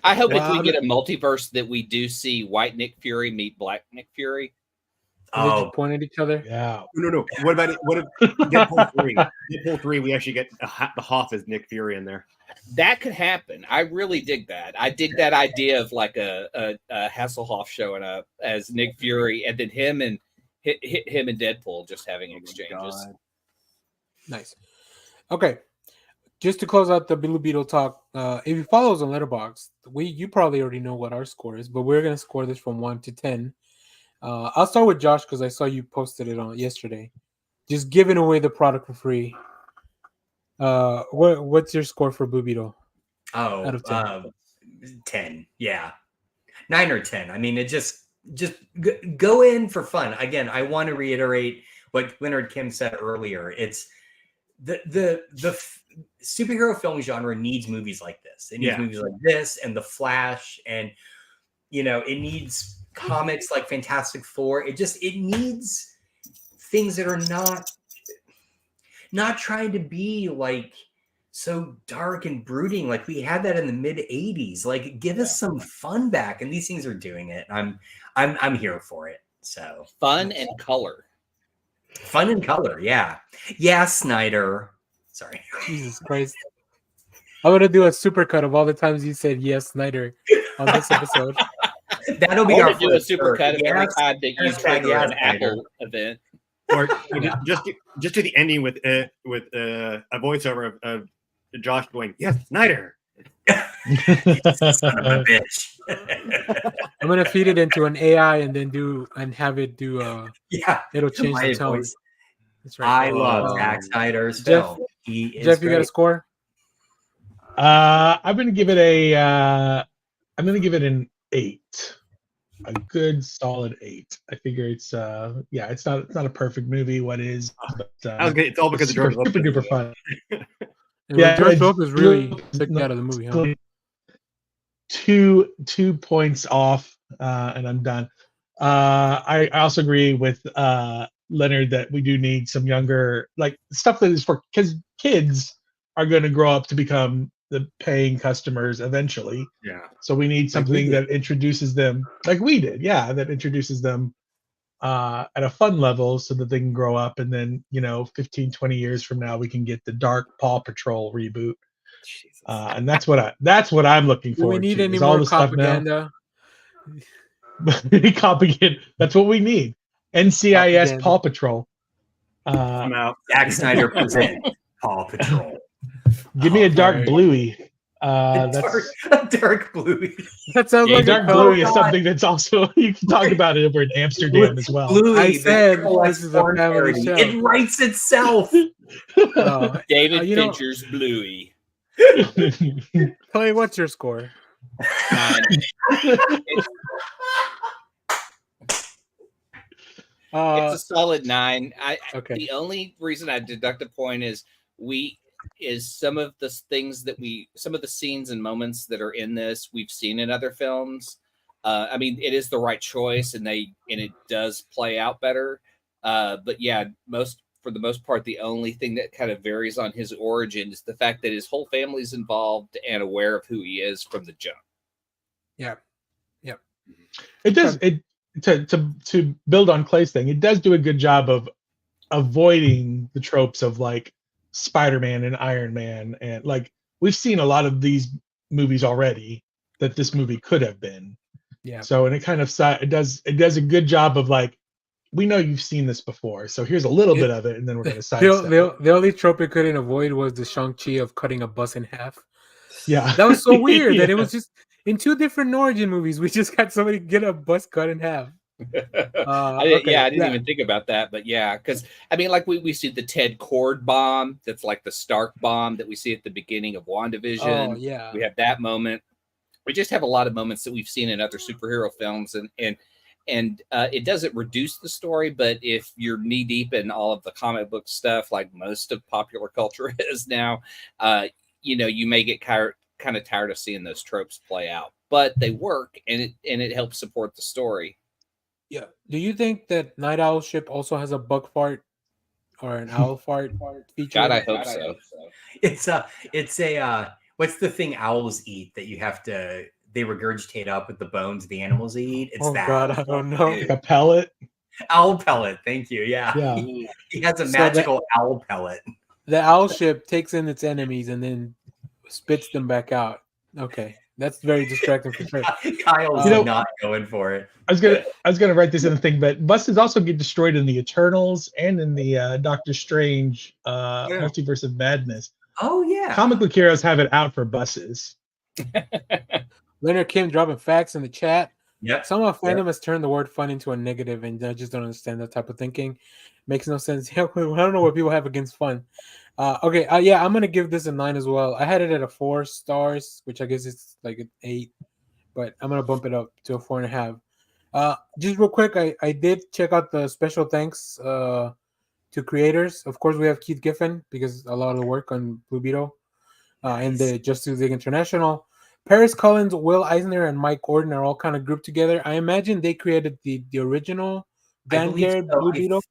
I hope if we get a multiverse that we do see white Nick Fury meet black Nick Fury. They just point at each other. Yeah. No. What about it? What if Deadpool 3? Deadpool 3, we actually get the Hoff as Nick Fury in there. That could happen. I really dig that. I dig that idea of like a Hasselhoff showing up as Nick Fury, and then him and Deadpool just having exchanges. Nice. Okay. Just to close out the Blue Beetle talk, if you follow us on Letterboxd, you probably already know what our score is, but we're going to score this from 1 to 10. I'll start with Josh because I saw you posted it on yesterday. Just giving away the product for free. What's your score for Blue Beetle? Out of 10. 10. Yeah, 9 or 10. I mean, it just go in for fun. Again, I want to reiterate what Leonard Kim said earlier. It's the superhero film genre needs movies like this. It needs movies like this and The Flash, and it needs comics like Fantastic Four. It needs things that are not trying to be like so dark and brooding. Like we had that in the mid 80s. Like give us some fun back, and these things are doing it. I'm here for it. So fun and color. Yeah, Snyder. Sorry. Jesus Christ. I'm going to do a supercut of all the times you said yes, Snyder, on this episode. That'll be our do a supercut of every time that you trigger an Apple event. Or just to the ending with a voiceover of Josh going, yes, Snyder. Son of a bitch. I'm going to feed it into an AI and then have it do it'll change the tone. Voice. That's right. I love Zack Snyder's Jeff, film. Jeff, you got a score? I'm gonna give it an 8. A good solid 8. I figure it's it's not a perfect movie. What is? But, it's all because of George super duper fun. George Lopez really took me out of the movie. Huh? 2 points off, and I'm done. I also agree with Leonard that we do need some younger stuff that is for kids are going to grow up to become the paying customers eventually. Yeah. So we need something that introduces them like we did. Yeah. That introduces them at a fun level so that they can grow up. And then, 15, 20 years from now, we can get the Dark Paw Patrol reboot. And that's what I'm looking for. Do we need any more propaganda? Copycat. That's what we need. NCIS Propaganda. Paw Patrol. I'm out. Zack Snyder presents Paw Patrol. Give me a dark Alright. bluey. That's Dark Bluey. That sounds Yeah, like dark a bluey is God. something that's also you can talk about it over in Amsterdam as well. Bluey, I the said Triple X this is a porn family parody. show. It writes itself. David you know- Fincher's Bluey. Clay, what's your score? 9. It's a solid 9. Okay. The only reason I deduct a point is some of the scenes and moments that are in this we've seen in other films. I mean, it is the right choice, and it does play out better. But yeah, for the most part, the only thing that kind of varies on his origin is the fact that his whole family's involved and aware of who he is from the jump. Yeah. It does it to build on Clay's thing. It does do a good job of avoiding the tropes of like Spider-Man and Iron Man, and like we've seen a lot of these movies already that this movie could have been. Yeah. So and it kind of it does a good job of like, we know you've seen this before, so here's a little bit of it, and then we're going to sidestep it. The only trope it couldn't avoid was the Shang-Chi of cutting a bus in half. Yeah, That was so weird that it Yeah. was just in 2 different origin movies. We just got somebody get a bus cut in half. I didn't even think about that, but yeah, because I mean, like we see the Ted Cord bomb, that's like the Stark bomb that we see at the beginning of WandaVision. Oh yeah. We have that moment. We just have a lot of moments that we've seen in other superhero films, and it doesn't reduce the story, but if you're knee deep in all of the comic book stuff, like most of popular culture is now, you may get kind of tired of seeing those tropes play out, but they work, and it helps support the story. Yeah. Do you think that Night Owl ship also has a bug fart or an owl fart feature? God, I hope so. It's a what's the thing owls eat that you have to they regurgitate up with the bones of the animals they eat? It's that. God, I don't know. like a pellet. Owl pellet. Thank you. Yeah. Yeah. He has a So magical owl pellet. The owl ship takes in its enemies and then spits them back out. Okay. That's very distracting for sure. Kyle's not going for it. I was gonna write this in the thing, but buses also get destroyed in the Eternals and in the Doctor Strange Multiverse of Madness. Oh yeah. Comic book heroes have it out for buses. Leonard Kim dropping facts in the chat. Yep. Somehow fandom has turned the word fun into a negative, and I just don't understand that type of thinking. Makes no sense. I don't know what people have against fun. Okay, I'm gonna give this a 9 as well. I had it at a 4 stars, which I guess it's like an 8, but I'm gonna bump it up to a 4.5. Just real quick, I did check out the special thanks to creators. Of course, we have Keith Giffen because a lot of the work on Blue Beetle and the Justice League International. Paris Collins, Will Eisner, and Mike Gordon are all kind of grouped together. I imagine they created the original Dan Garrett Blue Beetle.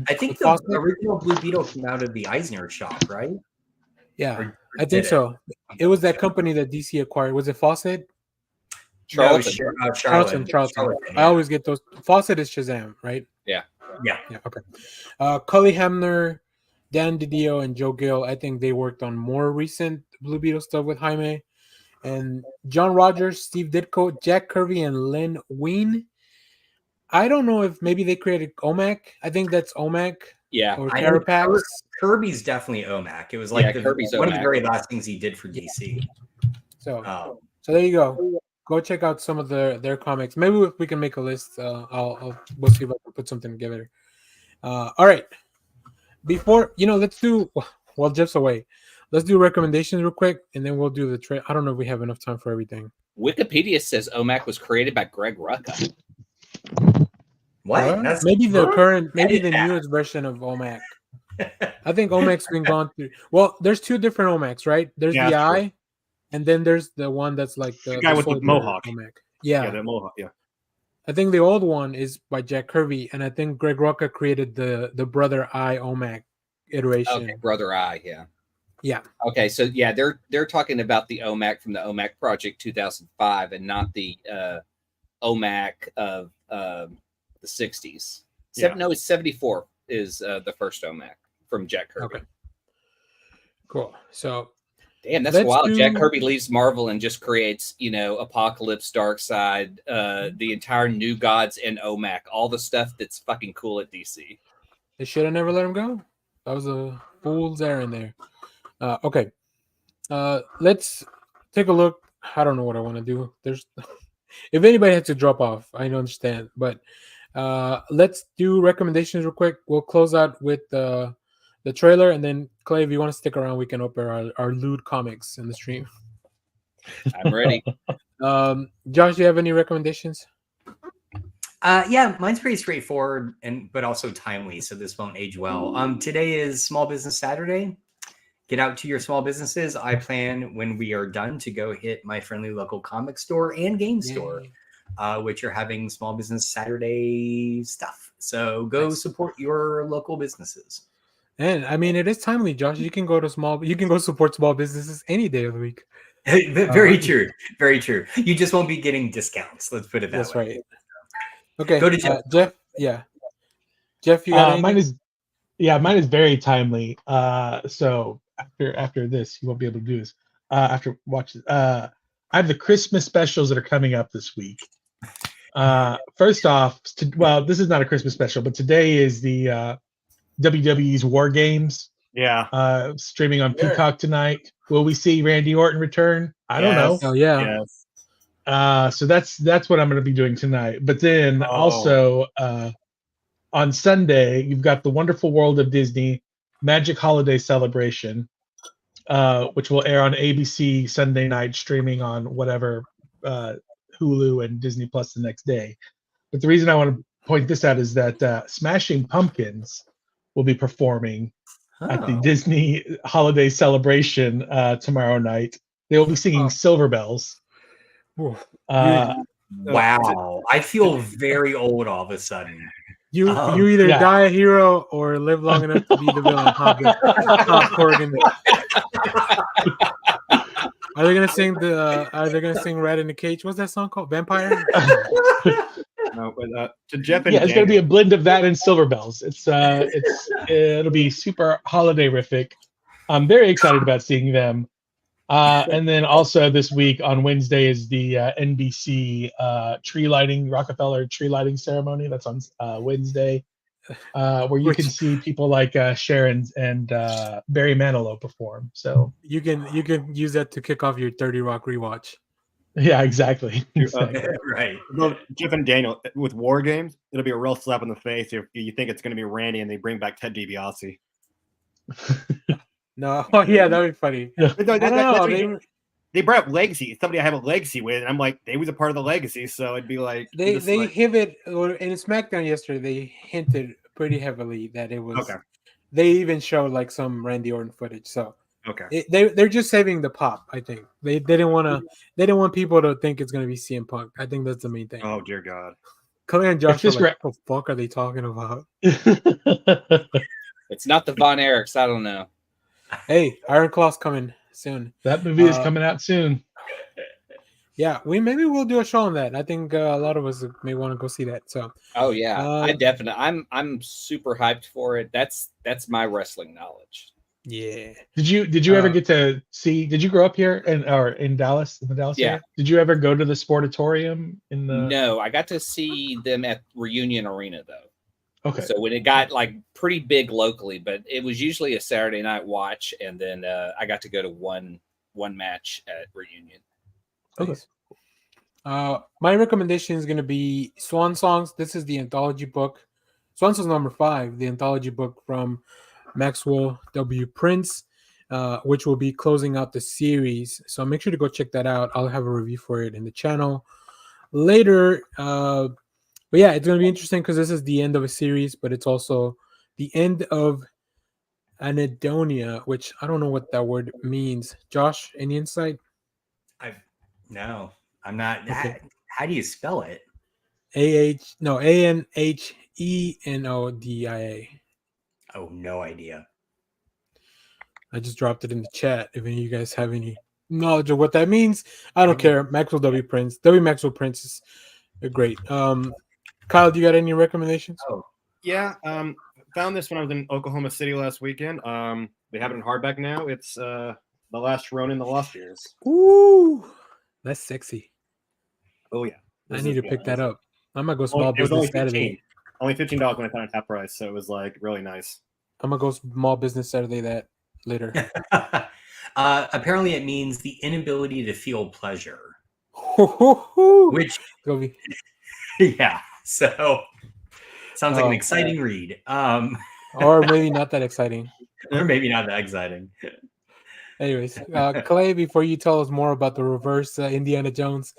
I think the original Blue Beetle came out of the Eisner shop, right? Yeah, Or I think so. It was that company that DC acquired. Was it Fawcett? Charlton. Charlton. I always get those. Fawcett is Shazam, right? Yeah. Okay. Cully Hamner, Dan DiDio, and Joe Gill. I think they worked on more recent Blue Beetle stuff with Jaime. And John Rogers, Steve Ditko, Jack Kirby, and Len Wein. I don't know if maybe they created OMAC. I think that's OMAC. Yeah. Or Carapax. Kirby's definitely OMAC. It was like Kirby's one of OMAC. the very last things he did for DC. So there you go. Go check out some of their comics. Maybe if we can make a list, we'll see if I can put something together. All right. Before let's do Jeff's away. Let's do recommendations real quick, and then we'll do the trade. I don't know if we have enough time for everything. Wikipedia says OMAC was created by Greg Rucka. What? Maybe the newest version of OMAC. I think OMAC's been gone through. Well, there's 2 different OMACs, right? There's the Eye, and then there's the one that's like the guy with the mohawk. OMAC. Yeah, the mohawk. Yeah. I think the old one is by Jack Kirby, and I think Greg Rucka created the Brother Eye OMAC iteration. Okay, Brother Eye, yeah. Yeah. Okay, so yeah, they're talking about the OMAC from the OMAC Project 2005, and not the OMAC of the 60s. No, it's 74 is the first OMAC from Jack Kirby. Okay. Cool. So Damn, that's Let's wild. do- Jack Kirby leaves Marvel and just creates, Apocalypse, Darkseid, the entire New Gods, and OMAC, all the stuff that's fucking cool at DC. They should have never let him go. That was a fool's errand there. Okay. Let's take a look. I don't know what I want to do. There's if anybody had to drop off, I don't understand. But let's do recommendations real quick. We'll close out with the trailer, and then Clay, if you want to stick around, we can open our lewd comics in the stream. I'm ready. Josh, do you have any recommendations? Yeah, mine's pretty straightforward but also timely, so this won't age well. Today is Small Business Saturday. Get out to your small businesses. I plan when we are done to go hit my friendly local comic store and game store, which are having Small Business Saturday stuff. So go support your local businesses. And I mean, it is timely, Josh. You can go support small businesses any day of the week. Very true. Very true. You just won't be getting discounts. Let's put it that That's way. right. Okay. Go to Jeff. Jeff. Yeah. Jeff, you got anything? Mine is very timely. So after this, you won't be able to do this. After watch this. I have the Christmas specials that are coming up this week. First off, this is not a Christmas special, but today is the WWE's War Games. Yeah. Streaming on Peacock tonight. Will we see Randy Orton return? I don't know. Oh yeah. Yes. So that's what I'm going to be doing tonight. But then also on Sunday, you've got the Wonderful World of Disney Magic Holiday Celebration, which will air on ABC Sunday night, streaming on whatever Hulu and Disney Plus the next day. But the reason I want to point this out is that Smashing Pumpkins will be performing at the Disney Holiday Celebration tomorrow night. They will be singing Silver Bells. Wow. I feel very old all of a sudden. You either die a hero or live long enough to be the villain. Tom Corrigan. Are they gonna sing Rat in the Cage? What's that song called? Vampire? No, but to Jeff and it's gonna be a blend of that and Silver Bells. It'll be super holiday-rific. I'm very excited about seeing them. And then also this week on Wednesday is the NBC Rockefeller tree lighting ceremony. That's on Wednesday, where you can see people like Sharon and Barry Manilow perform. So you can use that to kick off your 30 Rock rewatch. Yeah, exactly. Right. Well, Jeff and Daniel, with War Games, it'll be a real slap in the face if you think it's going to be Randy and they bring back Ted DiBiase. No, yeah, that'd be funny. They brought up Legacy, somebody I have a legacy with, and I'm like, they was a part of the legacy, so it'd be like they hinted in SmackDown yesterday. They hinted pretty heavily that it was. Okay. They even showed like some Randy Orton footage. So okay, they're just saving the pop. I think they didn't want people to think it's gonna be CM Punk. I think that's the main thing. Oh dear God, Clay and Josh are like, what the fuck are they talking about? It's not the Von Erichs. I don't know. Hey, Iron Claw's coming soon. That movie is coming out soon. Yeah, maybe we'll do a show on that. I think a lot of us may want to go see that. So. Oh yeah, I definitely. I'm super hyped for it. That's my wrestling knowledge. Yeah. Did you ever get to see? Did you grow up here in Dallas, in the Dallas area? Did you ever go to the Sportatorium in the? No, I got to see them at Reunion Arena though. Okay. So when it got like pretty big locally, but it was usually a Saturday night watch, and then I got to go to one match at Reunion. Okay. My recommendation is going to be Swan Songs. This is the anthology book. Swan Songs number 5, the anthology book from Maxwell W. Prince, which will be closing out the series. So make sure to go check that out. I'll have a review for it in the channel later. But yeah, it's going to be interesting because this is the end of a series, but it's also the end of Anedonia, which I don't know what that word means. Josh, any insight? No, I'm not. Okay. How do you spell it? Anhenodia. Oh, no idea. I just dropped it in the chat. If any of you guys have any knowledge of what that means, I don't care. Maxwell W. Prince. Maxwell Prince is great. Kyle, do you got any recommendations? Oh, yeah. Found this when I was in Oklahoma City last weekend. They have it in hardback now. It's The Last Ronin, The Lost Years. Ooh, that's sexy. Oh yeah, I need to pick that up. I'm gonna go small it was only business Saturday. Only $15 when I found it half price, so it was like really nice. I'm gonna go small business Saturday that later. Apparently, it means the inability to feel pleasure. Which, yeah. So, sounds like an exciting read. Or maybe not that exciting. Or maybe not that exciting. Anyways, Clay, before you tell us more about the reverse Indiana Jones.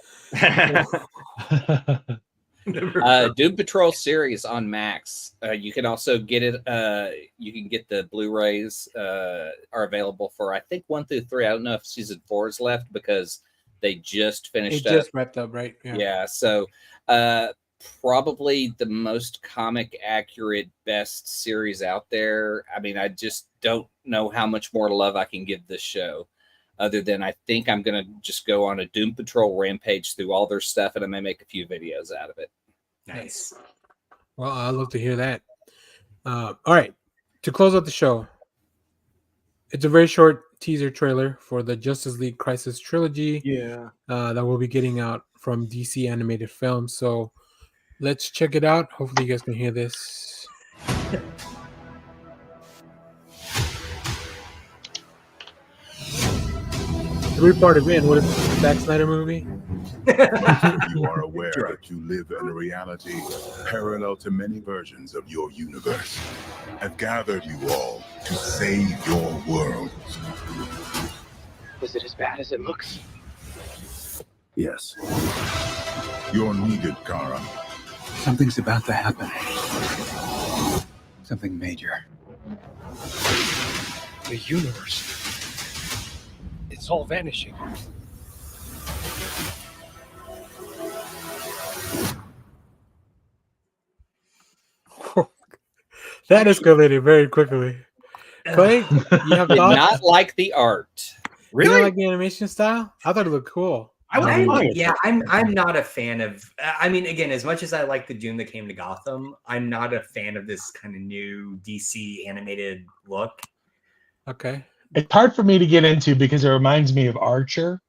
Doom Patrol series on Max. You can also get it. You can get the Blu-rays are available for I think 1 through 3. I don't know if season 4 is left because they just finished. It just wrapped up, right? Yeah. So probably the most comic accurate, best series out there. I mean, I just don't know how much more love I can give this show. Other than I think I'm going to just go on a Doom Patrol rampage through all their stuff, and I may make a few videos out of it. Nice. Well, I'd love to hear that. All right. To close out the show, it's a very short teaser trailer for the Justice League Crisis trilogy. Yeah. That we'll be getting out from DC Animated Films. So let's check it out. Hopefully you guys can hear this. 3-part event. What is this, a Zack Snyder movie? You are aware that you live in a reality parallel to many versions of your universe. I've gathered you all to save your world. Was it as bad as it looks? Yes. You're needed, Kara. Something's about to happen. Something major. The universe. It's all vanishing. That escalated very quickly. Clay, you have Did thoughts? not like the art. You don't like the animation style? I thought it looked cool. I'm not a fan of. I mean, again, as much as I like the Doom that came to Gotham, I'm not a fan of this kind of new DC animated look. Okay. It's hard for me to get into because it reminds me of Archer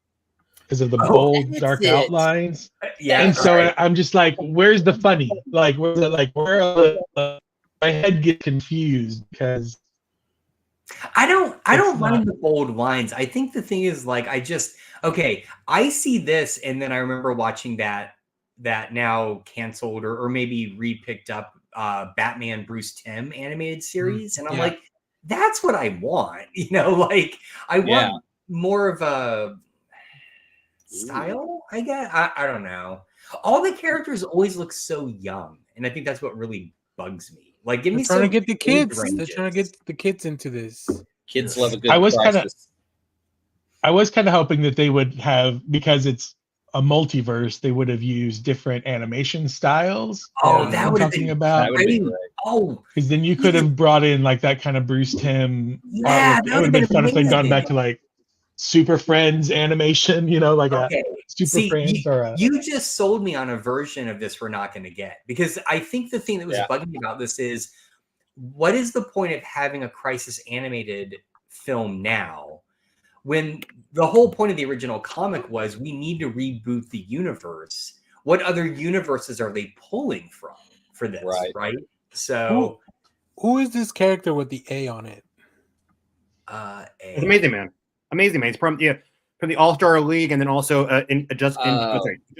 because of the bold, dark outlines. Yeah, and so I'm just like, where's the funny? Like, where's it? Like, where are my head gets confused because I don't mind the bold lines. I think the thing is, like, I see this, and then I remember watching that now canceled or maybe re-picked up Batman Bruce Timm animated series, and I'm like, that's what I want. You know, like I want more of a style. I guess I don't know. All the characters always look so young, and I think that's what really bugs me. Like, give me some. Trying to get the kids. They're trying to get the kids into this. Kids love a good. I was kind of hoping that they would have, because it's a multiverse, they would have used different animation styles. Oh, that would have been about. That would be great. Oh, because then you could have brought in like that kind of Bruce Timm. Yeah, it would have been fun if they'd gone back to like Super Friends animation, you know, like a Super Friends or a. You just sold me on a version of this we're not going to get, because I think the thing that was bugging me about this is, what is the point of having a Crisis animated film now when the whole point of the original comic was we need to reboot the universe? What other universes are they pulling from for this? Right. So who is this character with the A on it? It's Amazing Man. Amazing Man. It's from the All-Star League, and then also in Justice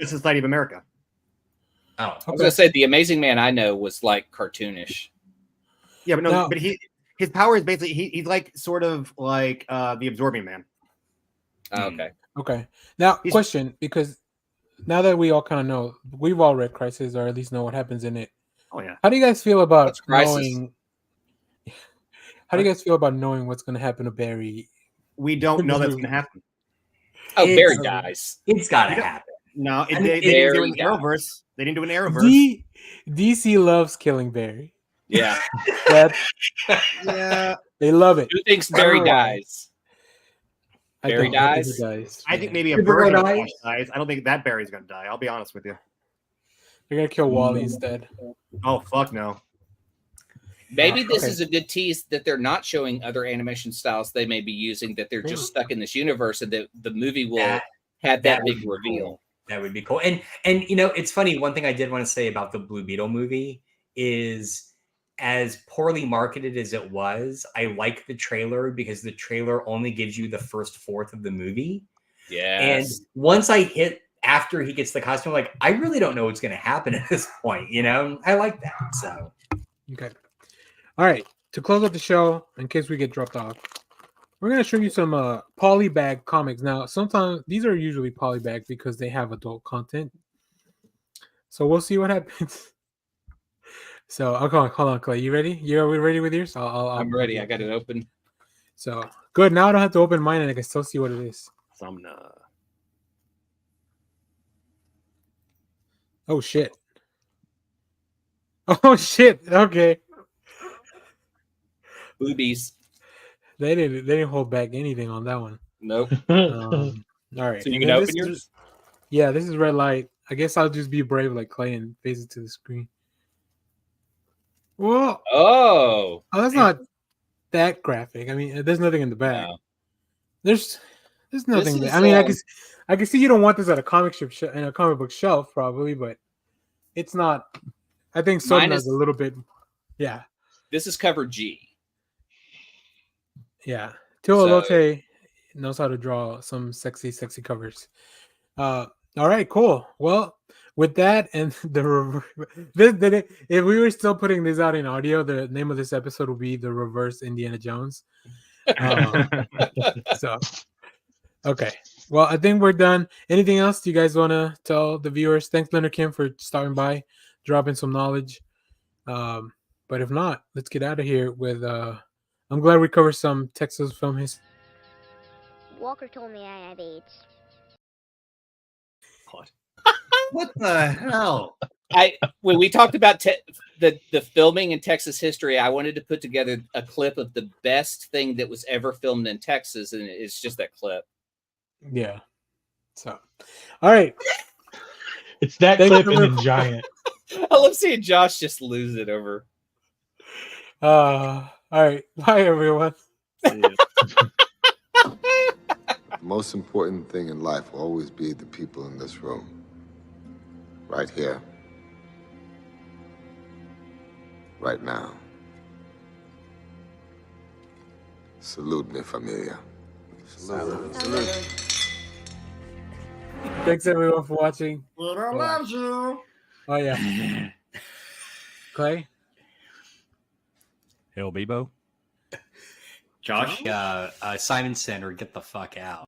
Society of America. Oh, I was gonna say the Amazing Man I know was like cartoonish. Yeah, but but his power is basically he's like sort of like the Absorbing Man. Oh, okay. Okay. Now, question, because now that we all kind of know, we've all read Crisis, or at least know what happens in it. Oh yeah. How do you guys feel about Crisis? knowing? How do you guys feel about knowing what's going to happen to Barry? We don't know that's going to happen. Oh, Barry dies. It's got to happen. No, they didn't do an Arrowverse. They didn't do an Arrowverse. DC loves killing Barry. Yeah. Yeah. They love it. Who thinks Barry dies? Barry dies? I think maybe a version of Flash dies. I don't think that Barry's going to die. I'll be honest with you. They're going to kill Wally instead. Oh, fuck no. Maybe this Okay. is a good tease that they're not showing other animation styles they may be using, that they're just stuck in this universe, and that the movie will have that would big be reveal. cool. That would be cool. And it's funny. One thing I did want to say about the Blue Beetle movie is, as poorly marketed as it was, I like the trailer because the trailer only gives you the first fourth of the movie. Yes. And once I hit after he gets the costume, like, I really don't know what's going to happen at this point. I like that. So, Okay. All right. To close out the show, in case we get dropped off, we're gonna show you some Polybagged comics. Now, sometimes these are usually Polybagged because they have adult content. So we'll see what happens. So, okay, hold on, Clay. You ready? Are we ready with yours? I'm ready. I got it open. So good. Now I don't have to open mine, and I can still see what it is. Somna. Oh shit. Oh shit. Okay. Boobies. They didn't hold back anything on that one. Nope. All right. So you And can then open yours? Yeah, this is red light. I guess I'll just be brave like Clay and face it to the screen. Whoa. Oh. Oh, that's not that graphic. I mean, there's nothing in the back. No. There's nothing This there. is, I mean, I can see you don't want this at a comic strip in a comic book shelf, probably, but it's not. I think Mine Sodna's is- a little bit. Yeah, This is cover G. yeah. Tio Olote knows how to draw some sexy covers. All right, cool. Well, with that and if we were still putting this out in audio, the name of this episode will be the Reverse Indiana Jones. So, okay. Well, I think we're done. Anything else you guys want to tell the viewers? Thanks, Leonard Kim, for stopping by, dropping some knowledge. But if not, let's get out of here with. I'm glad we covered some Texas film history. Walker told me I had AIDS. what the hell? When we talked about the filming in Texas history, I wanted to put together a clip of the best thing that was ever filmed in Texas, and it's just that clip. Yeah. So, all right. It's that clip and then Giant. I love seeing Josh just lose it over. All right. Bye, everyone. The most important thing in life will always be the people in this room. Right here. Right now. Salute me, familia. Salute. Thanks, everyone, for watching. Peter loves you. Oh, yeah. Clay? Hail Bebo. Josh? Simon Center, get the fuck out.